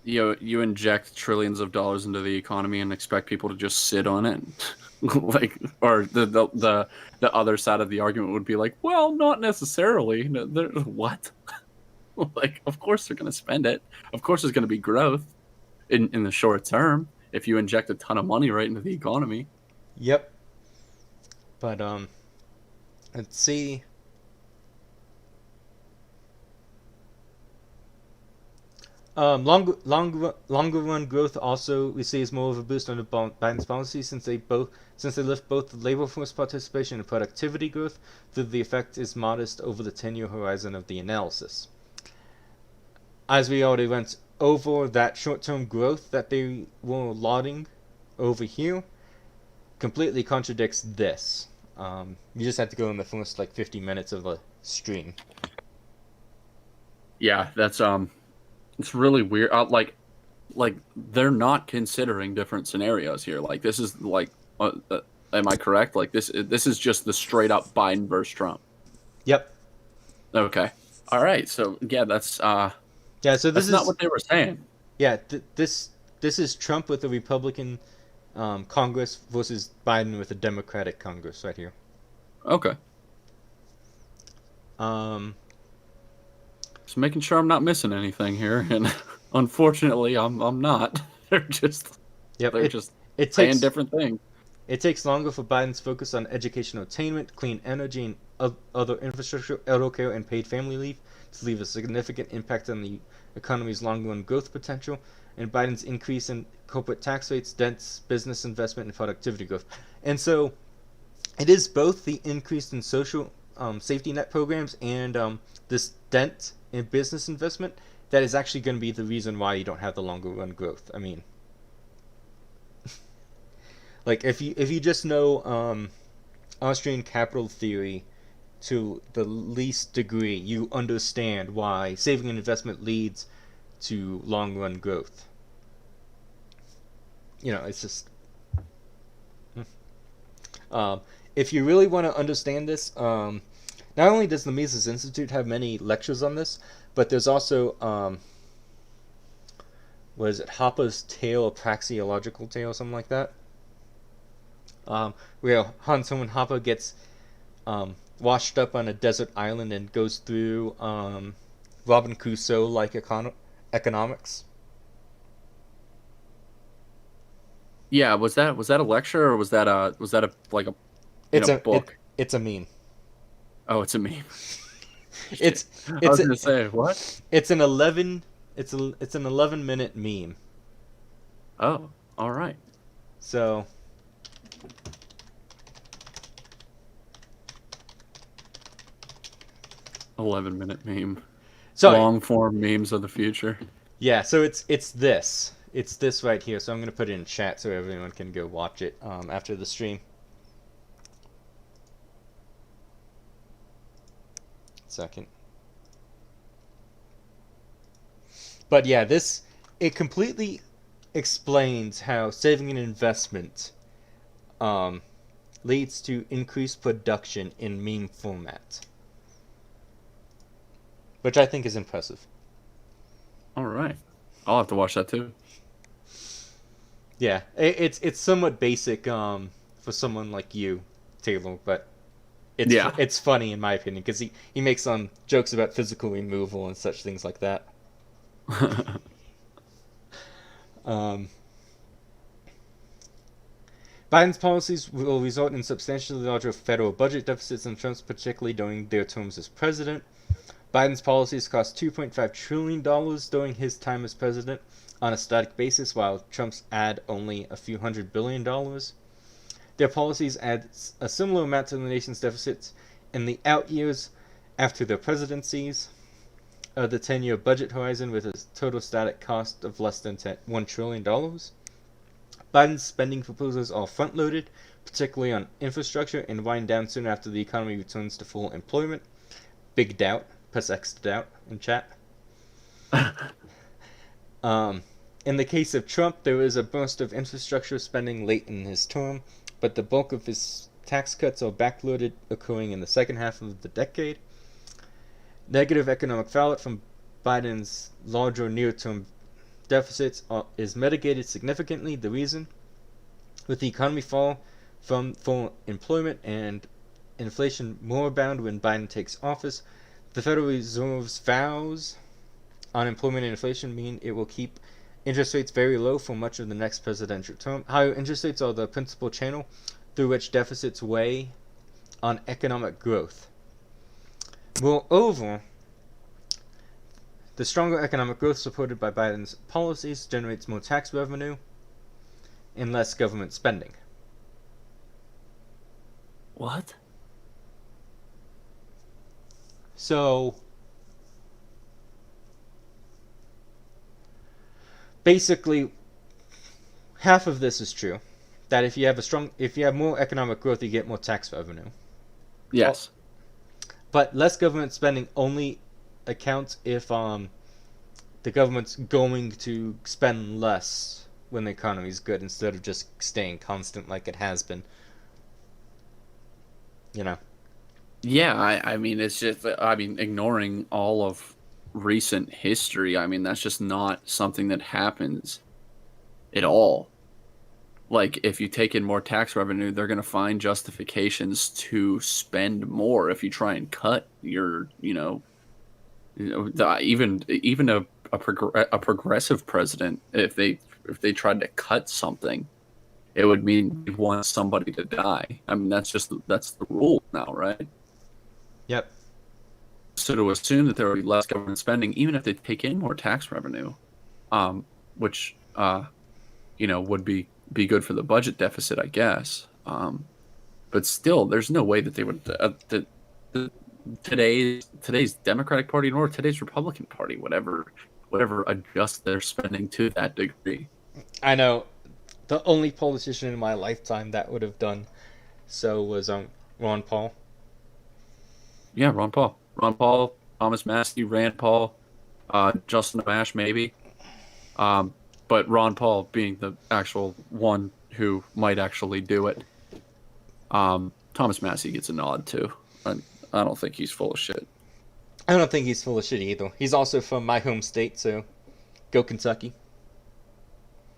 You inject trillions of dollars into the economy and expect people to just sit on it. Or the other side of the argument would be like, well, not necessarily. What? Like, of course they're going to spend it. Of course there's going to be growth. in the short term if you inject a ton of money right into the economy. Yep. But let's see. Longer run growth also we see is more of a boost under Biden's policy since they lift both the labor force participation and productivity growth, though the effect is modest over the 10-year horizon of the analysis. As we already went over, that short-term growth that they were lauding over here completely contradicts this. You just have to go in the first 50 minutes of the stream. Yeah, that's it's really weird. Like they're not considering different scenarios here. Like this is am I correct? Like this is just the straight up Biden versus Trump. Yep. Okay. All right. So yeah, that's Yeah. So this that's is not what they were saying. Yeah. This is Trump with a Republican Congress versus Biden with a Democratic Congress right here. Okay. Just making sure I'm not missing anything here, and unfortunately, I'm not. They're just Yep. they're just It saying takes different things. It takes longer for Biden's focus on educational attainment, clean energy, and other infrastructure, eldercare, and paid family leave to leave a significant impact on the economy's long-run growth potential, and Biden's increase in corporate tax rates dents business investment and productivity growth. And so it is both the increase in social safety net programs and this dent in business investment that is actually going to be the reason why you don't have the longer run growth. I mean, if you just know Austrian capital theory to the least degree, you understand why saving and investment leads to long run growth. It's just if you really want to understand this, not only does the Mises Institute have many lectures on this, but there's also what is it, Hoppe's tale, a praxeological tale, or something like that. Where Hans Hermann Hoppe gets washed up on a desert island and goes through Robin Crusoe like economics. Yeah, was that a lecture or was that a book? It's a meme. Oh, it's a meme. it's I was gonna say what? It's an 11-minute meme. Oh, all right. So 11-minute meme. So long form memes of the future. Yeah, so it's this. It's this right here. So I'm gonna put it in chat so everyone can go watch it after the stream. Second. But yeah, it completely explains how saving an investment leads to increased production in meme format, which I think is impressive. All right, I'll have to watch that too. Yeah, it's somewhat basic for someone like you, Taylor, but it's funny in my opinion because he makes jokes about physical removal and such things like that. Biden's policies will result in substantially larger federal budget deficits than Trump's, particularly during their terms as president. Biden's policies cost $2.5 trillion during his time as president on a static basis, while Trump's add only a few $100 billion. Their policies add a similar amount to the nation's deficits in the out years after their presidencies. The 10-year budget horizon with a total static cost of less than $1 trillion. Biden's spending proposals are front-loaded, particularly on infrastructure, and wind down soon after the economy returns to full employment. Big doubt. Press X to doubt in chat. In the case of Trump, there is a burst of infrastructure spending late in his term, but the bulk of his tax cuts are backloaded, occurring in the second half of the decade. Negative economic fallout from Biden's larger near-term deficits is mitigated significantly. The reason, with the economy fall from full employment and inflation more bound when Biden takes office, the Federal Reserve's vows on employment and inflation mean it will keep interest rates very low for much of the next presidential term. Higher interest rates are the principal channel through which deficits weigh on economic growth. Moreover, the stronger economic growth supported by Biden's policies generates more tax revenue and less government spending. What? So basically, half of this is true. That if you have more economic growth, you get more tax revenue. Yes. But less government spending only accounts if the government's going to spend less when the economy's good instead of just staying constant like it has been. You know. Yeah, I mean, it's just, I mean, ignoring all of recent history, I mean, that's just not something that happens at all. Like, if you take in more tax revenue, they're going to find justifications to spend more if you try and cut your, even a progressive president, if they tried to cut something, it would mean you want somebody to die. I mean, that's the rule now, right? Yep. So to assume that there would be less government spending, even if they take in more tax revenue, which would be good for the budget deficit, I guess. But still, there's no way that they would today's Democratic Party nor today's Republican Party would ever adjust their spending to that degree. I know. The only politician in my lifetime that would have done so was Ron Paul. Yeah, Ron Paul, Thomas Massey, Rand Paul, Justin Amash, maybe. But Ron Paul being the actual one who might actually do it. Thomas Massey gets a nod too. I don't think he's full of shit. I don't think he's full of shit either. He's also from my home state, so go Kentucky.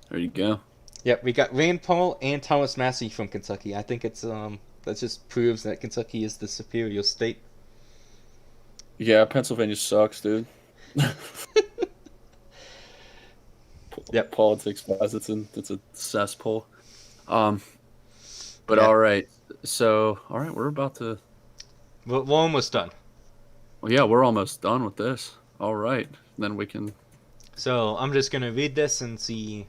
There you go. Yep, we got Rand Paul and Thomas Massey from Kentucky. I think it's that just proves that Kentucky is the superior state. Yeah, Pennsylvania sucks, dude. Yep. Politics wise, it's a cesspool. But yeah. all right. So, all right, we're about to. We're almost done. Well, yeah, we're almost done with this. All right, then we can. So I'm just gonna read this and see.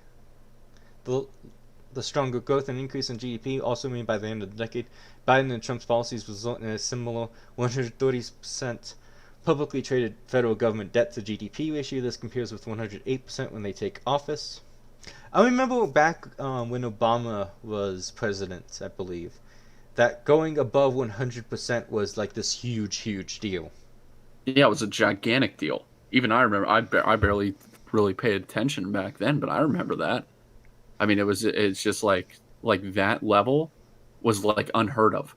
The stronger growth and increase in GDP also mean by the end of the decade, Biden and Trump's policies result in a similar 130% publicly traded federal government debt to GDP ratio. This compares with 108% when they take office. I remember back when Obama was president, I believe, that going above 100% was like this huge deal. Yeah, it was a gigantic deal. Even I remember. I barely really paid attention back then, but I remember that. I mean, it's just like that level was like unheard of.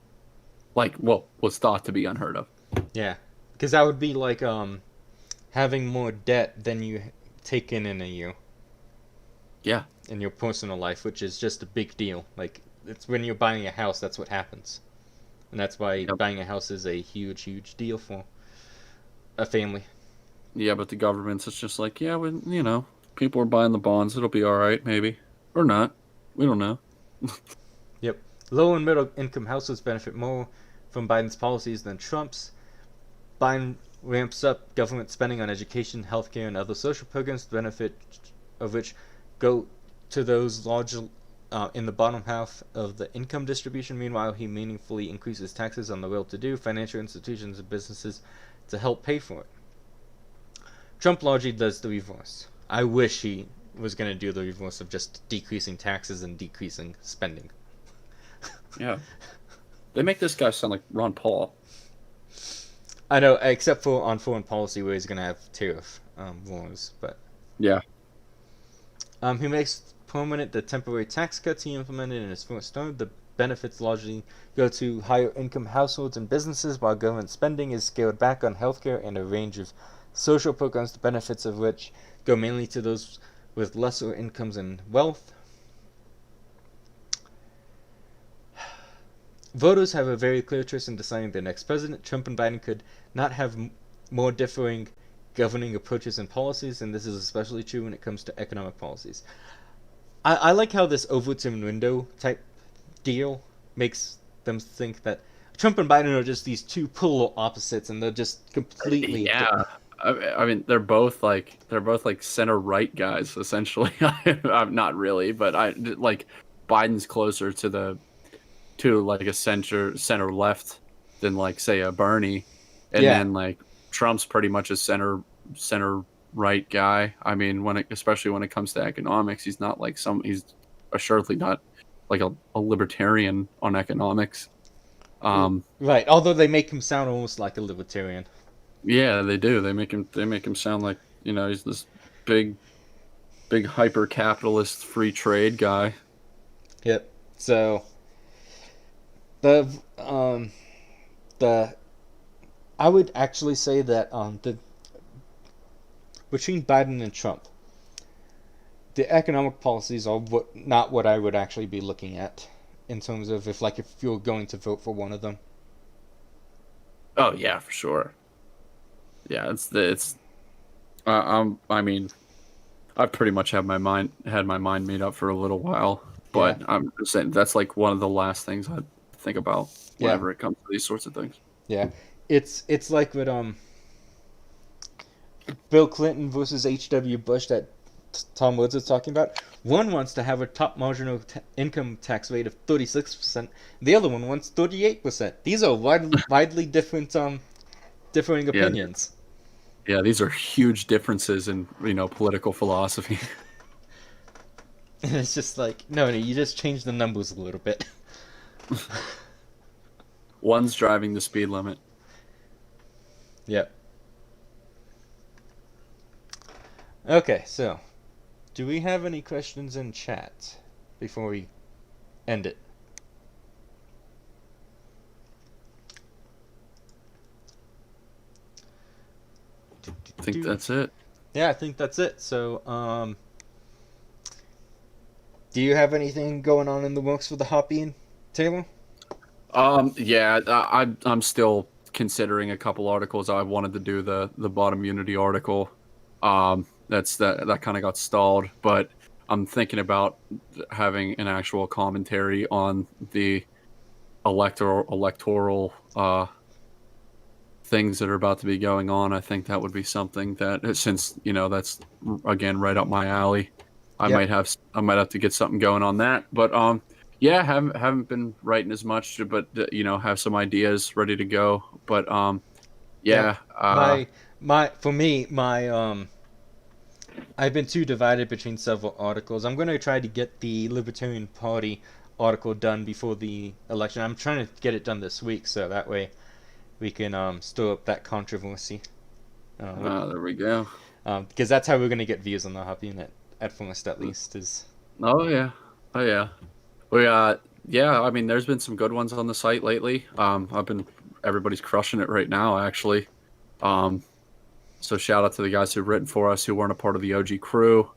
Was thought to be unheard of. Yeah, because that would be like having more debt than you take in a year. Yeah. In your personal life, which is just a big deal. Like, it's when you're buying a house, that's what happens. And that's why buying a house is a huge deal for a family. Yeah, but the government's, it's just like, yeah, people are buying the bonds. It'll be all right, maybe. Or not. We don't know. Yep. Low and middle income households benefit more from Biden's policies than Trump's. Biden ramps up government spending on education, healthcare, and other social programs, the benefit of which go to those larger in the bottom half of the income distribution. Meanwhile, he meaningfully increases taxes on the well-to-do, financial institutions, and businesses to help pay for it. Trump largely does the reverse. I wish he was going to do the reverse of just decreasing taxes and decreasing spending. Yeah. They make this guy sound like Ron Paul. I know, except for on foreign policy where he's going to have tariff wars, but... Yeah. He makes permanent the temporary tax cuts he implemented in his first term. The benefits largely go to higher income households and businesses, while government spending is scaled back on healthcare and a range of social programs, the benefits of which go mainly to those with lesser incomes and wealth. Voters have a very clear choice in deciding their next president. Trump and Biden could not have more differing governing approaches and policies, and this is especially true when it comes to economic policies. I like how this Overton window type deal makes them think that Trump and Biden are just these two polar opposites, and they're just completely Yeah. I mean, they're both like center right guys essentially. I'm not really, but I like Biden's closer to like a center left than like say a Bernie, and yeah. then like Trump's pretty much a center right guy. I mean, especially when it comes to economics, he's assuredly not like a libertarian on economics. Right. Although they make him sound almost like a libertarian. Yeah, they do. They make him sound like he's this big hyper capitalist free trade guy. Yep. So the um the I would actually say that the between Biden and Trump, the economic policies are not what I would actually be looking at in terms of if you're going to vote for one of them. Oh yeah, for sure. Yeah, I mean, I pretty much had my mind made up for a little while, Yeah. but I'm just saying that's like one of the last things I think about Yeah. whenever it comes to these sorts of things. Yeah. It's like with Bill Clinton versus H.W. Bush that Tom Woods was talking about. One wants to have a top marginal income tax rate of 36%. The other one wants 38%. These are widely different, differing Yeah, opinions. yeah, these are huge differences in political philosophy. And it's just like, no, you just change the numbers a little bit. One's driving the speed limit. Yep. Okay, so do we have any questions in chat before we end it? I think that's it. Yeah, I think that's it. So, do you have anything going on in the works for the Hoppean, Taylor? Yeah, I'm still considering a couple articles. I wanted to do the bottom unity article. That kind of got stalled, but I'm thinking about having an actual commentary on the electoral things that are about to be going on. I think that would be something that, since that's again right up my alley. Yep. I might have to get something going on that. But yeah, haven't been writing as much, but have some ideas ready to go. But Yeah. yeah, For me, I've been too divided between several articles. I'm going to try to get the Libertarian Party article done before the election. I'm trying to get it done this week, so that way we can stir up that controversy. there we go. Because that's how we're going to get views on the Hoppean at first, at least. Oh yeah, oh yeah. We yeah. I mean, there's been some good ones on the site lately. Everybody's crushing it right now, actually. So shout out to the guys who've written for us who weren't a part of the OG crew.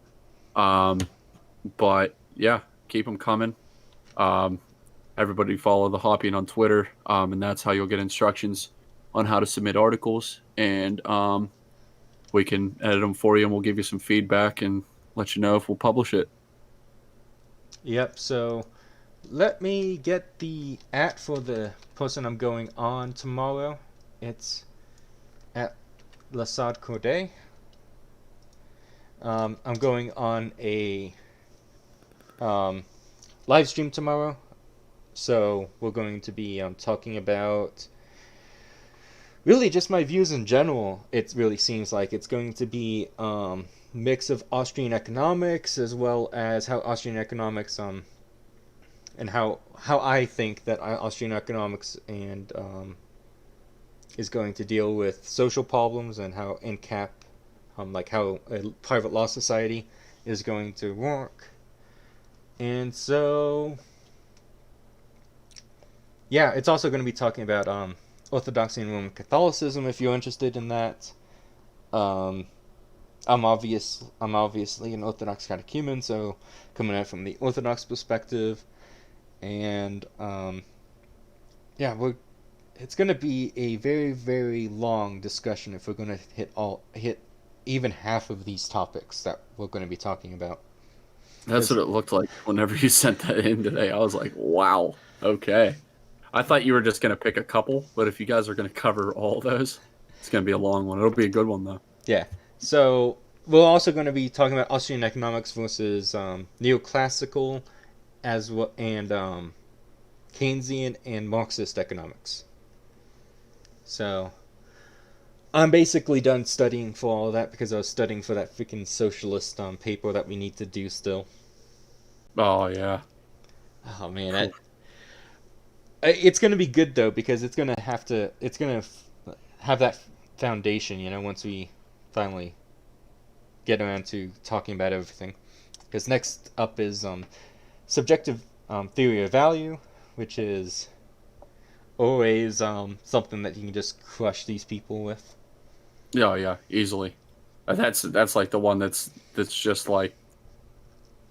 But yeah, keep them coming. Everybody follow the Hoppean on Twitter, and that's how you'll get instructions on how to submit articles. And we can edit them for you, and we'll give you some feedback and let you know if we'll publish it. Yep, so let me get the for the person I'm going on tomorrow. It's at Lassad Corday. I'm going on a live stream tomorrow. So we're going to be talking about really just my views in general. It really seems like it's going to be mix of Austrian economics as well as how Austrian economics and how I think that Austrian economics and is going to deal with social problems and how NCAP like how a private law society is going to work. And so yeah, it's also going to be talking about Orthodoxy and Roman Catholicism if you're interested in that. I'm obviously an Orthodox catechumen, so coming at it from the Orthodox perspective, and yeah, it's going to be a very, very long discussion if we're going to hit even half of these topics that we're going to be talking about. That's what it looked like whenever you sent that in today. I was like, wow, okay. I thought you were just going to pick a couple, but if you guys are going to cover all those, it's going to be a long one. It'll be a good one, though. Yeah. So we're also going to be talking about Austrian economics versus neoclassical, as well, and Keynesian and Marxist economics. So I'm basically done studying for all of that because I was studying for that freaking socialist paper that we need to do still. Oh, yeah. Oh man, it's gonna be good though because it's gonna have that foundation, once we finally get around to talking about everything. Because next up is subjective theory of value, which is always something that you can just crush these people with. Yeah, yeah, easily. That's like the one that's just like,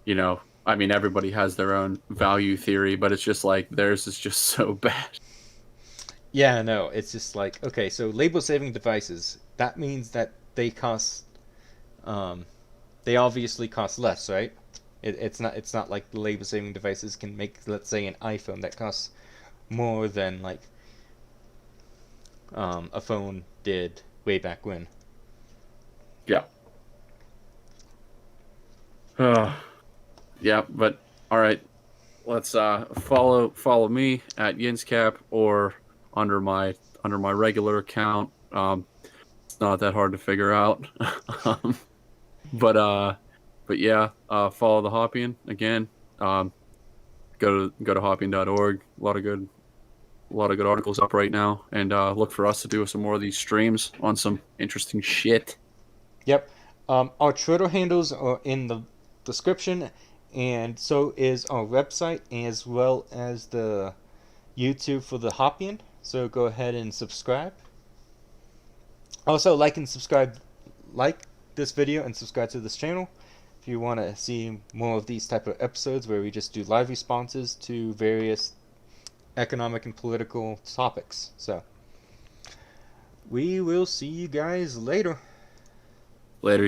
I mean, everybody has their own value theory, but it's just like theirs is just so bad. Yeah, no, it's just like, okay, so label saving devices. That means that um, they obviously cost less, right? It's not like the label saving devices can make, let's say, an iPhone that costs more than like a phone did way back when. Yeah. Yeah, but all right. Let's follow me at Yinscap or under my regular account. It's not that hard to figure out. um, but yeah, follow the Hoppean again. Go to Hoppean.org. A lot of good articles up right now, and look for us to do some more of these streams on some interesting shit. Yep. Our Twitter handles are in the description, and so is our website as well as the YouTube for the Hoppian. So go ahead and subscribe. Also, like this video and subscribe to this channel if you want to see more of these type of episodes where we just do live responses to various economic and political topics. So we will see you guys later. Later.